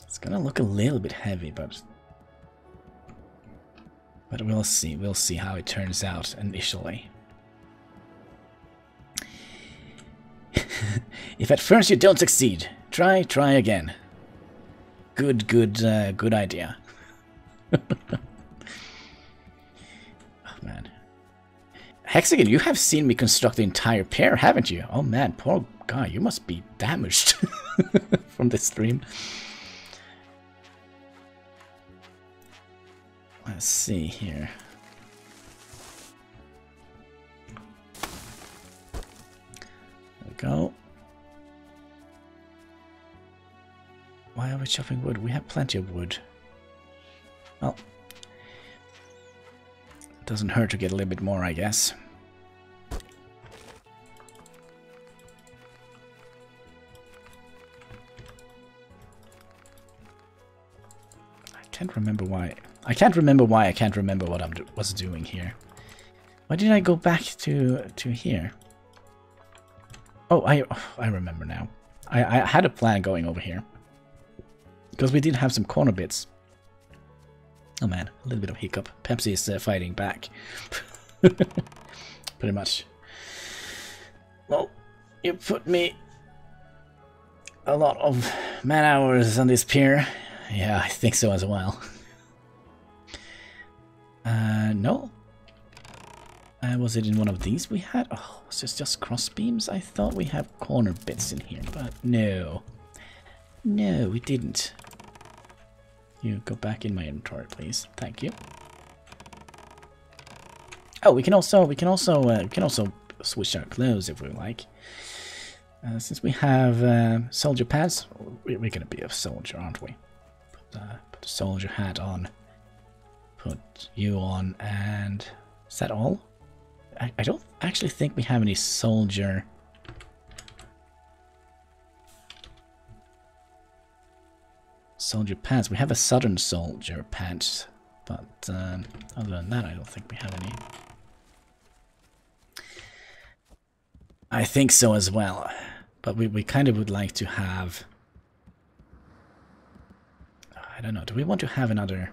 It's gonna look a little bit heavy, but we'll see. We'll see how it turns out initially. If at first you don't succeed, try again. Good idea. Oh man. Hexagon, you have seen me construct the entire pair, haven't you? Oh man, poor guy, you must be damaged from this stream. Let's see here. There we go. Why are we chopping wood? We have plenty of wood. Well, it doesn't hurt to get a little bit more, I guess. I can't remember why. I can't remember why I can't remember what I was doing here. Why did I go back to here? Oh, I remember now. I had a plan going over here. Because we did have some corner bits. Oh man, a little bit of hiccup. Pepsi is fighting back. Pretty much. Well, you put me a lot of man hours on this pier. Yeah, I think so as well. No. Was it in one of these we had? Oh, was this just cross beams? I thought we had corner bits in here, but no. No, we didn't. You go back in my inventory, please. Thank you. Oh, we can also switch our clothes if we like. Since we have soldier pads, we're gonna be a soldier, aren't we? Put the soldier hat on. Put you on, and is that all? I don't actually think we have any soldier. Soldier pants. We have a southern soldier pants, but other than that, I don't think we have any. I think so as well, but we kind of would like to have. I don't know. Do we want to have another?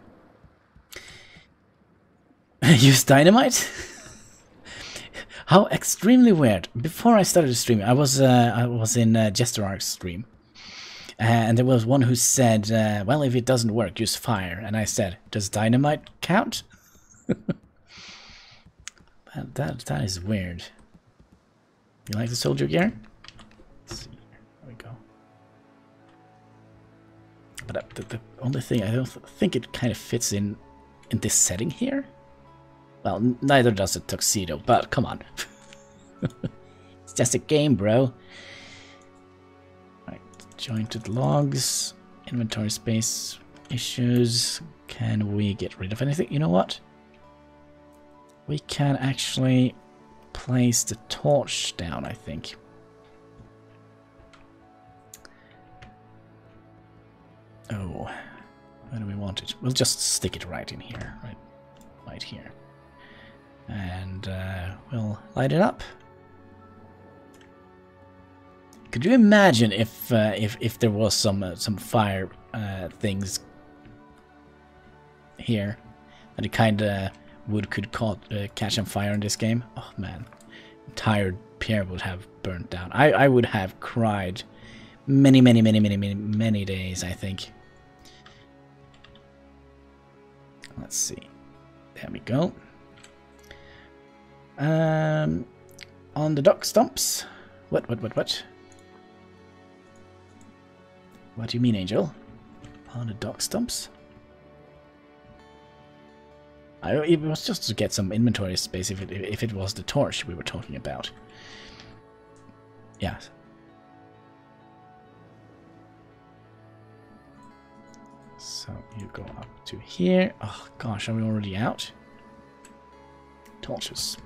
Use dynamite? How extremely weird. Before I started streaming, I was in Jester Ark's stream. And there was one who said, well, if it doesn't work, use fire. And I said, does dynamite count? that is weird. You like the soldier gear? Let's see. There we go. But the only thing, I don't think it kind of fits in this setting here. Well, neither does a tuxedo, but come on. It's just a game, bro. Right, jointed logs, inventory space issues. Can we get rid of anything? You know what? We can actually place the torch down, I think. Oh, where do we want it? We'll just stick it right in here, right here. And we'll light it up. Could you imagine if there was some fire things here, and the kind of wood could catch on fire in this game? Oh man, entire pier would have burnt down. I would have cried many days, I think. Let's see. There we go. On the dock stumps. What? What do you mean, Angel? On the dock stumps? It was just to get some inventory space if it was the torch we were talking about. Yeah. So you go up to here. Oh gosh, are we already out? Torches.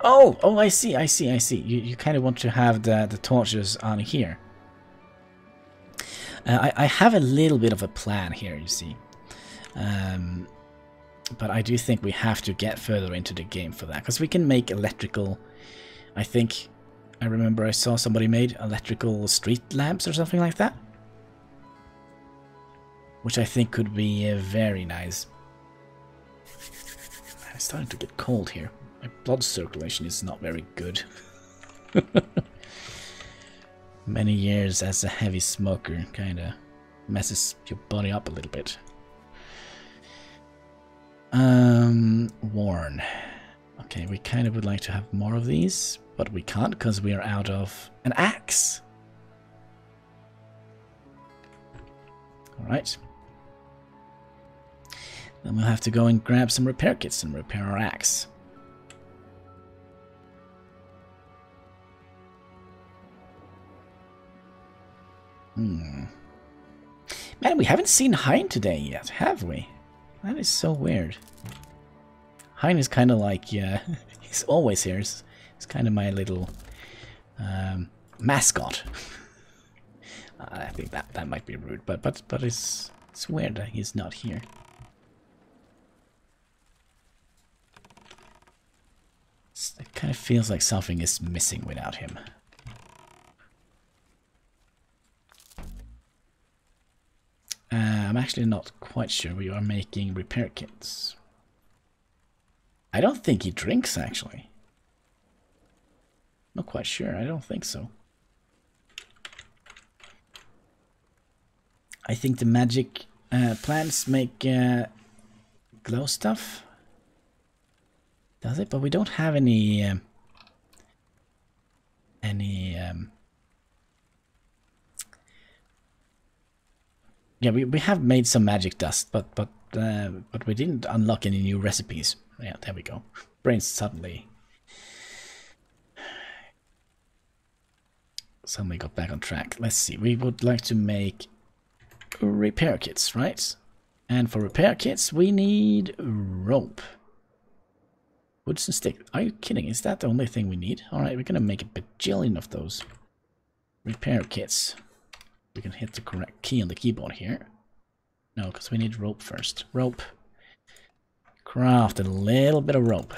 Oh, I see. You kind of want to have the torches on here. I have a little bit of a plan here, you see. But I do think we have to get further into the game for that, because we can make electrical. I think I remember I saw somebody made electrical street lamps or something like that, which I think could be very nice. It's starting to get cold here. My blood circulation is not very good. Many years as a heavy smoker kind of messes your body up a little bit. Worn. Okay, we kind of would like to have more of these, but we can't because we are out of an axe. Alright. Then we'll have to go and grab some repair kits and repair our axe. Man, we haven't seen Hein today yet, have we? That is so weird. Hein is kind of like, yeah, he's always here. He's kind of my little mascot. I think that might be rude, but it's weird that he's not here. It kind of feels like something is missing without him. I'm actually not quite sure. We are making repair kits. I don't think he drinks, actually. Not quite sure. I don't think so. I think the magic plants make glow stuff. Does it? But we don't have any yeah, we have made some magic dust, but we didn't unlock any new recipes. Yeah, there we go. Brains suddenly got back on track. Let's see. We would like to make repair kits, right? And for repair kits, we need rope. Woods and stick. Are you kidding? Is that the only thing we need? Alright, we're gonna make a bajillion of those repair kits. We can hit the correct key on the keyboard here. No, because we need rope first. Rope. Craft a little bit of rope.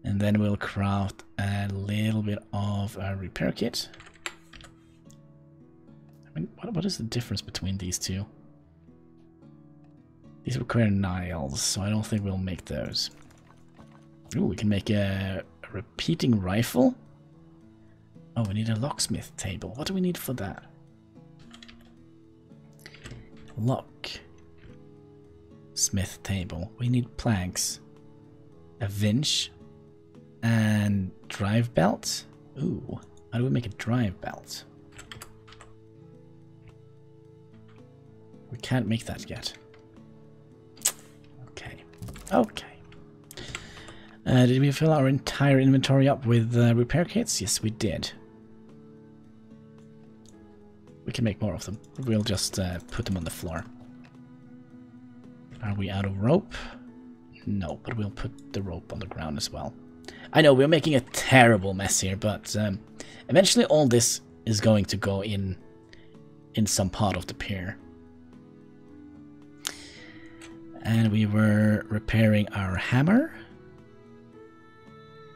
And then we'll craft a little bit of a repair kit. I mean, what is the difference between these two? These require nails, so I don't think we'll make those. Ooh, we can make a repeating rifle. Oh, we need a locksmith table. What do we need for that? Locksmith table. We need planks. A winch. And drive belt. Ooh, how do we make a drive belt? We can't make that yet. Okay. Okay. Did we fill our entire inventory up with repair kits? Yes, we did. We can make more of them. We'll just put them on the floor. Are we out of rope? No, but we'll put the rope on the ground as well. I know we're making a terrible mess here, but eventually all this is going to go in some part of the pier. And we were repairing our hammer.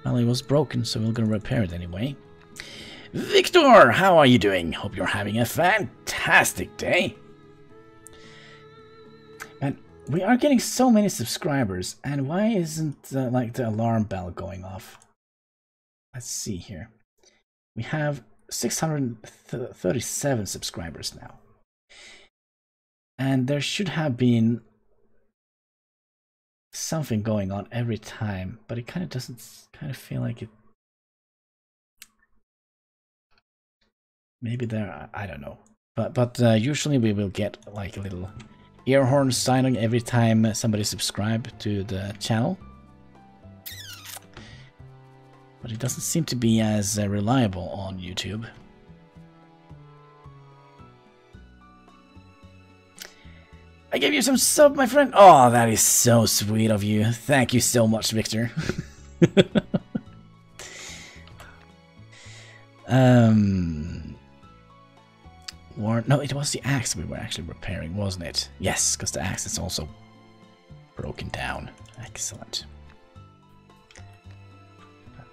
Well, it was broken, so we're gonna repair it anyway. Victor, how are you doing? Hope you're having a fantastic day. And we are getting so many subscribers, and why isn't like the alarm bell going off? Let's see here. We have 637 subscribers now, and there should have been something going on every time, but it kind of doesn't feel like it. Maybe there, I don't know. But usually we will get like a little ear horn signing every time somebody subscribes to the channel. But it doesn't seem to be as reliable on YouTube. I gave you some sub, my friend. Oh, that is so sweet of you. Thank you so much, Victor. No, it was the axe we were actually repairing, wasn't it? Yes, because the axe is also broken down. Excellent.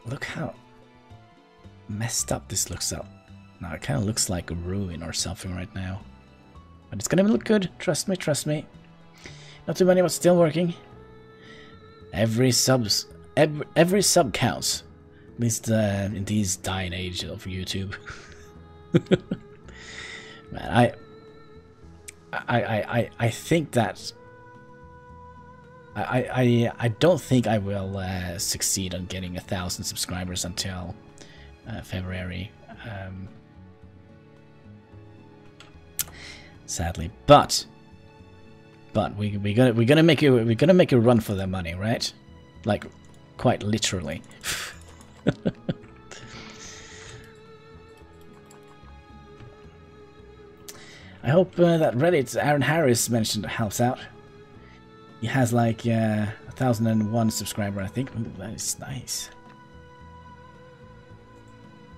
Look how messed up this looks up. Now it kind of looks like a ruin or something right now. But it's gonna look good. Trust me, trust me. Not too many, but still working. Every sub counts. At least in these dying age of YouTube. Man, I think that I don't think I will succeed on getting 1,000 subscribers until February. Sadly, but we're gonna make a run for the money, right? Like, quite literally. I hope that Reddit's Aaron Harris mentioned helps out. He has like 1,001 subscriber, I think. Ooh, that is nice.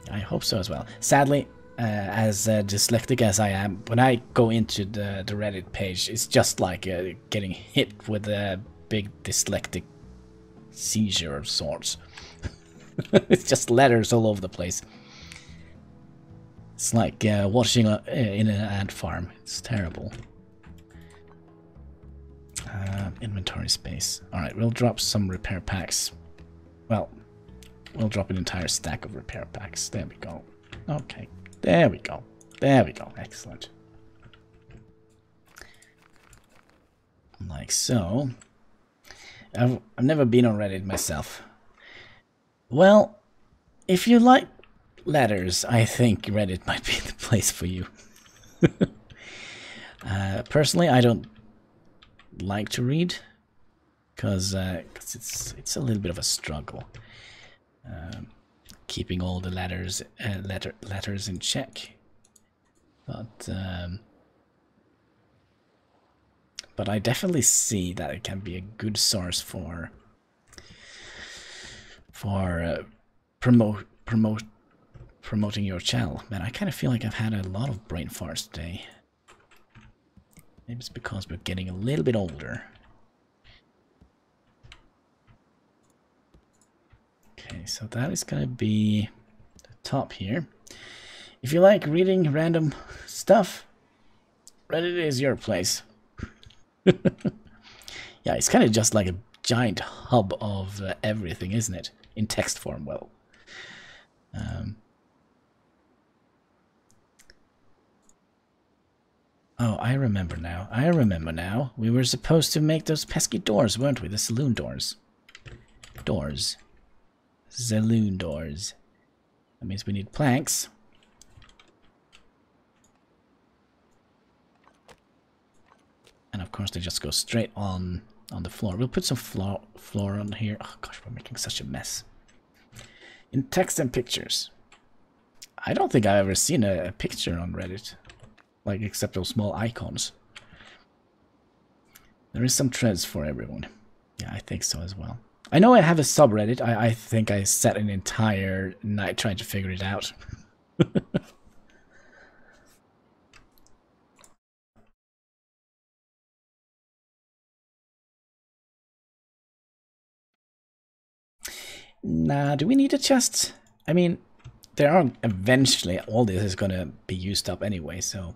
I hope so as well. Sadly, as dyslexic as I am, when I go into the Reddit page, it's just like getting hit with a big dyslexic seizure of sorts. It's just letters all over the place. It's like watching in an ant farm. It's terrible. Inventory space. Alright, we'll drop some repair packs. Well, we'll drop an entire stack of repair packs. There we go. Okay, there we go. There we go. Excellent. Like so. I've never been on Reddit myself. Well, if you like letters, I think Reddit might be the place for you. Personally, I don't like to read because it's a little bit of a struggle keeping all the letters in check. But I definitely see that it can be a good source for promoting your channel. Man, I kind of feel like I've had a lot of brain farts today. Maybe it's because we're getting a little bit older. Okay, so that is gonna be the top here. If you like reading random stuff, Reddit is your place. Yeah, it's kind of just like a giant hub of everything, isn't it? In text form, well. Oh, I remember now. We were supposed to make those pesky doors, weren't we? The saloon doors. Saloon doors. That means we need planks. And of course they just go straight on the floor. We'll put some floor on here. Oh gosh, we're making such a mess. In text and pictures. I don't think I've ever seen a picture on Reddit. Like, except those small icons. There is some threads for everyone. Yeah, I think so as well. I know I have a subreddit. I think I sat an entire night trying to figure it out. Nah, do we need a chest? I mean, there are eventually all this is gonna be used up anyway, so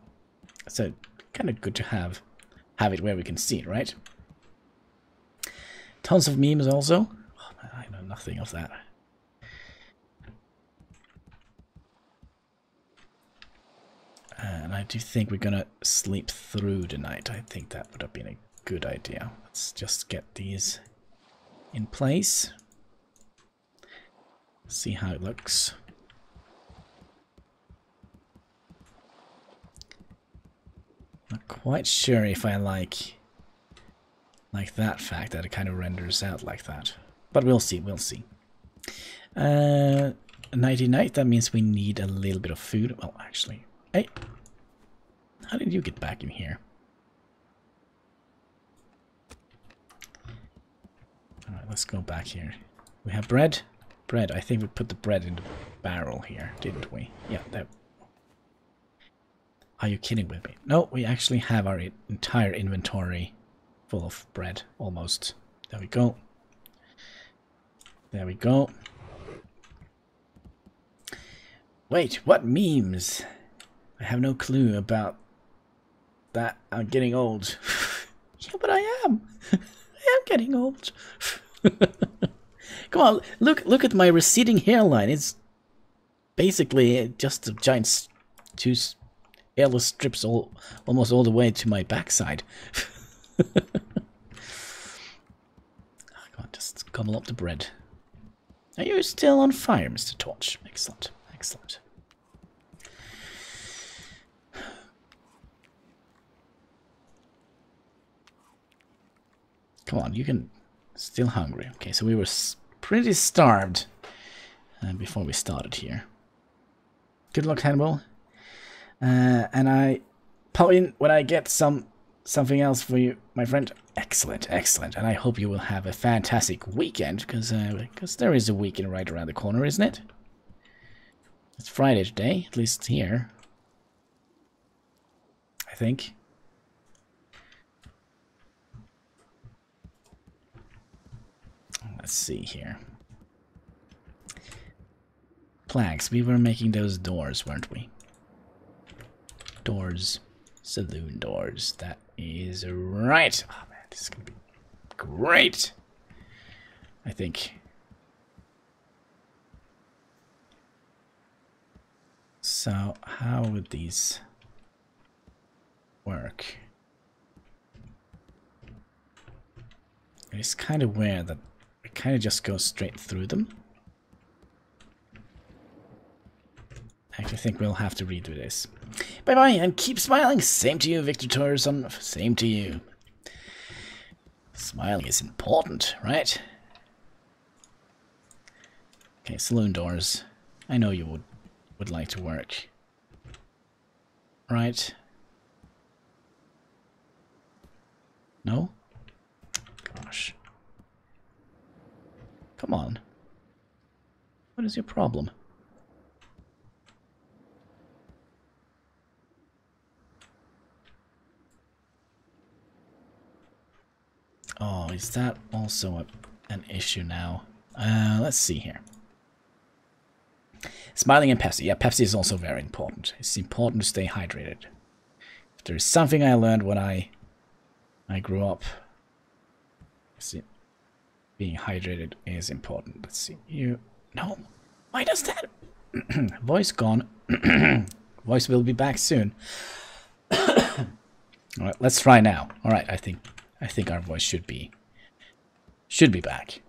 it's kind of good to have it where we can see it, right? Tons of memes also. Oh, I know nothing of that. And I do think we're gonna sleep through the night. I think that would have been a good idea. Let's just get these in place. See how it looks. Not quite sure if I like that fact that it kind of renders out like that. But we'll see, Nighty night, that means we need a little bit of food. Well, actually, hey, how did you get back in here? Alright, let's go back here. We have bread. I think we put the bread in the barrel here, didn't we? Yeah, there. Are you kidding with me? No, we actually have our entire inventory full of bread, almost. There we go. There we go. Wait, what memes? I have no clue about that. I'm getting old. Yeah, but I am. I am getting old. Come on, look at my receding hairline. It's basically just a giant two hairless strips almost all the way to my backside. Come on, just gobble up the bread. Are you still on fire, Mr. Torch? Excellent, excellent. Come on, you can... Still hungry. Okay, so we were pretty starved before we started here. Good luck, Hannibal. And I pop in when I get something else for you, my friend. Excellent, excellent. And I hope you will have a fantastic weekend, because there is a weekend right around the corner, isn't it? It's Friday today, at least here. I think. Let's see here. Planks. We were making those doors, weren't we? Doors. Saloon doors. That is right. Oh man, this is gonna be great. I think. So how would these work? It's kind of weird that it kind of just goes straight through them. I actually think we'll have to redo this. Bye bye and keep smiling. Same to you, Victor Torreson. Same to you. Smiling is important, right? Okay, saloon doors. I know you would like to work. Right? No? Gosh. Come on. What is your problem? Oh, is that also an issue now? Let's see here. Smiling and Pepsi. Yeah, Pepsi is also very important. It's important to stay hydrated. If there is something I learned when I grew up, see, being hydrated is important. Let's see. You no. Why does that? Voice gone. Voice will be back soon. All right, let's try now. All right, I think our voice should be back.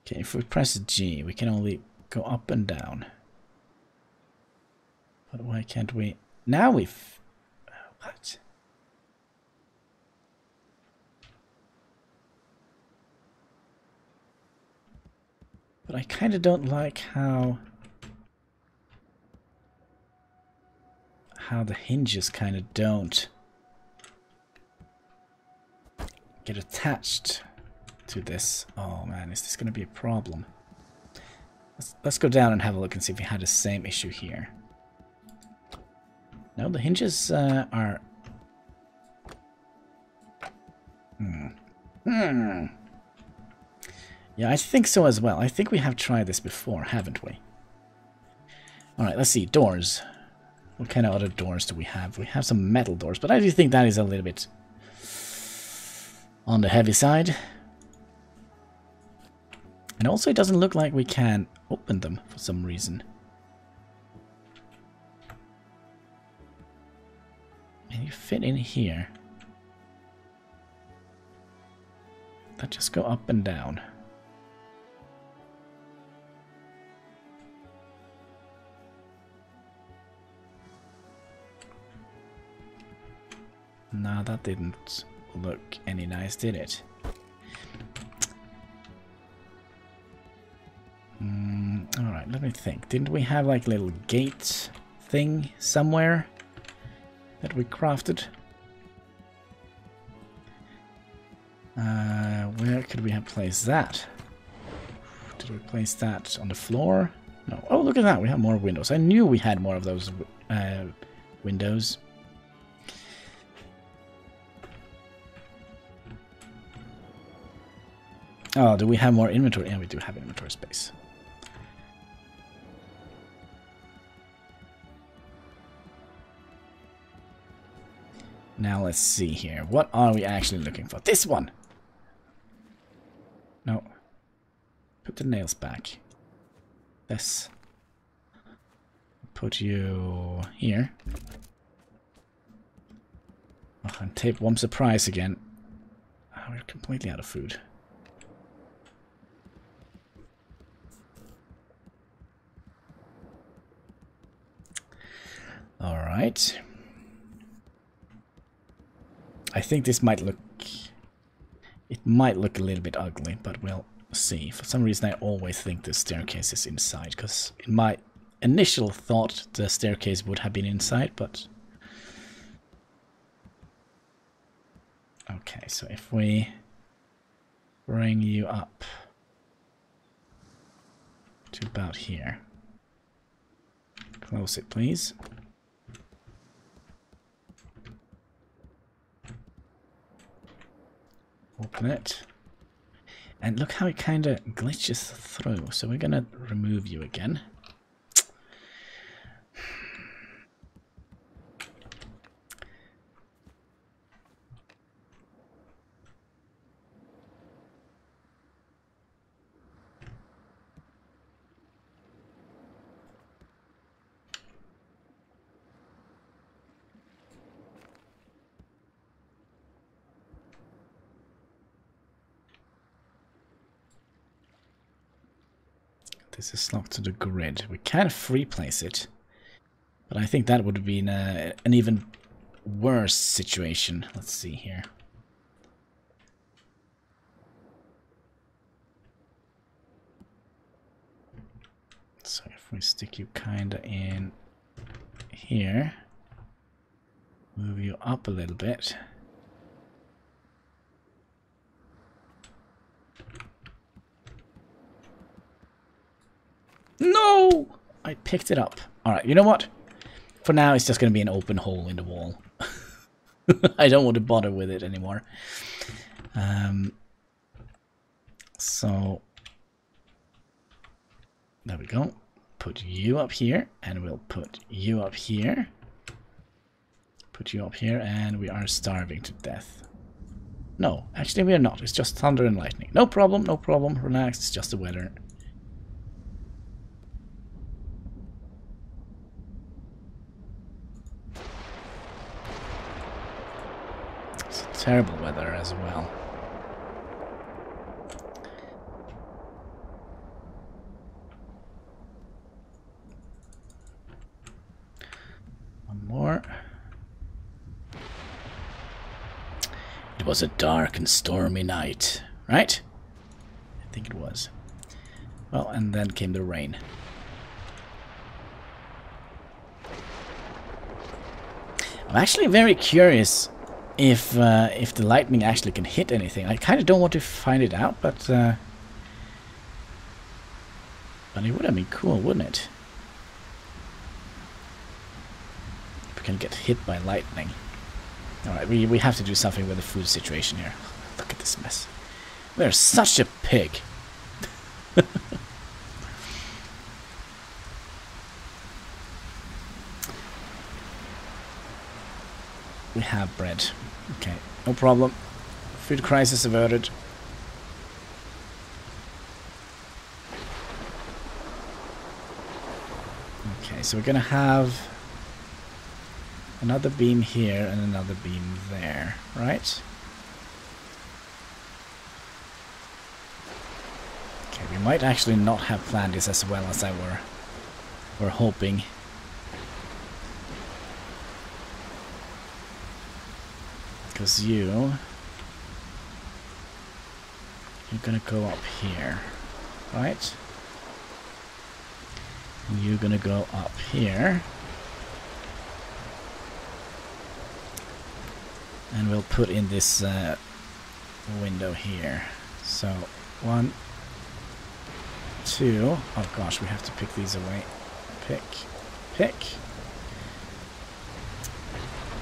Okay, if we press G, we can only go up and down. But why can't we? Now we've... What? But I kind of don't like how the hinges kind of don't get attached to this. Oh man, is this going to be a problem? Let's go down and have a look and see if we had the same issue here. No, the hinges are... Yeah, I think so as well. I think we have tried this before, haven't we? Alright, let's see. Doors. What kind of other doors do we have? We have some metal doors, but I do think that is a little bit on the heavy side. And also it doesn't look like we can open them for some reason. And you fit in here. That just go up and down. No, that didn't look any nice, did it? Alright, let me think. Didn't we have like a little gate thing somewhere that we crafted? Where could we have placed that? Did we place that on the floor? No. Oh, look at that. We have more windows. I knew we had more of those windows. Oh, do we have more inventory? Yeah, we do have inventory space. Now let's see here. What are we actually looking for? This one! No. Put the nails back. This. Put you here. Oh, and tapeworm surprise again. Oh, we're completely out of food. Alright. I think this might look... It might look a little bit ugly, but we'll see. For some reason I always think the staircase is inside, because in my initial thought the staircase would have been inside, but... Okay, so if we bring you up to about here. Close it, please. Open it. And look how it kind of glitches through. So we're going to remove you again. This is locked to the grid. We can free place it, but I think that would be an even worse situation. Let's see here. So if we stick you kinda in here, move you up a little bit. No! I picked it up. Alright, you know what? For now, it's just going to be an open hole in the wall. I don't want to bother with it anymore. So, there we go. Put you up here, and we'll put you up here. Put you up here, and we are starving to death. No, actually we are not. It's just thunder and lightning. No problem, no problem. Relax, it's just the weather. Terrible weather as well. One more. It was a dark and stormy night, right? I think it was. Well, and then came the rain. I'm actually very curious if the lightning actually can hit anything. I kind of don't want to find it out, but it would have been cool, wouldn't it? If we can get hit by lightning. Alright, we have to do something with the food situation here. Look at this mess. We're such a pig. We have bread. Okay, no problem. Food crisis averted. Okay, so we're gonna have another beam here and another beam there, right? Okay, we might actually not have planned this as well as I were hoping. Because you're gonna go up here, right? And you're gonna go up here. And we'll put in this window here. So, 1, 2. Oh gosh, we have to pick these away. Pick.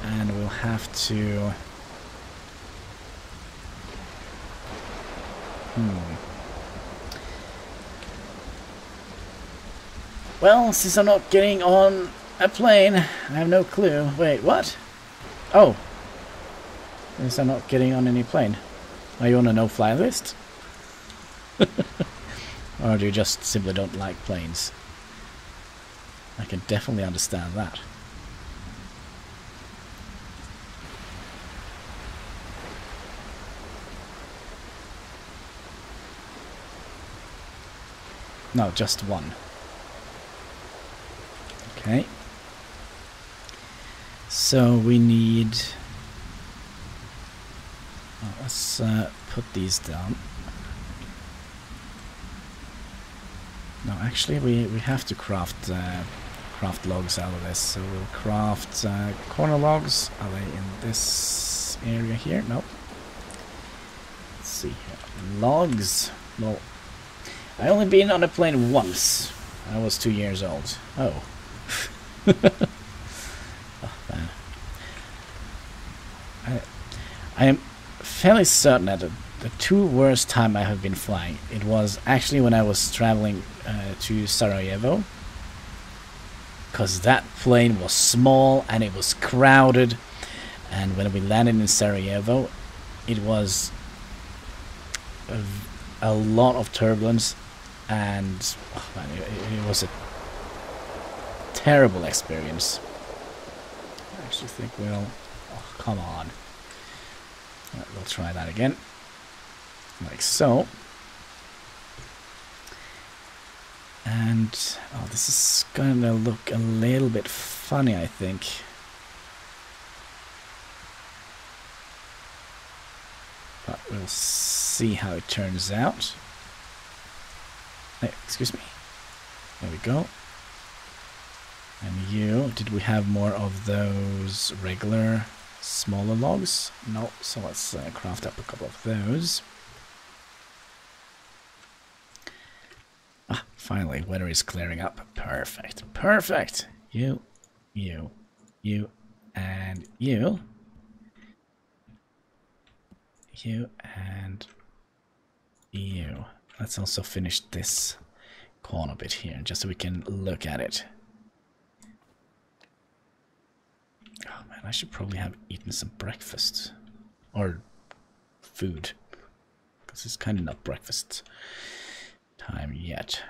And we'll have to... Well, since I'm not getting on a plane, I have no clue. Wait, what? Oh. Since I'm not getting on any plane. Are you on a no-fly list? Or do you just simply don't like planes? I can definitely understand that. No, just one. Okay. So we need... Oh, let's put these down. No, actually we have to craft logs out of this. So we'll craft corner logs. Are they in this area here? Nope. Let's see here. Logs. Well, I only been on a plane once. I was 2 years old. Oh. Oh man. I am fairly certain that the two worst time I have been flying, it was actually when I was traveling to Sarajevo. Because that plane was small and it was crowded. And when we landed in Sarajevo, it was a lot of turbulence. And oh man, it was a terrible experience. I actually think we'll... Oh, come on. Right, we'll try that again. Like so. And oh, this is gonna look a little bit funny, I think. But we'll see how it turns out. Hey, excuse me. There we go. And you, did we have more of those regular smaller logs? No, so let's craft up a couple of those. Ah, finally, weather is clearing up. Perfect, perfect. You, and you. You and you. Let's also finish this corner bit here, just so we can look at it. Oh man, I should probably have eaten some breakfast. Or food. Because it's kind of not breakfast time yet.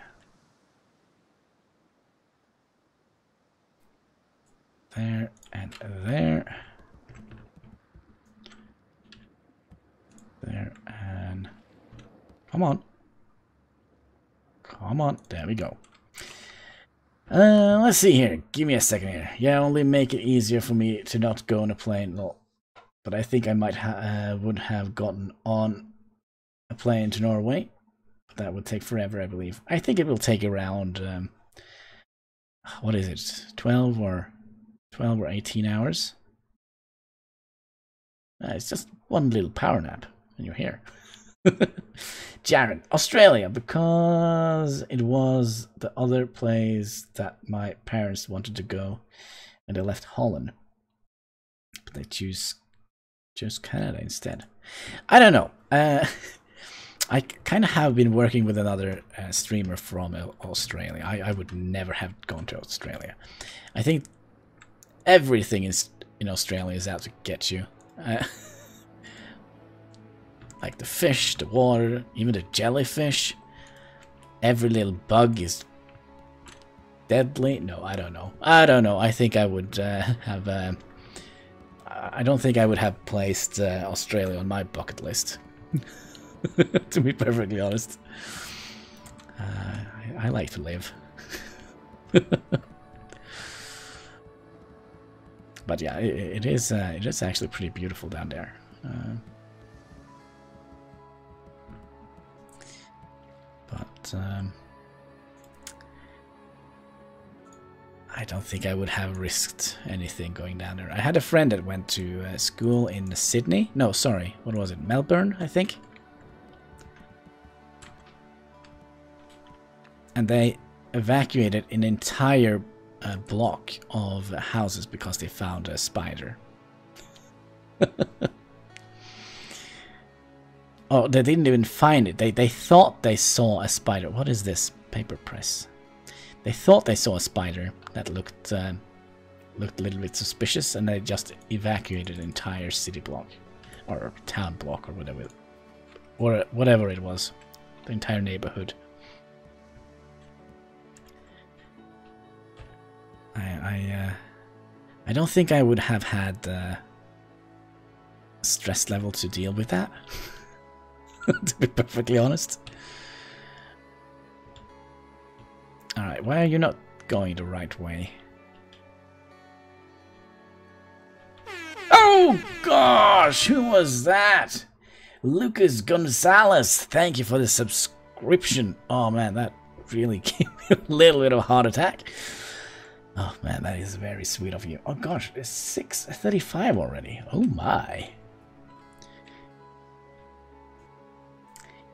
There and there. There and... Come on. Come on. There we go. Let's see here. Give me a second here. Yeah, only make it easier for me to not go on a plane. No. But I think I might would have gotten on a plane to Norway. But that would take forever, I believe. I think it will take around... what is it? 12 or 18 hours? It's just one little power nap. And you're here. Jared, Australia, because it was the other place that my parents wanted to go, and they left Holland, but they choose Canada instead. I don't know. I kind of have been working with another streamer from Australia. I would never have gone to Australia. I think everything in Australia is out to get you. Like the fish, the water, even the jellyfish. Every little bug is deadly. No, I don't know. I think I would have... I don't think I would have placed Australia on my bucket list. To be perfectly honest. I like to live. But yeah, it is actually pretty beautiful down there. I don't think I would have risked anything going down there. I had a friend that went to school in Sydney. No, sorry. What was it? Melbourne, I think. And they evacuated an entire block of houses because they found a spider. Oh, they didn't even find it. They thought they saw a spider. What is this? Paper press. They thought they saw a spider that looked a little bit suspicious, and they just evacuated an entire city block, or town block, or whatever it was, the entire neighborhood. I don't think I would have had stress level to deal with that. To be perfectly honest. Alright, why are you not going the right way? Oh gosh, who was that? Lucas Gonzalez, thank you for the subscription. Oh man, that really gave me a little bit of a heart attack. Oh man, that is very sweet of you. Oh gosh, it's 6:35 already. Oh my.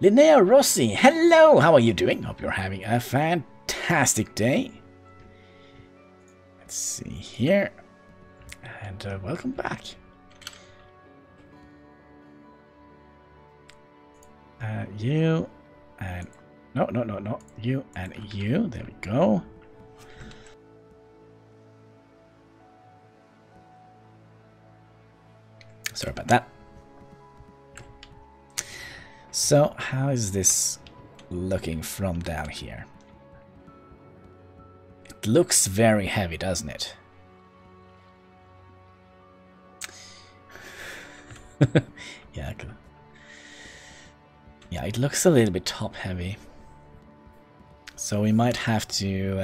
Linnea Rossi, hello, how are you doing? Hope you're having a fantastic day. Let's see here. And welcome back. You and... No. You and you. There we go. Sorry about that. So, how is this looking from down here? It looks very heavy, doesn't it? Yeah, it looks a little bit top heavy. So we might have to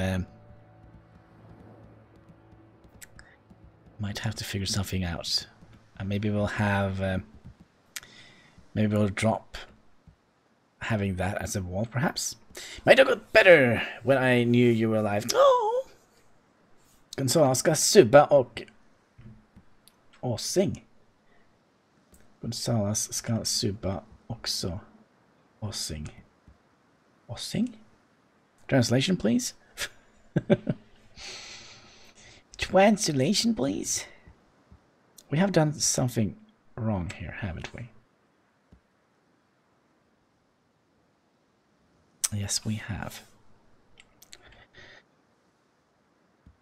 figure something out. Maybe we'll have maybe we'll drop having that as a wall, perhaps. Might have got better when I knew you were alive. Oh! Gonzalo ska suba och sing. Gonzalo ska suba också och sing. Och sing? Translation, please. Translation, please. We have done something wrong here, haven't we? Yes, we have.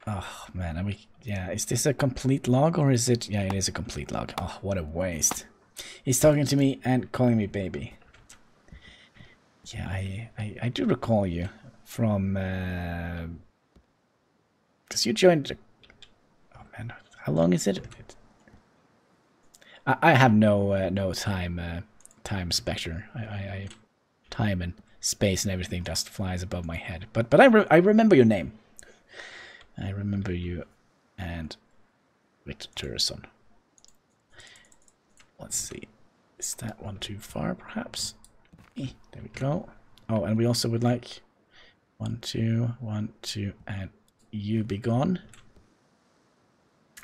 Oh man, yeah, is this a complete log or is it? Yeah, it is a complete log. Oh, what a waste. He's talking to me and calling me baby. Yeah, I do recall you from because you joined. Oh man, how long is it? I have no time spectre. I time and space and everything just flies above my head. But I remember your name. I remember you and Victor Turson. Let's see. Is that one too far, perhaps? There we go. Oh, and we also would like 1, 2, 1, 2, and you be gone.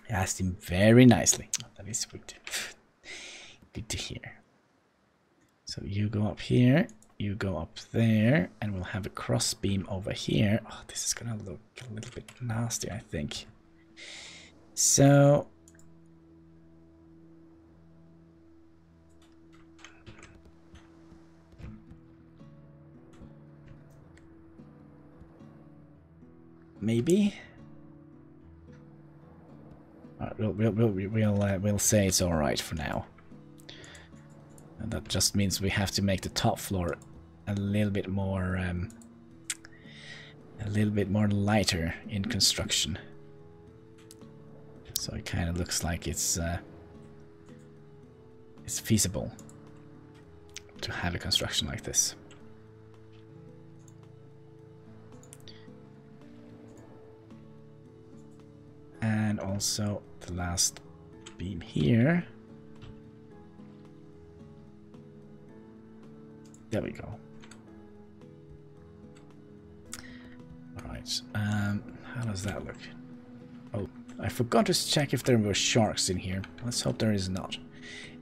I asked him very nicely. Oh, that is sweet. Good to hear. So you go up here, you go up there, and we'll have a cross beam over here. Oh, this is gonna look a little bit nasty, I think. So maybe we'll say it's all right for now. And that just means we have to make the top floor a little bit more lighter in construction. So it kind of looks like it's feasible to have a construction like this. And also the last beam here. There we go. Alright, how does that look? Oh, I forgot to check if there were sharks in here. Let's hope there is not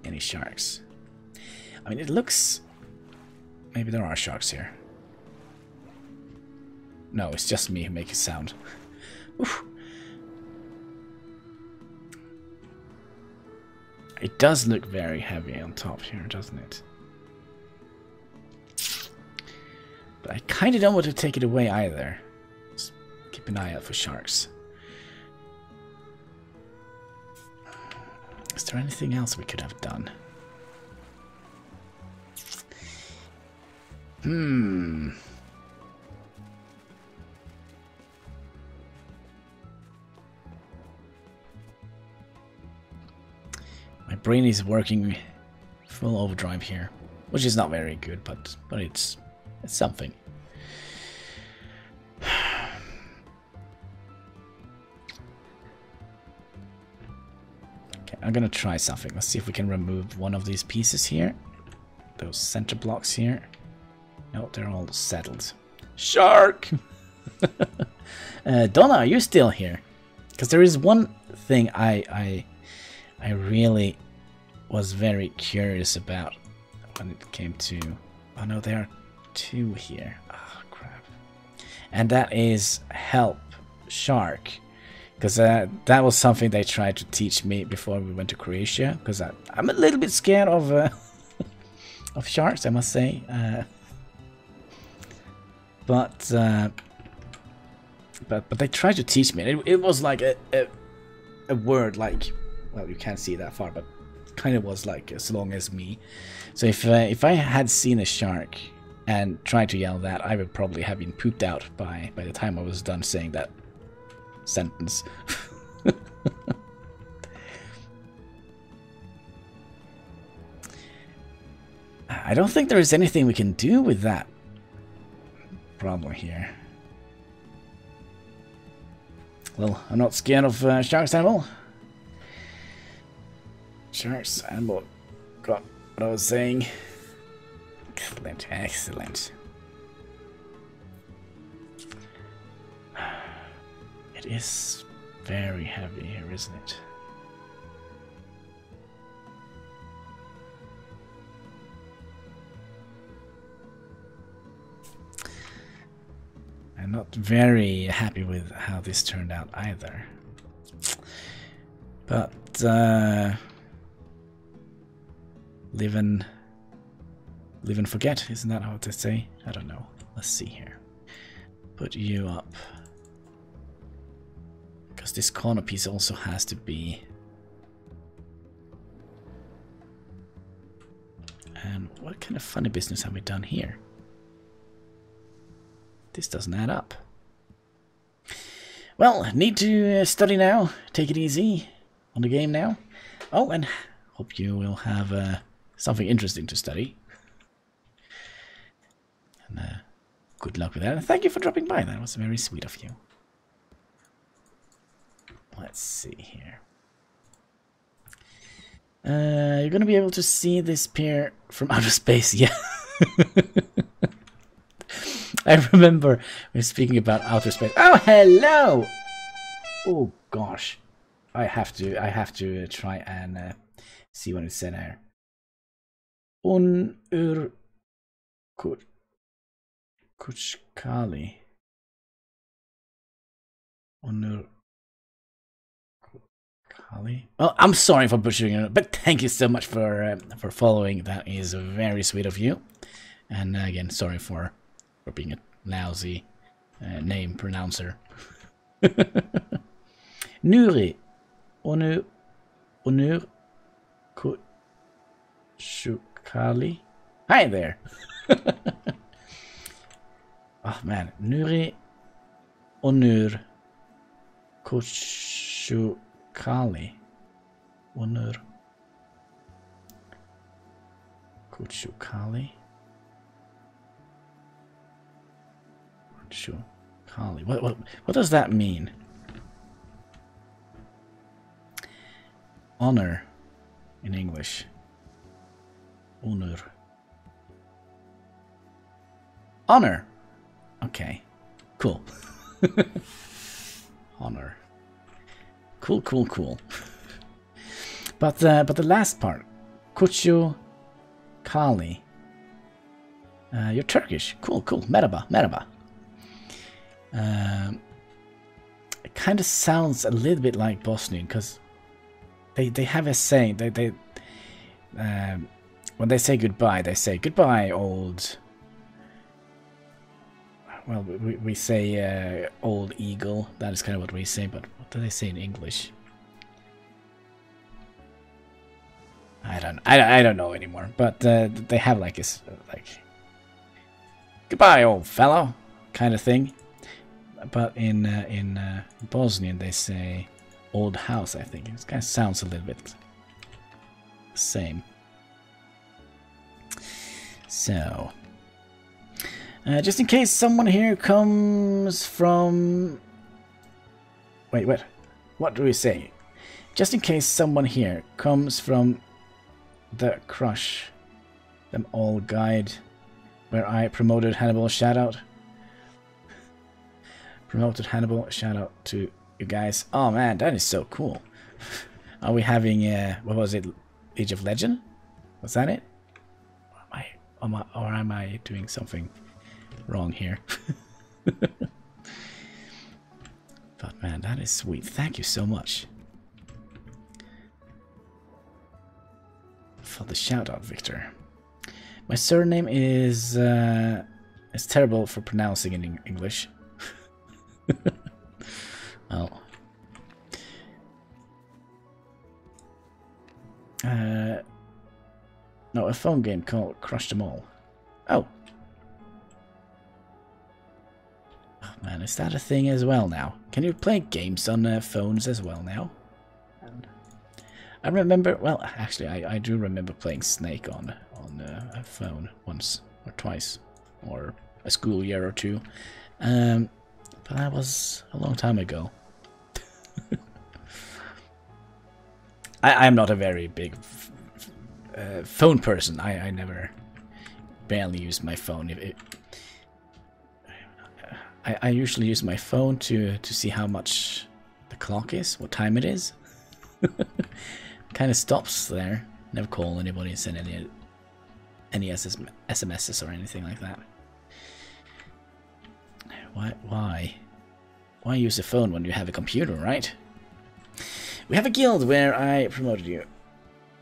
any sharks. I mean, it looks... Maybe there are sharks here. No, it's just me who makes a sound. Oof. It does look very heavy on top here, doesn't it? But I kind of don't want to take it away either. Just keep an eye out for sharks. Is there anything else we could have done? My brain is working full overdrive here, which is not very good, but it's something. Okay, I'm gonna try something. Let's see if we can remove one of these pieces here. Those center blocks here. No, they're all settled. Shark! Donna, are you still here? Because there is one thing I really was very curious about when it came to... Oh no, there are two here. Oh crap. And that is help shark. Because that was something they tried to teach me before we went to Croatia. Because I'm a little bit scared of of sharks, I must say. But they tried to teach me. It was like a word like... Well, you can't see that far, but kind of was like as long as me. So if I had seen a shark and tried to yell that, I would probably have been pooped out by the time I was done saying that sentence. I don't think there is anything we can do with that problem here. Well, I'm not scared of sharks, Hannibal. Sharks, Hannibal. Got what I was saying. Excellent, excellent. It is very heavy here, isn't it? I'm not very happy with how this turned out either. But, live and forget, isn't that how they say? I don't know. Let's see here. Put you up. Because this corner piece also has to be... And what kind of funny business have we done here? This doesn't add up. Well, need to study now. Take it easy on the game now. Oh, and hope you will have something interesting to study. And good luck with that. And thank you for dropping by. That was very sweet of you. Let's see here. You're going to be able to see this pier from outer space. Yeah. I remember we were speaking about outer space. Oh, hello! Oh gosh, I have to try and see what it said here. Unur Kuchkali. Unur Kali. Oh, I'm sorry for butchering it, but thank you so much for following. That is very sweet of you. And again, sorry for being a lousy name pronouncer. Nuri Onur Kuchukali. Hi there. Oh man, Nuri Onur Kuchukali. Onur Kuchukali. Sure. Kali. What does that mean? Honor in English. Honor. Honor. Okay. Cool. Honor. Cool, cool, cool. But the last part. Kuchu Kali. You're Turkish. Cool, cool. Merhaba, merhaba. It kind of sounds a little bit like Bosnian because they have a saying. They when they say goodbye, old. Well, we say old eagle. That is kind of what we say. But what do they say in English? I don't know anymore. But they have like goodbye, old fellow, kind of thing. But in Bosnian they say old house, I think. It kind of sounds a little bit the same. So, just in case someone here comes from... Wait, what do we say? Just in case someone here comes from the Crush Them All guide, where I promoted Hannibal, shout out. Promoted Hannibal, shout out to you guys. Oh man, that is so cool. Are we having what was it, Age of Legend? Was that it? Or am I doing something wrong here? But man, that is sweet. Thank you so much for the shout out, Victor. My surname is it's terrible for pronouncing in English. Well, no, a phone game called Crush Them All. Oh. Oh man, is that a thing as well now? Can you play games on phones as well now? And I remember, well, actually, I do remember playing Snake on a phone once or twice, or a school year or two. But that was a long time ago. I'm not a very big phone person. I never barely use my phone. I usually use my phone to see how much the clock is, what time it is. Kind of stops there. Never call anybody, send any SMSs or anything like that. Why use a phone when you have a computer, right? We have a guild where I promoted you.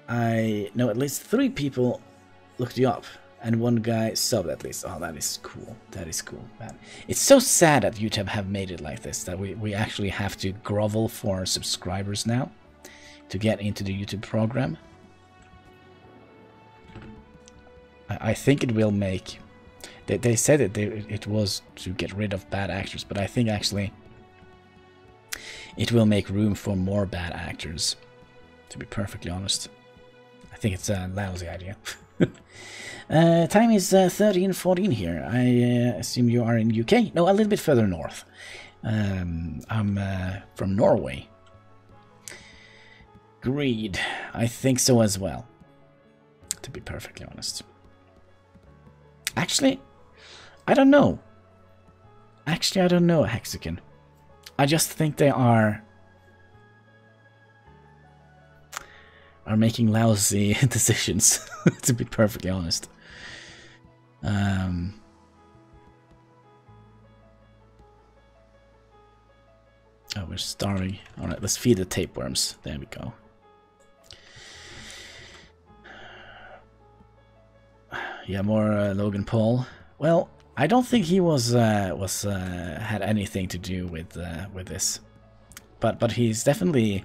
I know at least 3 people looked you up, and 1 guy subbed at least. Oh, that is cool. That is cool, man. It's so sad that YouTube have made it like this, that we actually have to grovel for subscribers now to get into the YouTube program. I think it will make... They said it was to get rid of bad actors, but I think actually it will make room for more bad actors, to be perfectly honest. I think it's a lousy idea. Time is 13:14 here. I assume you are in UK? No, a little bit further north. I'm from Norway. Greed. I think so as well, to be perfectly honest. Actually, I don't know. Actually, I don't know, Hexagon. I just think they are making lousy decisions, to be perfectly honest. Oh, we're starving. Alright, let's feed the tapeworms. There we go. Yeah, more Logan Paul. Well, I don't think he had anything to do with this, but he's definitely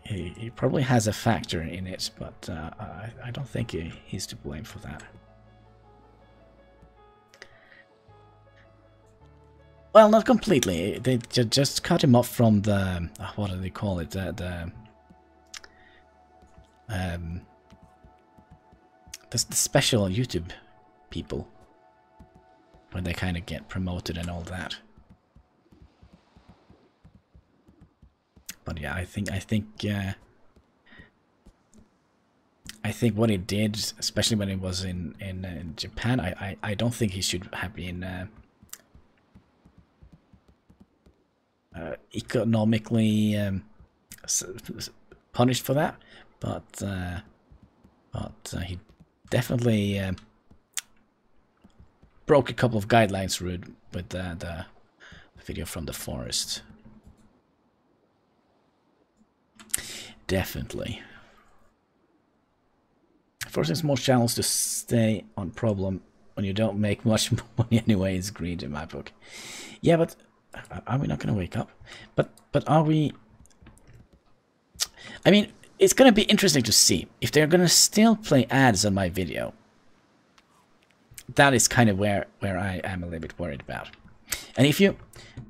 he probably has a factor in it, but I don't think he's to blame for that. Well, not completely. They just cut him off from the what do they call it? The special YouTube people, when they kind of get promoted and all that. But yeah, I think what he did, especially when he was in Japan, I don't think he should have been economically punished for that, but he definitely broke a couple of guidelines with the video from the forest. Definitely. Forcing small channels to stay on problem when you don't make much money anyway is greed in my book. Yeah, but are we not going to wake up? But are we... I mean, it's going to be interesting to see if they're going to still play ads on my video. That is kind of where I am a little bit worried about. And if you...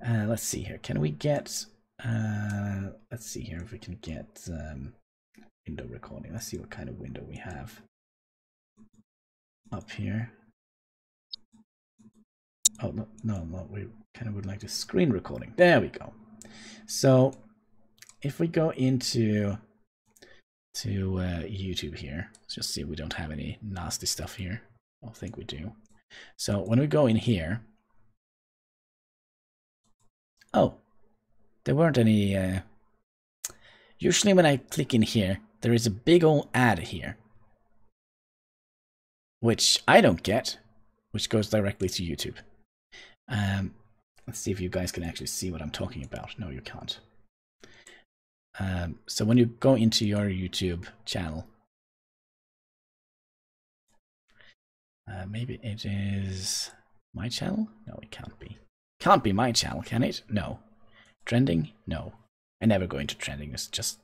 let's see here. Can we get... let's see here if we can get window recording. Let's see what kind of window we have up here. Oh, no, we kind of would like the screen recording. There we go. So if we go into YouTube here, let's just see if we don't have any nasty stuff here. I don't think we do. So when we go in here, oh, there weren't any... usually when I click in here, there is a big old ad here, which I don't get, which goes directly to YouTube. Let's see if you guys can actually see what I'm talking about. No, you can't. So when you go into your YouTube channel, maybe it is my channel? No, it can't be. Can't be my channel, can it? No. Trending? No. I never go into trending. It's just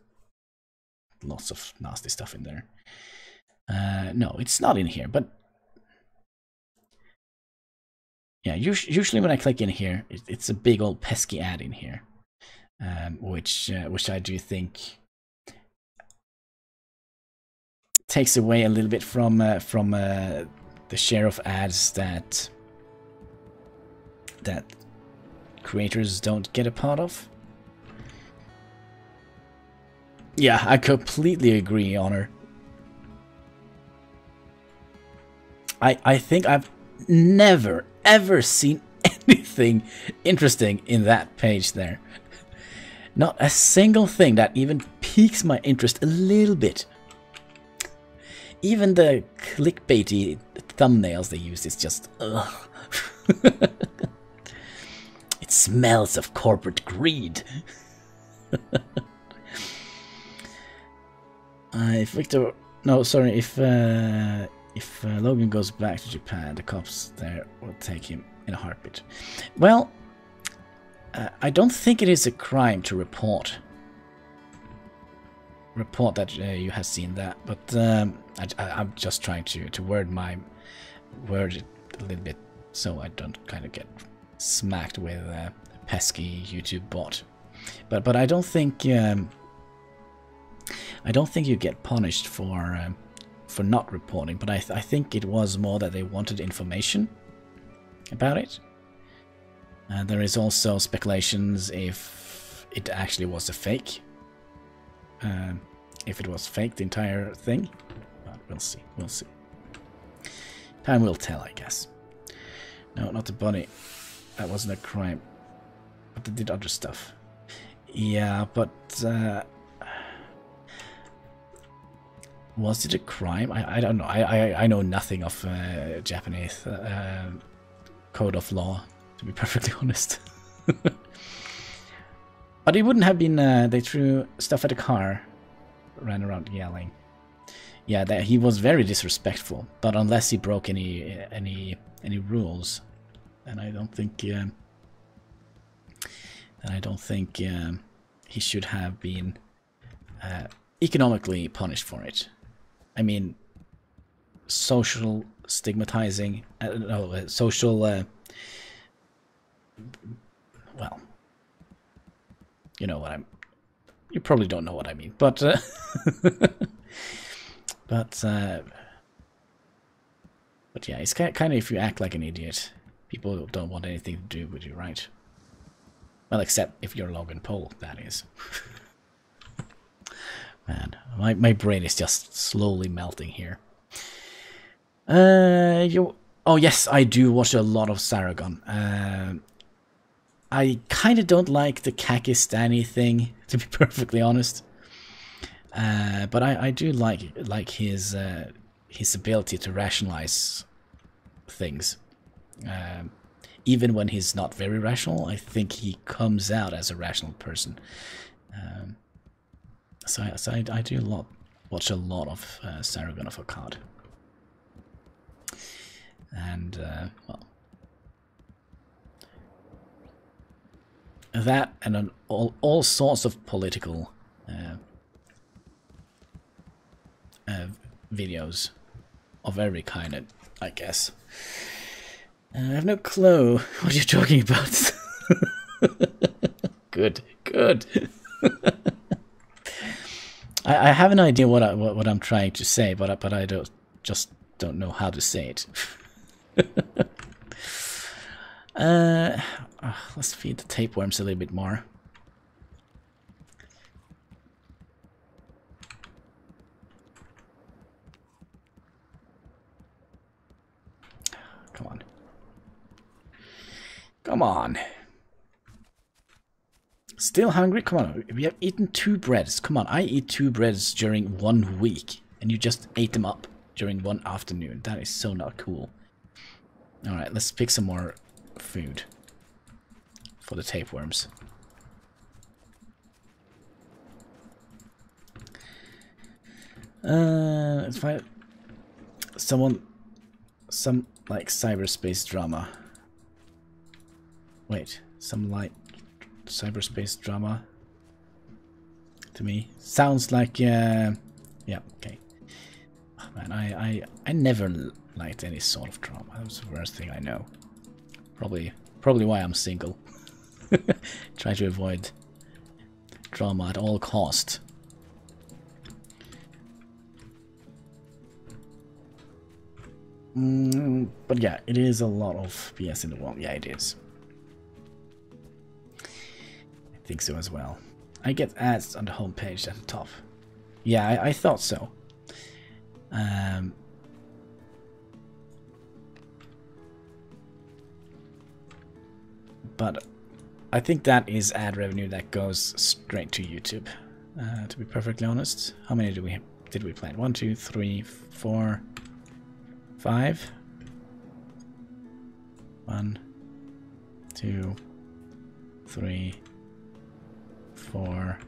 lots of nasty stuff in there. No, it's not in here, but yeah, usually when I click in here, it's a big old pesky ad in here, which I do think takes away a little bit from the share of ads that creators don't get a part of. Yeah, I completely agree, Honor. I think I've never, ever seen anything interesting in that page there. Not a single thing that even piques my interest a little bit. Even the clickbaity thumbnails they use is just ugh. It smells of corporate greed. If Victor, no, sorry, if Logan goes back to Japan, the cops there will take him in a heartbeat. Well, I don't think it is a crime to report that you have seen that, but I'm just trying to word it a little bit so I don't kind of get smacked with a pesky YouTube bot. But I don't think you get punished for not reporting. But I think it was more that they wanted information about it. There is also speculations if it actually was a fake. If it was fake, the entire thing. But we'll see. We'll see. Time will tell, I guess. No, not the bunny. That wasn't a crime. But they did other stuff. Yeah, but was it a crime? I don't know. I know nothing of Japanese code of law, to be perfectly honest. But it wouldn't have been. They threw stuff at the car, ran around yelling. Yeah, that he was very disrespectful. But unless he broke any rules, and I don't think. He should have been economically punished for it. I mean, social stigmatizing, social, well, you know what you probably don't know what I mean, but, but yeah, it's kind of if you act like an idiot, people don't want anything to do with you, right? Well, except if you're Logan Paul, that is. Man, my brain is just slowly melting here. Oh yes, I do watch a lot of Saragon. I kind of don't like the Kakistani thing, to be perfectly honest. But I do like his ability to rationalize things. Even when he's not very rational, I think he comes out as a rational person. So I do watch a lot of Saragon of Akkad. And, well, that and all sorts of political videos of every kind, I guess. I have no clue what you're talking about. Good. I have an idea what I'm trying to say, but I just don't know how to say it. Let's feed the tapeworms a little bit more. Come on. Still hungry? Come on, we have eaten 2 breads. Come on, I eat 2 breads during 1 week, and you just ate them up during 1 afternoon. That is so not cool. Alright, let's pick some more food for the tapeworms. Let's find some like cyberspace drama. Wait, some like cyberspace drama to me sounds like yeah, okay. Oh, man, I never liked any sort of drama. That was the worst thing I know. Probably why I'm single. Try to avoid drama at all cost. But yeah, it is a lot of BS in the world. Yeah, it is. I think so as well. I get ads on the homepage at the top. Yeah, I thought so. But I think that is ad revenue that goes straight to YouTube. To be perfectly honest, how many did we plan? 1, 2, 3, 4, 5. 1, 2, 3, 4,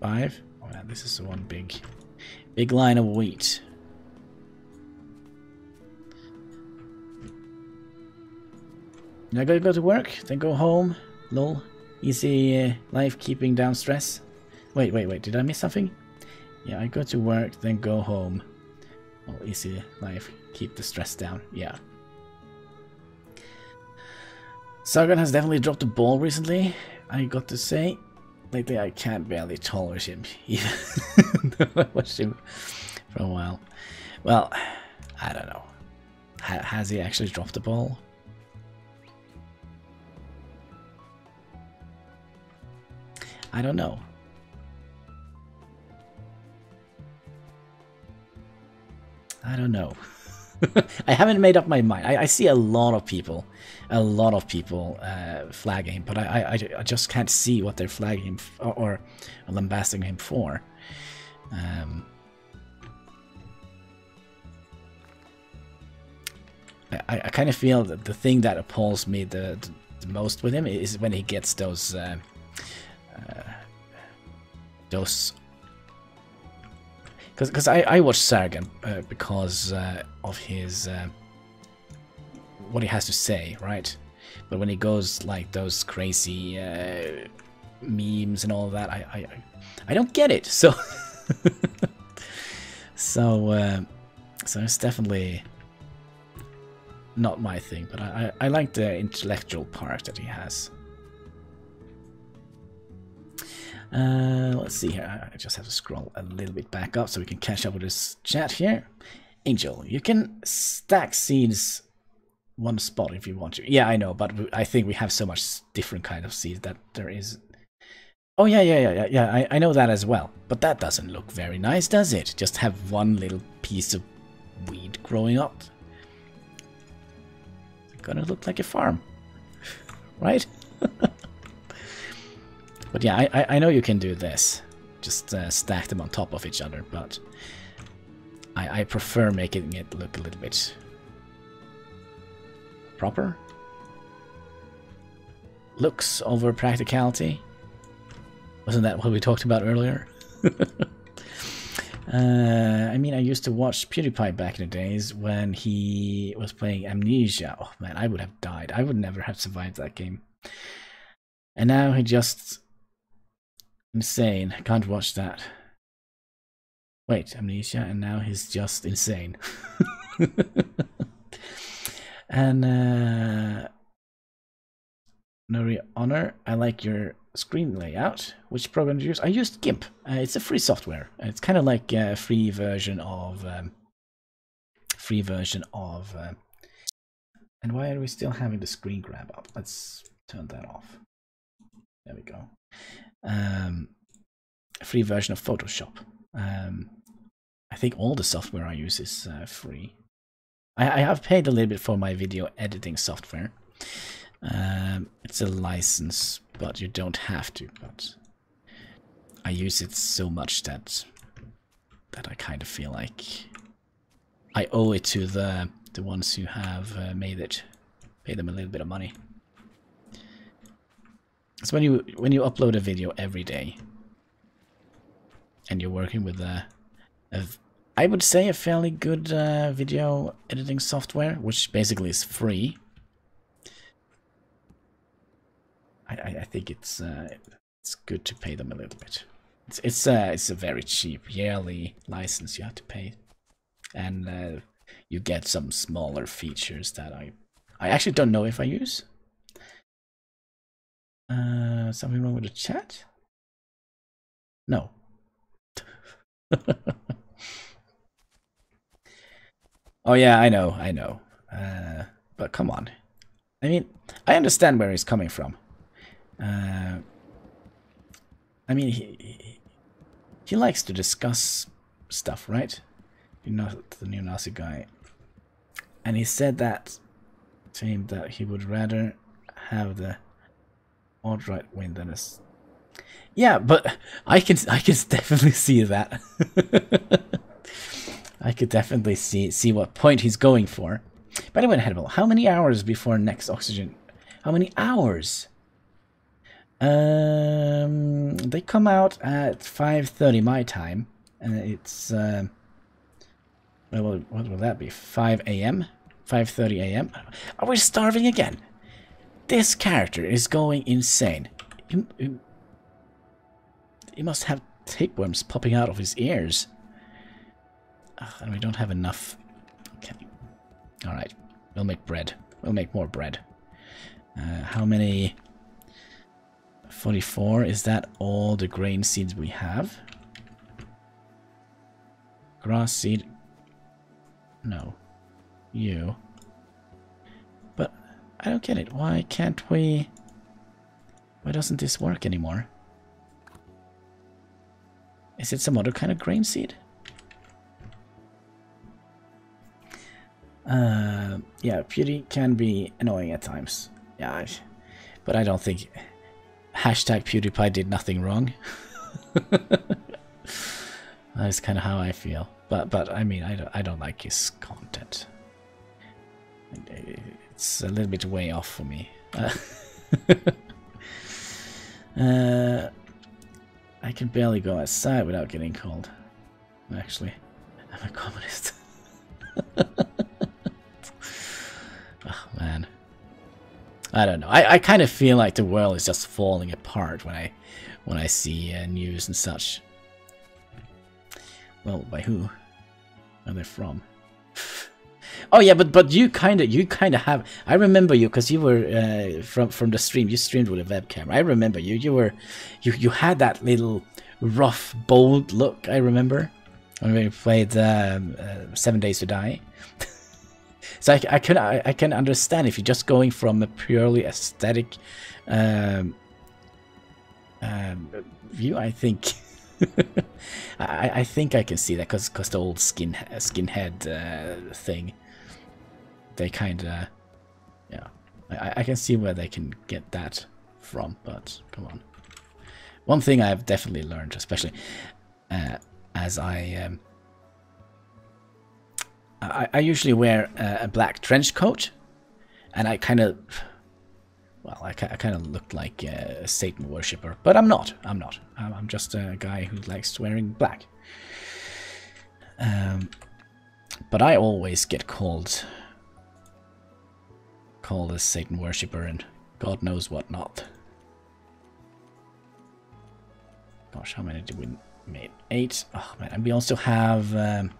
5. Oh man, this is one big line of wheat. Now I gotta go to work, then go home. Lol. Easy life, keeping down stress. Wait, did I miss something? Yeah, I go to work, then go home. Oh, easy life, keep the stress down. Yeah. Sargon has definitely dropped the ball recently, I got to say. Lately I can't barely tolerate him, even though I watched him for a while. Well, I don't know. Has he actually dropped the ball? I don't know. I don't know. I haven't made up my mind. I see a lot of people flagging him, but I just can't see what they're flagging him or lambasting him for. I kind of feel that the thing that appalls me the most with him is when he gets those because I watch Sargon because of his what he has to say, right? But when he goes like those crazy memes and all that, I don't get it. So so it's definitely not my thing. But I like the intellectual part that he has. Let's see here. I just have to scroll a little bit back up so we can catch up with this chat here. Angel, you can stack seeds one spot if you want to. Yeah, I know, but I think we have so much different kind of seeds that there is. Oh yeah. I know that as well. But that doesn't look very nice, does it? Just have one little piece of weed growing up. It's gonna look like a farm, right? But yeah, I know you can do this. Just stack them on top of each other, but I prefer making it look a little bit proper. Looks over practicality. Wasn't that what we talked about earlier? I mean, I used to watch PewDiePie back in the days when he was playing Amnesia. Oh man, I would have died. I would never have survived that game. And now he just... insane. I can't watch that. Wait, Amnesia, and now he's just insane. And Nori Honor, I like your screen layout. Which program do you use? I used GIMP. It's a free software. It's kind of like a free version of and why are we still having the screen grab up? Let's turn that off. There we go. A free version of Photoshop. I think all the software I use is free. I have paid a little bit for my video editing software. It's a license, but you don't have to. But I use it so much that I kind of feel like I owe it to the ones who have made it. Pay them a little bit of money. It's when you upload a video every day, and you're working with I would say a fairly good video editing software, which basically is free. I think it's good to pay them a little bit. It's a very cheap yearly license you have to pay, and you get some smaller features that I actually don't know if I use. Something wrong with the chat? No. Oh yeah, I know. But come on. I mean, I understand where he's coming from. I mean, He likes to discuss stuff, right? You know, the new Nazi guy. And he said that to him that he would rather have the alt-right win than us. Yeah, but I can definitely see that. I could definitely see what point he's going for. By the way, Hannibal, how many hours before next oxygen? How many hours? They come out at 5:30 my time, and it's well, what will that be? 5 a.m. 5:30 a.m. Are we starving again? This character is going insane. He must have tapeworms popping out of his ears. And we don't have enough. Okay. Alright. We'll make bread. We'll make more bread. How many? 44. Is that all the grain seeds we have? Grass seed. No. You. But I don't get it. Why can't we... Why doesn't this work anymore? Is it some other kind of grain seed? Yeah, Pewdie can be annoying at times. Yeah, but I don't think hashtag PewDiePie did nothing wrong. That's kind of how I feel. But I mean, I don't like his content. It's a little bit way off for me. I can barely go outside without getting cold. Actually, I'm a communist. Oh man, I don't know. I kind of feel like the world is just falling apart when I see news and such. Well, by who? Where they're from? Oh yeah, but you kind of have. I remember you because you were from the stream. You streamed with a webcam. I remember you. You had that little rough, bold look. I remember when we played 7 Days to Die. So I can understand if you're just going from a purely aesthetic view. I think I think I can see that because the old skinhead thing. They kind of, yeah, I can see where they can get that from. But come on, one thing I've definitely learned, especially as I usually wear a black trench coat, and I kind of, well, I kind of look like a Satan worshipper, but I'm not. I'm just a guy who likes wearing black. But I always get called a Satan worshipper and God knows what not. Gosh, how many did we make? 8. Oh man, and we also have. I'm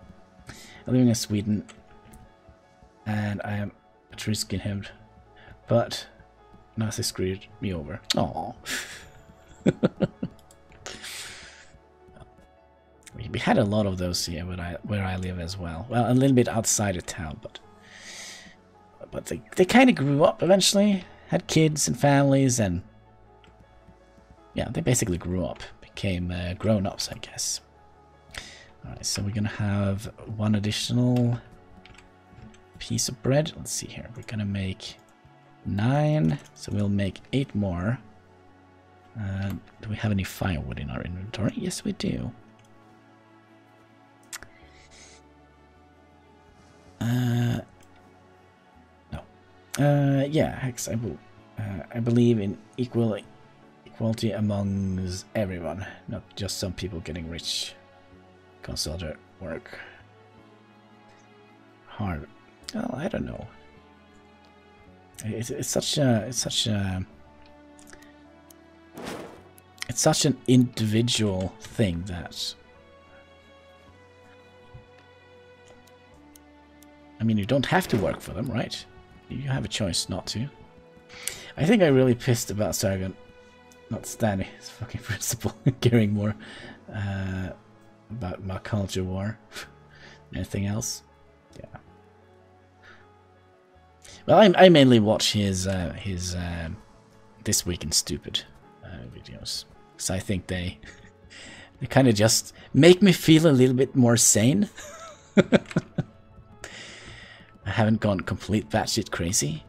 living in Sweden, and I am a true skinhead, but Nazi screwed me over. Aww. We had a lot of those here where I live as well. Well, a little bit outside of town, but they kind of grew up eventually, had kids and families, and yeah, they basically grew up, became grown-ups, I guess. Alright, so we're gonna have one additional piece of bread. Let's see here. We're gonna make 9, so we'll make 8 more. Do we have any firewood in our inventory? Yes, we do. No. Yeah, Hex, I believe in equality amongst everyone, not just some people getting rich. Because other work hard. Well, I don't know. It's such an individual thing that, I mean, you don't have to work for them, right? You have a choice not to. I think I'm really pissed about Sargon not standing his fucking principle and caring more about my culture war. Anything else? Yeah. Well, I mainly watch his This Week in Stupid videos, so I think they They kind of just make me feel a little bit more sane. I haven't gone complete batshit crazy.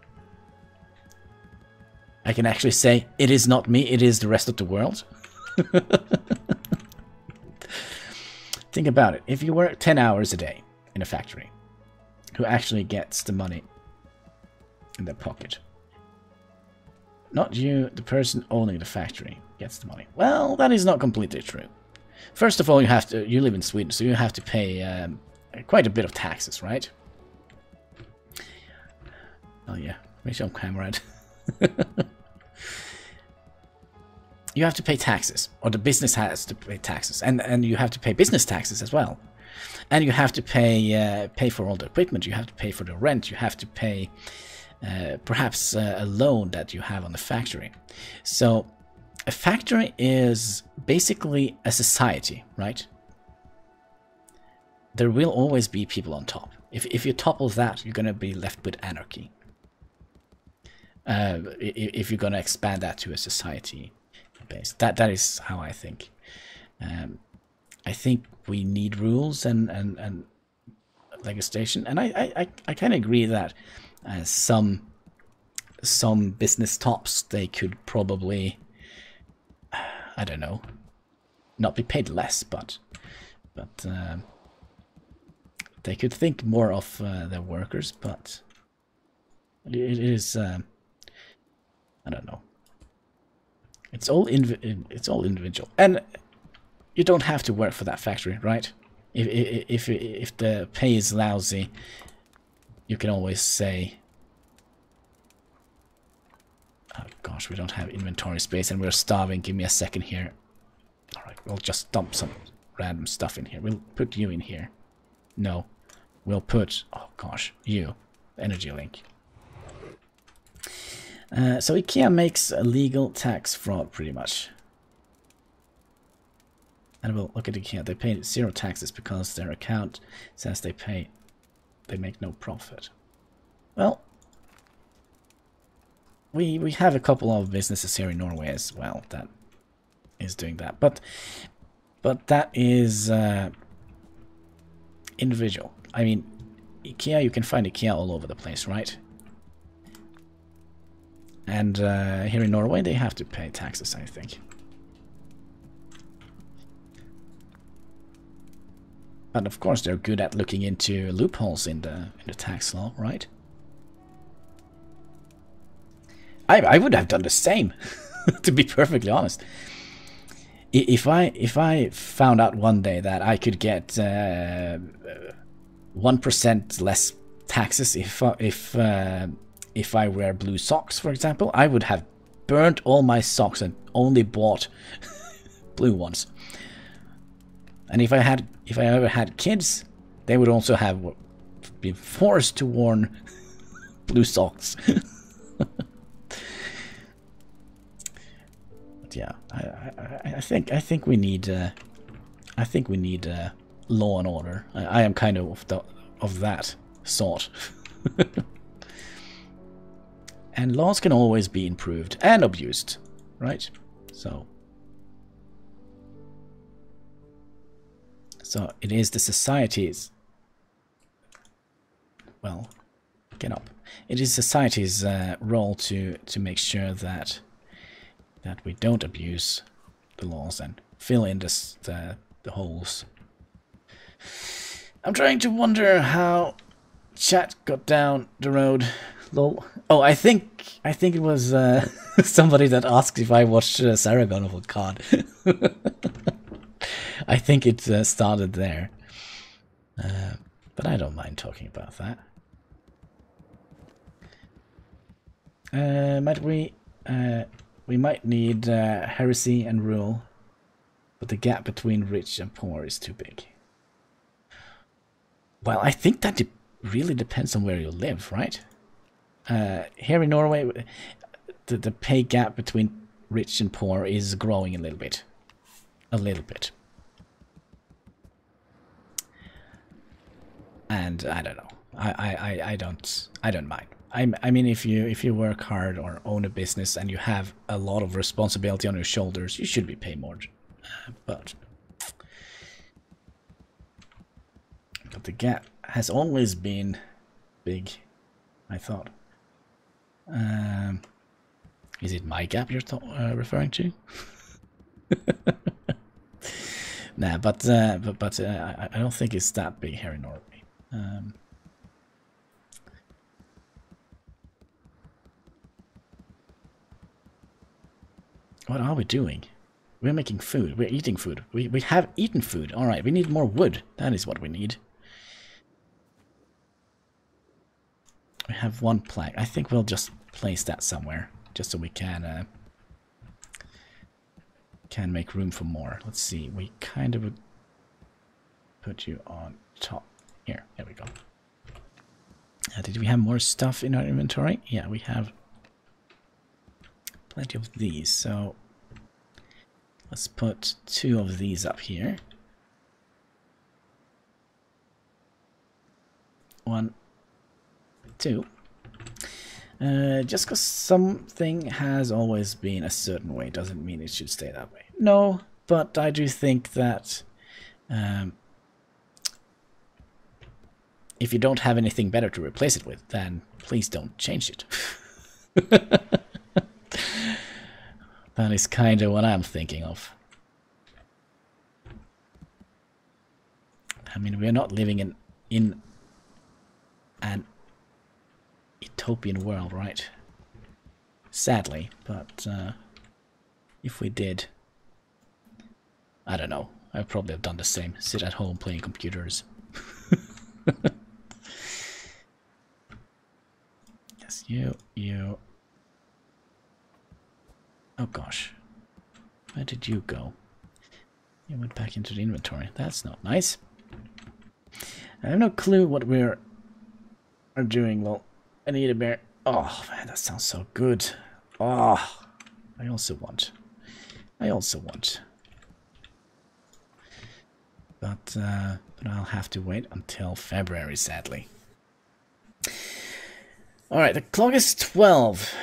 I can actually say, it is not me, it is the rest of the world. Think about it. If you work 10 hours a day in a factory, who actually gets the money in their pocket? Not you, the person owning the factory gets the money. Well, that is not completely true. First of all, you live in Sweden, so you have to pay quite a bit of taxes, right? Oh yeah, reach on comrade. You have to pay taxes, or the business has to pay taxes, and you have to pay business taxes as well. And you have to pay for all the equipment, you have to pay for the rent, you have to pay perhaps a loan that you have on the factory. So a factory is basically a society, right? There will always be people on top. If you topple that, you're going to be left with anarchy. If you're going to expand that to a society base. That is how I think. I think we need rules and legislation, and I kind of agree that some business tops, they could probably, I don't know, not be paid less, but they could think more of their workers. But it is I don't know. It's all individual, and you don't have to work for that factory, right? If the pay is lousy, you can always say, "Oh gosh, we don't have inventory space, and we're starving. Give me a second here." All right, we'll just dump some random stuff in here. We'll put you in here. No, we'll put, oh gosh, you, energy link. So IKEA makes a legal tax fraud, pretty much. And we'll look at IKEA. They pay 0 taxes because their account says they make no profit. Well, we have a couple of businesses here in Norway as well that is doing that, but that is individual. I mean, IKEA, you can find IKEA all over the place, right? And here in Norway, they have to pay taxes, I think. But of course, they're good at looking into loopholes in the tax law, right? I would have done the same, to be perfectly honest. If I found out one day that I could get 1% less taxes if I wear blue socks, for example, I would have burnt all my socks and only bought blue ones. And if I ever had kids, they would also have been forced to wear blue socks. But yeah, I think we need law and order. I am kind of that sort. And laws can always be improved and abused, right? So it is the society's, well, get up. It is society's role to make sure that we don't abuse the laws and fill in the holes. I'm trying to wonder how chat got down the road. Lol. Oh, I think it was somebody that asked if I watched Saragon of Cod. I think it started there, but I don't mind talking about that. We might need heresy and rule, but the gap between rich and poor is too big. Well, I think that really depends on where you live, right? Here in Norway, the pay gap between rich and poor is growing a little bit. And I don't know. I don't mind. I mean, if you work hard or own a business and you have a lot of responsibility on your shoulders, you should be paid more. But But the gap has always been big, I thought. Is it my gap you're referring to? Nah, but I don't think it's that big here in Norway. What are we doing? We're making food. We're eating food. We have eaten food. All right, we need more wood. That is what we need. We have one plank. I think we'll just place that somewhere, just so we can make room for more. Let's see. We kind of would put you on top. Here. There we go. Did we have more stuff in our inventory? Yeah, we have plenty of these. So let's put 2 of these up here. 1, 2. Just because something has always been a certain way doesn't mean it should stay that way. No, but I do think that if you don't have anything better to replace it with, then please don't change it. That is kind of what I'm thinking of. I mean, we're not living in an utopian world, right? Sadly, but if we did, I don't know. I'd probably have done the same. Sit at home playing computers. Yes, you. Oh gosh. Where did you go? You went back into the inventory. That's not nice. I have no clue what we are doing. Well, I need a bear. Oh man, that sounds so good. Oh, I also want. But I'll have to wait until February, sadly. All right, the clock is 12.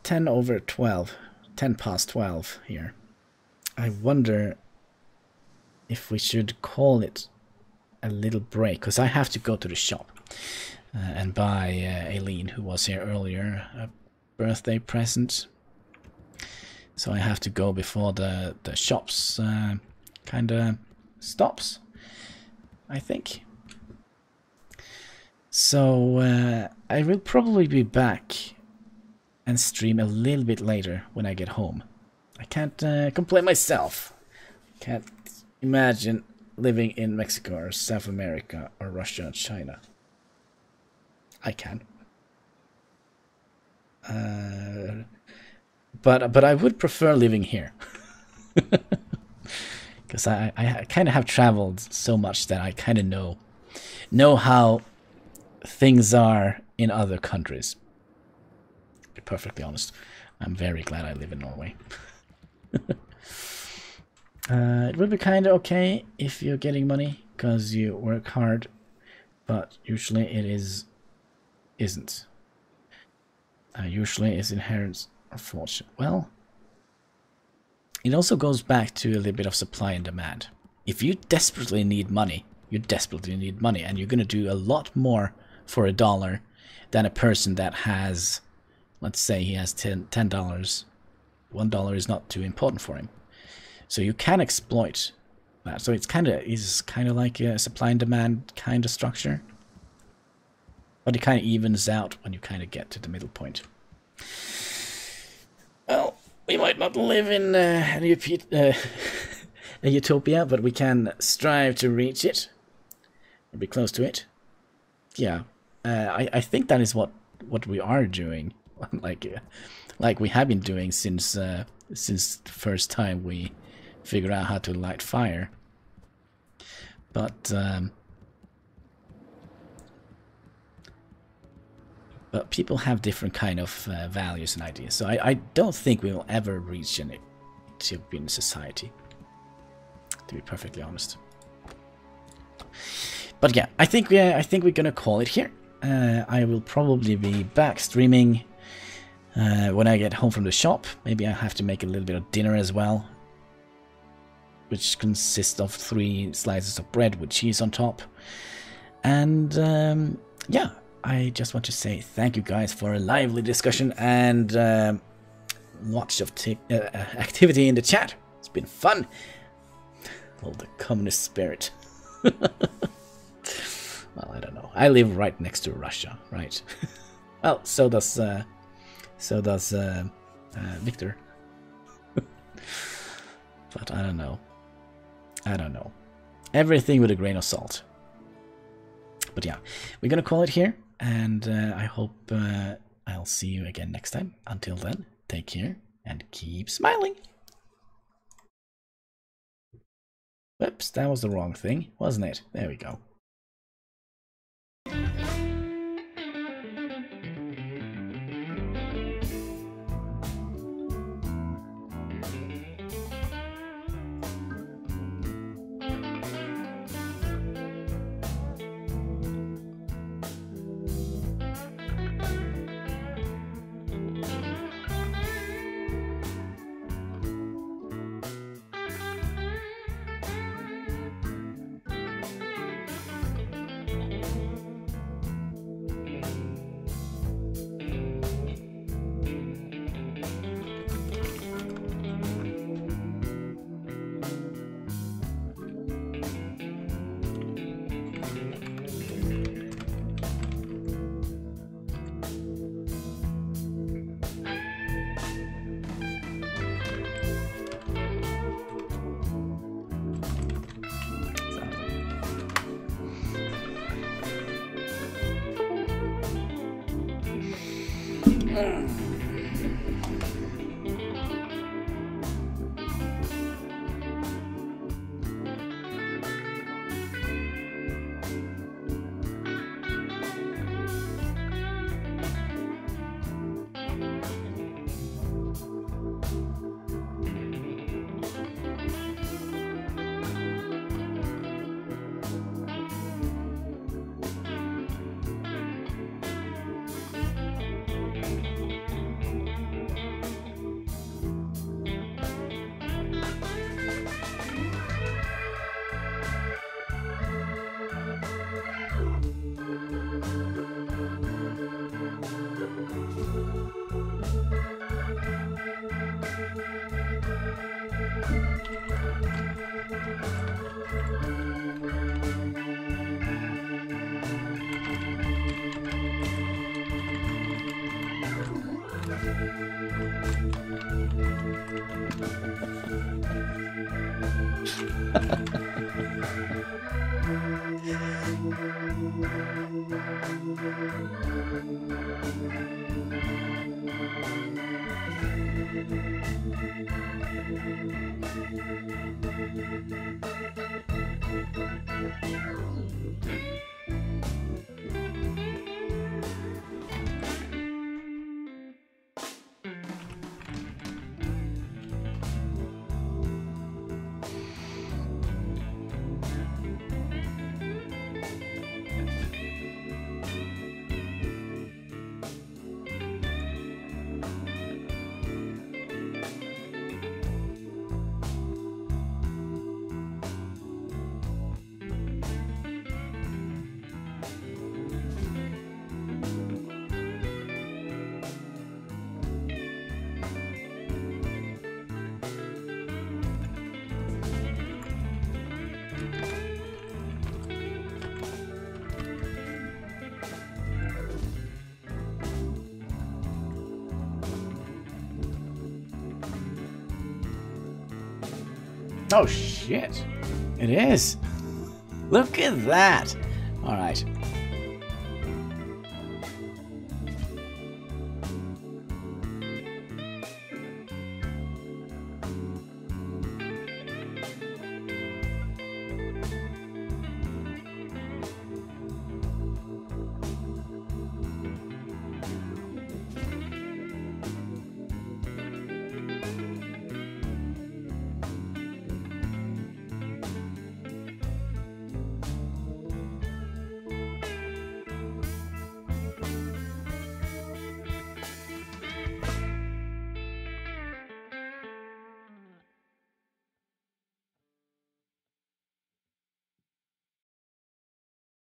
10 over 12. 10 past 12 here. I wonder if we should call it a little break, because I have to go to the shop and buy Aileen, who was here earlier, a birthday present. So I have to go before the shops kind of stops, I think. So I will probably be back and stream a little bit later when I get home. I can't complain myself. Can't imagine living in Mexico or South America or Russia or China. I can. But I would prefer living here. Because I kind of have traveled so much that I kind of know how things are in other countries. To be perfectly honest, I'm very glad I live in Norway. It would be kind of okay if you're getting money because you work hard, but usually it isn't. Usually it's inherent or fortune. Well, it also goes back to a little bit of supply and demand. If you desperately need money, and you're going to do a lot more for $1 than a person that has, let's say he has $10. $1 is not too important for him. So you can exploit that. So it's kind of like a supply and demand kind of structure. But it kind of evens out when you kind of get to the middle point. Well, we might not live in a utopia, but we can strive to reach it. Or be close to it. Yeah, I think that is what we are doing. like we have been doing since the first time we figured out how to light fire. But people have different kind of values and ideas. So I don't think we will ever reach an utopian society, to be perfectly honest. But yeah, I think we're gonna call it here. I will probably be back streaming when I get home from the shop. Maybe I have to make a little bit of dinner as well, which consists of 3 slices of bread with cheese on top. And yeah, I just want to say thank you guys for a lively discussion and lots of activity in the chat. It's been fun. Oh, the communist spirit. Well, I don't know. I live right next to Russia, right? Well, so does Victor. But I don't know. I don't know. Everything with a grain of salt. But yeah, we're gonna call it here, and I hope I'll see you again next time. Until then, take care and keep smiling. Whoops, that was the wrong thing, wasn't it? There we go. Oh shit! It is! Look at that! Alright.